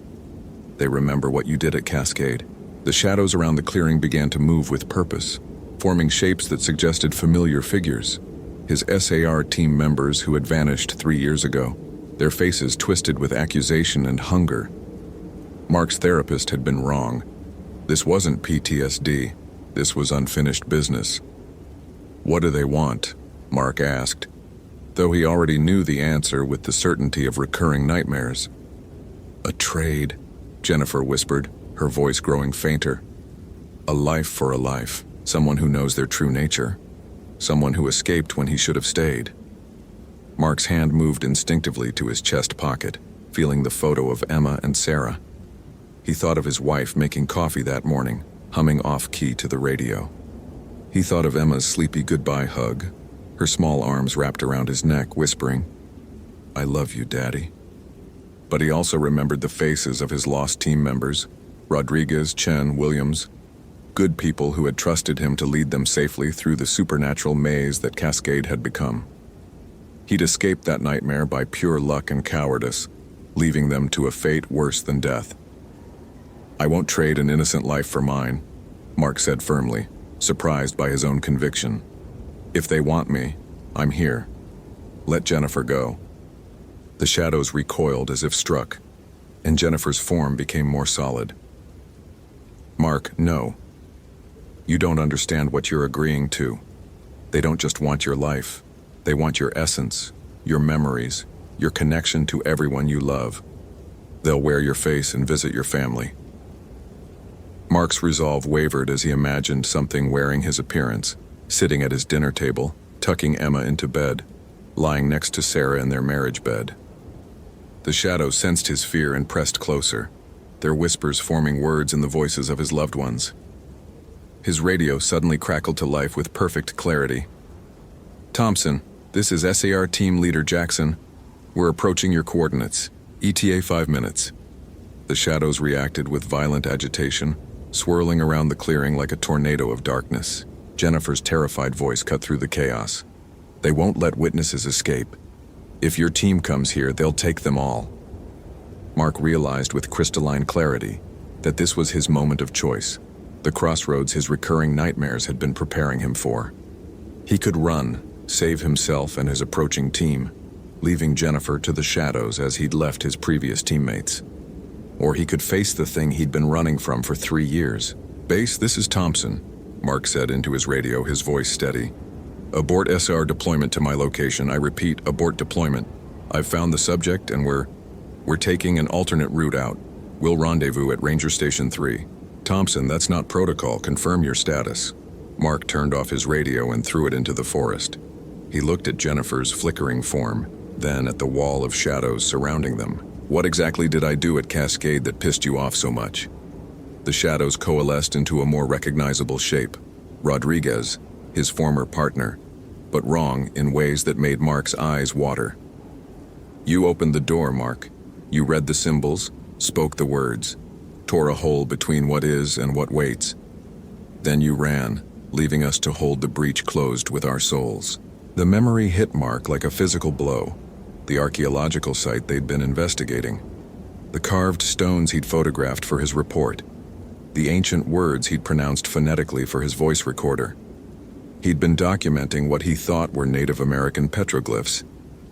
They remember what you did at Cascade." The shadows around the clearing began to move with purpose, forming shapes that suggested familiar figures. His SAR team members who had vanished 3 years ago, their faces twisted with accusation and hunger. Mark's therapist had been wrong. This wasn't PTSD. This was unfinished business. "What do they want?" Mark asked, though he already knew the answer with the certainty of recurring nightmares. "A trade," Jennifer whispered, her voice growing fainter. "A life for a life, someone who knows their true nature, someone who escaped when he should have stayed." Mark's hand moved instinctively to his chest pocket, feeling the photo of Emma and Sarah. He thought of his wife making coffee that morning, humming off-key to the radio. He thought of Emma's sleepy goodbye hug, her small arms wrapped around his neck, whispering, "I love you, Daddy." But he also remembered the faces of his lost team members, Rodriguez, Chen, Williams, good people who had trusted him to lead them safely through the supernatural maze that Cascade had become. He'd escaped that nightmare by pure luck and cowardice, leaving them to a fate worse than death. "I won't trade an innocent life for mine," Mark said firmly, surprised by his own conviction. "If they want me, I'm here. Let Jennifer go." The shadows recoiled as if struck, and Jennifer's form became more solid. "Mark, no. You don't understand what you're agreeing to. They don't just want your life. They want your essence, your memories, your connection to everyone you love. They'll wear your face and visit your family." Mark's resolve wavered as he imagined something wearing his appearance, sitting at his dinner table, tucking Emma into bed, lying next to Sarah in their marriage bed. The shadow sensed his fear and pressed closer, their whispers forming words in the voices of his loved ones. His radio suddenly crackled to life with perfect clarity. "Thompson, this is SAR Team Leader Jackson. We're approaching your coordinates. ETA 5 minutes. The shadows reacted with violent agitation, swirling around the clearing like a tornado of darkness. Jennifer's terrified voice cut through the chaos. "They won't let witnesses escape. If your team comes here, they'll take them all." Mark realized with crystalline clarity that this was his moment of choice, the crossroads his recurring nightmares had been preparing him for. He could run, save himself and his approaching team, leaving Jennifer to the shadows as he'd left his previous teammates. Or he could face the thing he'd been running from for 3 years. "Base, this is Thompson," Mark said into his radio, his voice steady. "Abort SR deployment to my location. I repeat, abort deployment. I've found the subject and we're taking an alternate route out. We'll rendezvous at Ranger Station 3. Thompson, that's not protocol. Confirm your status." Mark turned off his radio and threw it into the forest. He looked at Jennifer's flickering form, then at the wall of shadows surrounding them. "What exactly did I do at Cascade that pissed you off so much?" The shadows coalesced into a more recognizable shape. Rodriguez, his former partner, but wrong in ways that made Mark's eyes water. You opened the door, Mark. You read the symbols, spoke the words, tore a hole between what is and what waits. Then you ran, leaving us to hold the breach closed with our souls. The memory hit Mark like a physical blow. The archaeological site they'd been investigating. The carved stones he'd photographed for his report. The ancient words he'd pronounced phonetically for his voice recorder. He'd been documenting what he thought were Native American petroglyphs,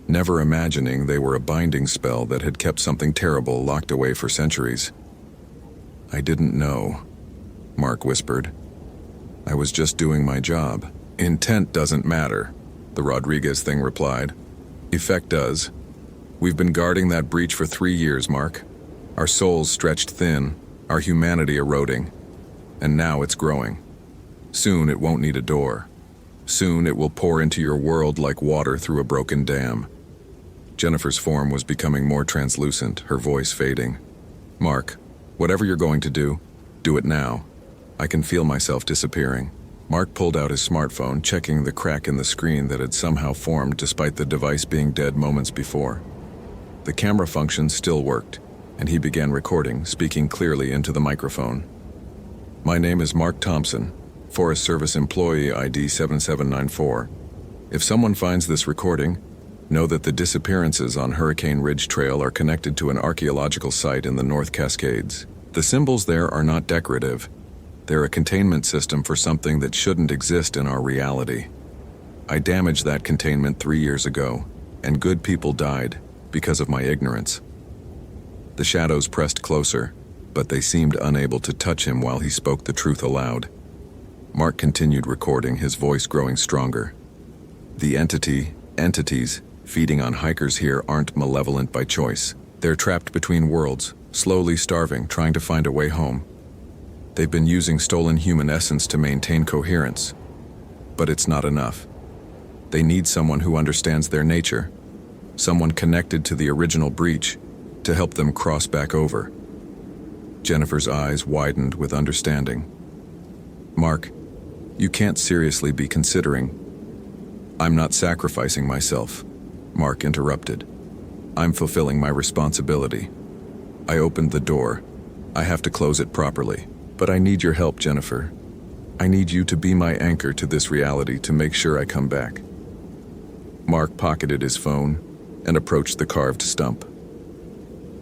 never imagining they were a binding spell that had kept something terrible locked away for centuries. "I didn't know," Mark whispered. "I was just doing my job." "Intent doesn't matter," the Rodriguez thing replied. "Effect does. We've been guarding that breach for 3 years, Mark. Our souls stretched thin, our humanity eroding, and now it's growing. Soon it won't need a door. Soon it will pour into your world like water through a broken dam." Jennifer's form was becoming more translucent, her voice fading. "Mark, whatever you're going to do it now. I can feel myself disappearing." Mark pulled out his smartphone, checking the crack in the screen that had somehow formed despite the device being dead moments before. The camera function still worked, and he began recording, speaking clearly into the microphone. "My name is Mark Thompson, Forest Service employee ID 7794. If someone finds this recording, know that the disappearances on Hurricane Ridge Trail are connected to an archaeological site in the North Cascades. The symbols there are not decorative. They're a containment system for something that shouldn't exist in our reality. I damaged that containment 3 years ago, and good people died because of my ignorance." The shadows pressed closer, but they seemed unable to touch him while he spoke the truth aloud. Mark continued recording, his voice growing stronger. "The entities feeding on hikers here aren't malevolent by choice. They're trapped between worlds, slowly starving, trying to find a way home. They've been using stolen human essence to maintain coherence. But it's not enough. They need someone who understands their nature, someone connected to the original breach, to help them cross back over." Jennifer's eyes widened with understanding. "Mark, you can't seriously be considering—" "I'm not sacrificing myself," Mark interrupted. "I'm fulfilling my responsibility. I opened the door. I have to close it properly. But I need your help, Jennifer. I need you to be my anchor to this reality to make sure I come back." Mark pocketed his phone and approached the carved stump.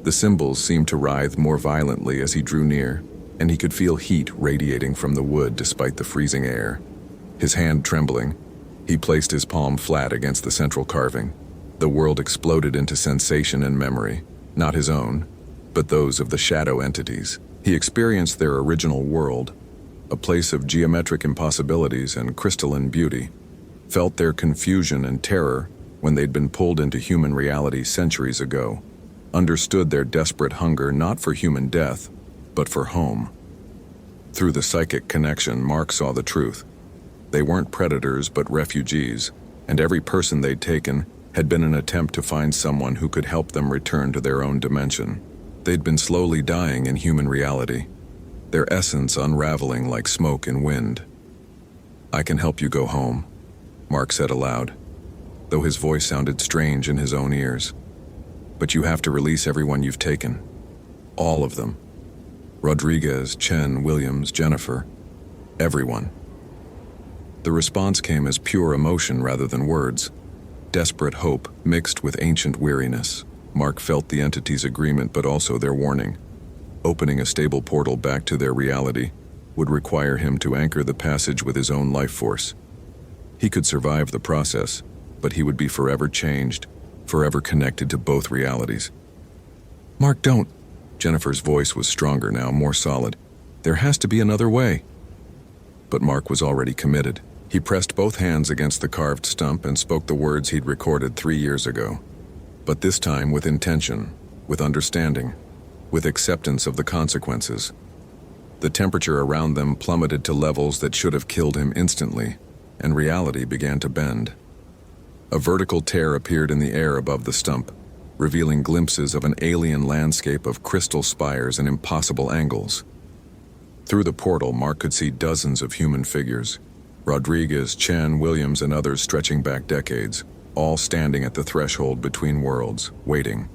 The symbols seemed to writhe more violently as he drew near, and he could feel heat radiating from the wood despite the freezing air. His hand trembling, he placed his palm flat against the central carving. The world exploded into sensation and memory, not his own, but those of the shadow entities. He experienced their original world, a place of geometric impossibilities and crystalline beauty, felt their confusion and terror when they'd been pulled into human reality centuries ago, understood their desperate hunger not for human death, but for home. Through the psychic connection, Mark saw the truth. They weren't predators but refugees, and every person they'd taken had been an attempt to find someone who could help them return to their own dimension. They'd been slowly dying in human reality, their essence unraveling like smoke in wind. "I can help you go home," Mark said aloud, though his voice sounded strange in his own ears. "But you have to release everyone you've taken. All of them. Rodriguez, Chen, Williams, Jennifer. Everyone." The response came as pure emotion rather than words. Desperate hope mixed with ancient weariness. Mark felt the entity's agreement but also their warning. Opening a stable portal back to their reality would require him to anchor the passage with his own life force. He could survive the process, but he would be forever changed, forever connected to both realities. "Mark, don't!" Jennifer's voice was stronger now, more solid. "There has to be another way." But Mark was already committed. He pressed both hands against the carved stump and spoke the words he'd recorded 3 years ago. But this time with intention, with understanding, with acceptance of the consequences. The temperature around them plummeted to levels that should have killed him instantly, and reality began to bend. A vertical tear appeared in the air above the stump, revealing glimpses of an alien landscape of crystal spires and impossible angles. Through the portal, Mark could see dozens of human figures, Rodriguez, Chen, Williams, and others stretching back decades, all standing at the threshold between worlds, waiting.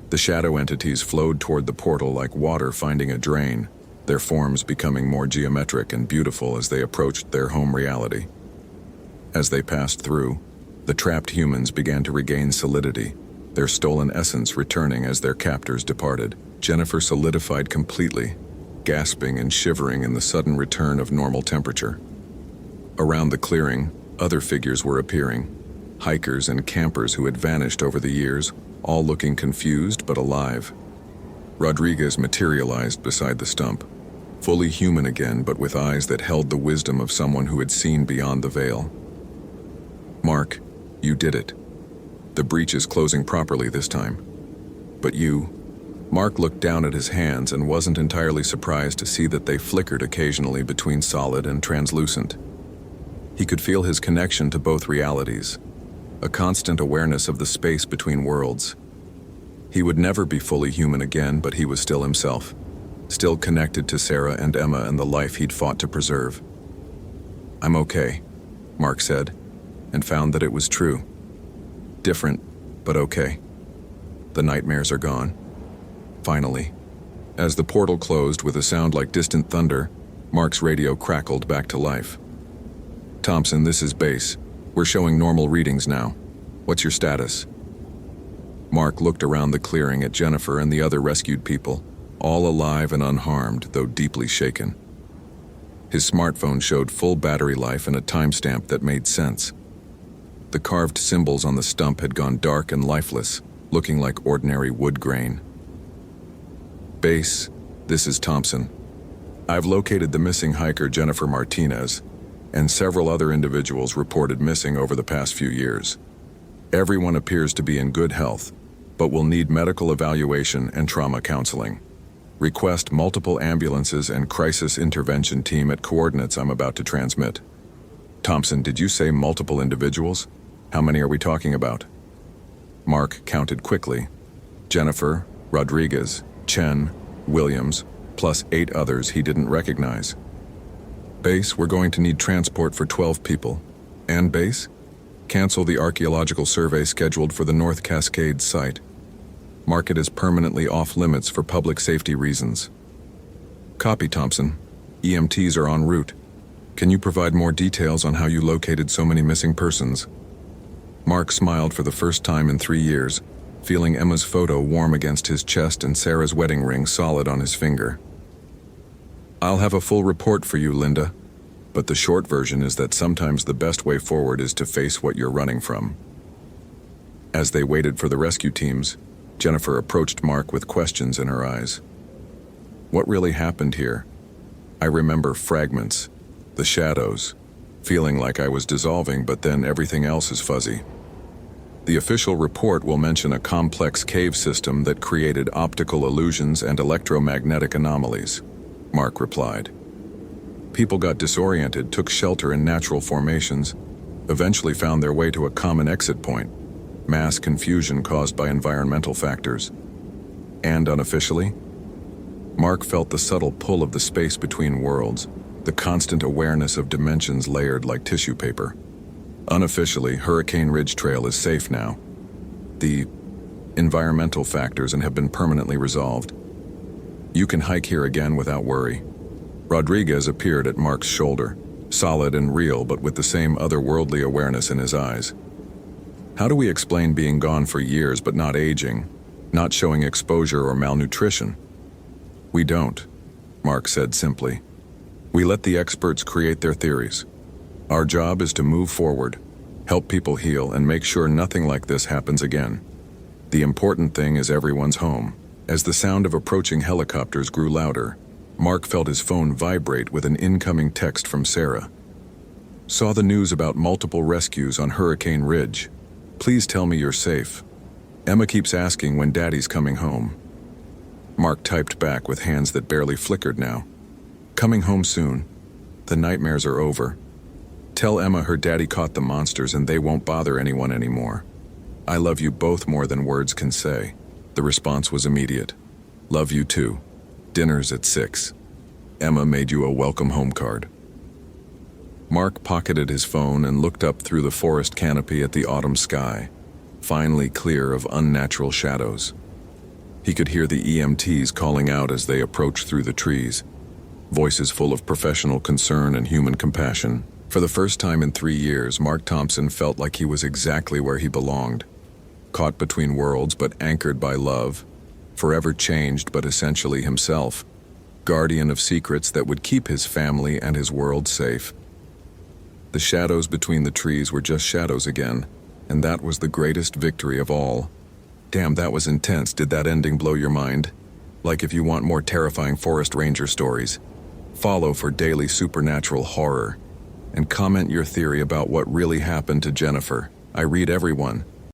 The shadow entities flowed toward the portal like water finding a drain, their forms becoming more geometric and beautiful as they approached their home reality. As they passed through, the trapped humans began to regain solidity, their stolen essence returning as their captors departed. Jennifer solidified completely, gasping and shivering in the sudden return of normal temperature. Around the clearing, other figures were appearing, hikers and campers who had vanished over the years, all looking confused but alive. Rodriguez materialized beside the stump, fully human again but with eyes that held the wisdom of someone who had seen beyond the veil. "Mark, you did it. The breach is closing properly this time. But you..." Mark looked down at his hands and wasn't entirely surprised to see that they flickered occasionally between solid and translucent. He could feel his connection to both realities, a constant awareness of the space between worlds. He would never be fully human again, but he was still himself, still connected to Sarah and Emma and the life he'd fought to preserve. "I'm okay," Mark said, and found that it was true. Different, but okay. The nightmares are gone. Finally. As the portal closed with a sound like distant thunder, Mark's radio crackled back to life. "Thompson, this is base. We're showing normal readings now. What's your status?" Mark looked around the clearing at Jennifer and the other rescued people, all alive and unharmed, though deeply shaken. His smartphone showed full battery life and a timestamp that made sense. The carved symbols on the stump had gone dark and lifeless, looking like ordinary wood grain. "Base, this is Thompson. I've located the missing hiker Jennifer Martinez, and several other individuals reported missing over the past few years. Everyone appears to be in good health, but will need medical evaluation and trauma counseling. Request multiple ambulances and crisis intervention team at coordinates I'm about to transmit." "Thompson, did you say multiple individuals? How many are we talking about?" Mark counted quickly. Jennifer, Rodriguez, Chen, Williams, plus 8 others he didn't recognize. "Base, we're going to need transport for 12 people. And base? Cancel the archaeological survey scheduled for the North Cascades site. Mark it as permanently off limits for public safety reasons." "Copy, Thompson. EMTs are en route. Can you provide more details on how you located so many missing persons?" Mark smiled for the first time in 3 years, feeling Emma's photo warm against his chest and Sarah's wedding ring solid on his finger. "I'll have a full report for you, Linda, but the short version is that sometimes the best way forward is to face what you're running from." As they waited for the rescue teams, Jennifer approached Mark with questions in her eyes. "What really happened here? I remember fragments, the shadows, feeling like I was dissolving, but then everything else is fuzzy." "The official report will mention a complex cave system that created optical illusions and electromagnetic anomalies," Mark replied. "People got disoriented, took shelter in natural formations, eventually found their way to a common exit point. Mass confusion caused by environmental factors. And unofficially?" Mark felt the subtle pull of the space between worlds, the constant awareness of dimensions layered like tissue paper. "Unofficially, Hurricane Ridge Trail is safe now. The environmental factors and have been permanently resolved. You can hike here again without worry." Rodriguez appeared at Mark's shoulder, solid and real but with the same otherworldly awareness in his eyes. "How do we explain being gone for years but not aging, not showing exposure or malnutrition?" "We don't," Mark said simply. "We let the experts create their theories. Our job is to move forward, help people heal, and make sure nothing like this happens again. The important thing is everyone's home." As the sound of approaching helicopters grew louder, Mark felt his phone vibrate with an incoming text from Sarah. "Saw the news about multiple rescues on Hurricane Ridge. Please tell me you're safe. Emma keeps asking when Daddy's coming home." Mark typed back with hands that barely flickered now. "Coming home soon. The nightmares are over. Tell Emma her daddy caught the monsters and they won't bother anyone anymore. I love you both more than words can say." The response was immediate. "Love you too. Dinner's at 6. Emma made you a welcome home card." Mark pocketed his phone and looked up through the forest canopy at the autumn sky, finally clear of unnatural shadows. He could hear the EMTs calling out as they approached through the trees, voices full of professional concern and human compassion. For the first time in 3 years, Mark Thompson felt like he was exactly where he belonged, caught between worlds but anchored by love, forever changed but essentially himself, guardian of secrets that would keep his family and his world safe. The shadows between the trees were just shadows again, and that was the greatest victory of all. Damn, that was intense. Did that ending blow your mind? Like, if you want more terrifying forest ranger stories, follow for daily supernatural horror, and comment your theory about what really happened to Jennifer. I read everyone.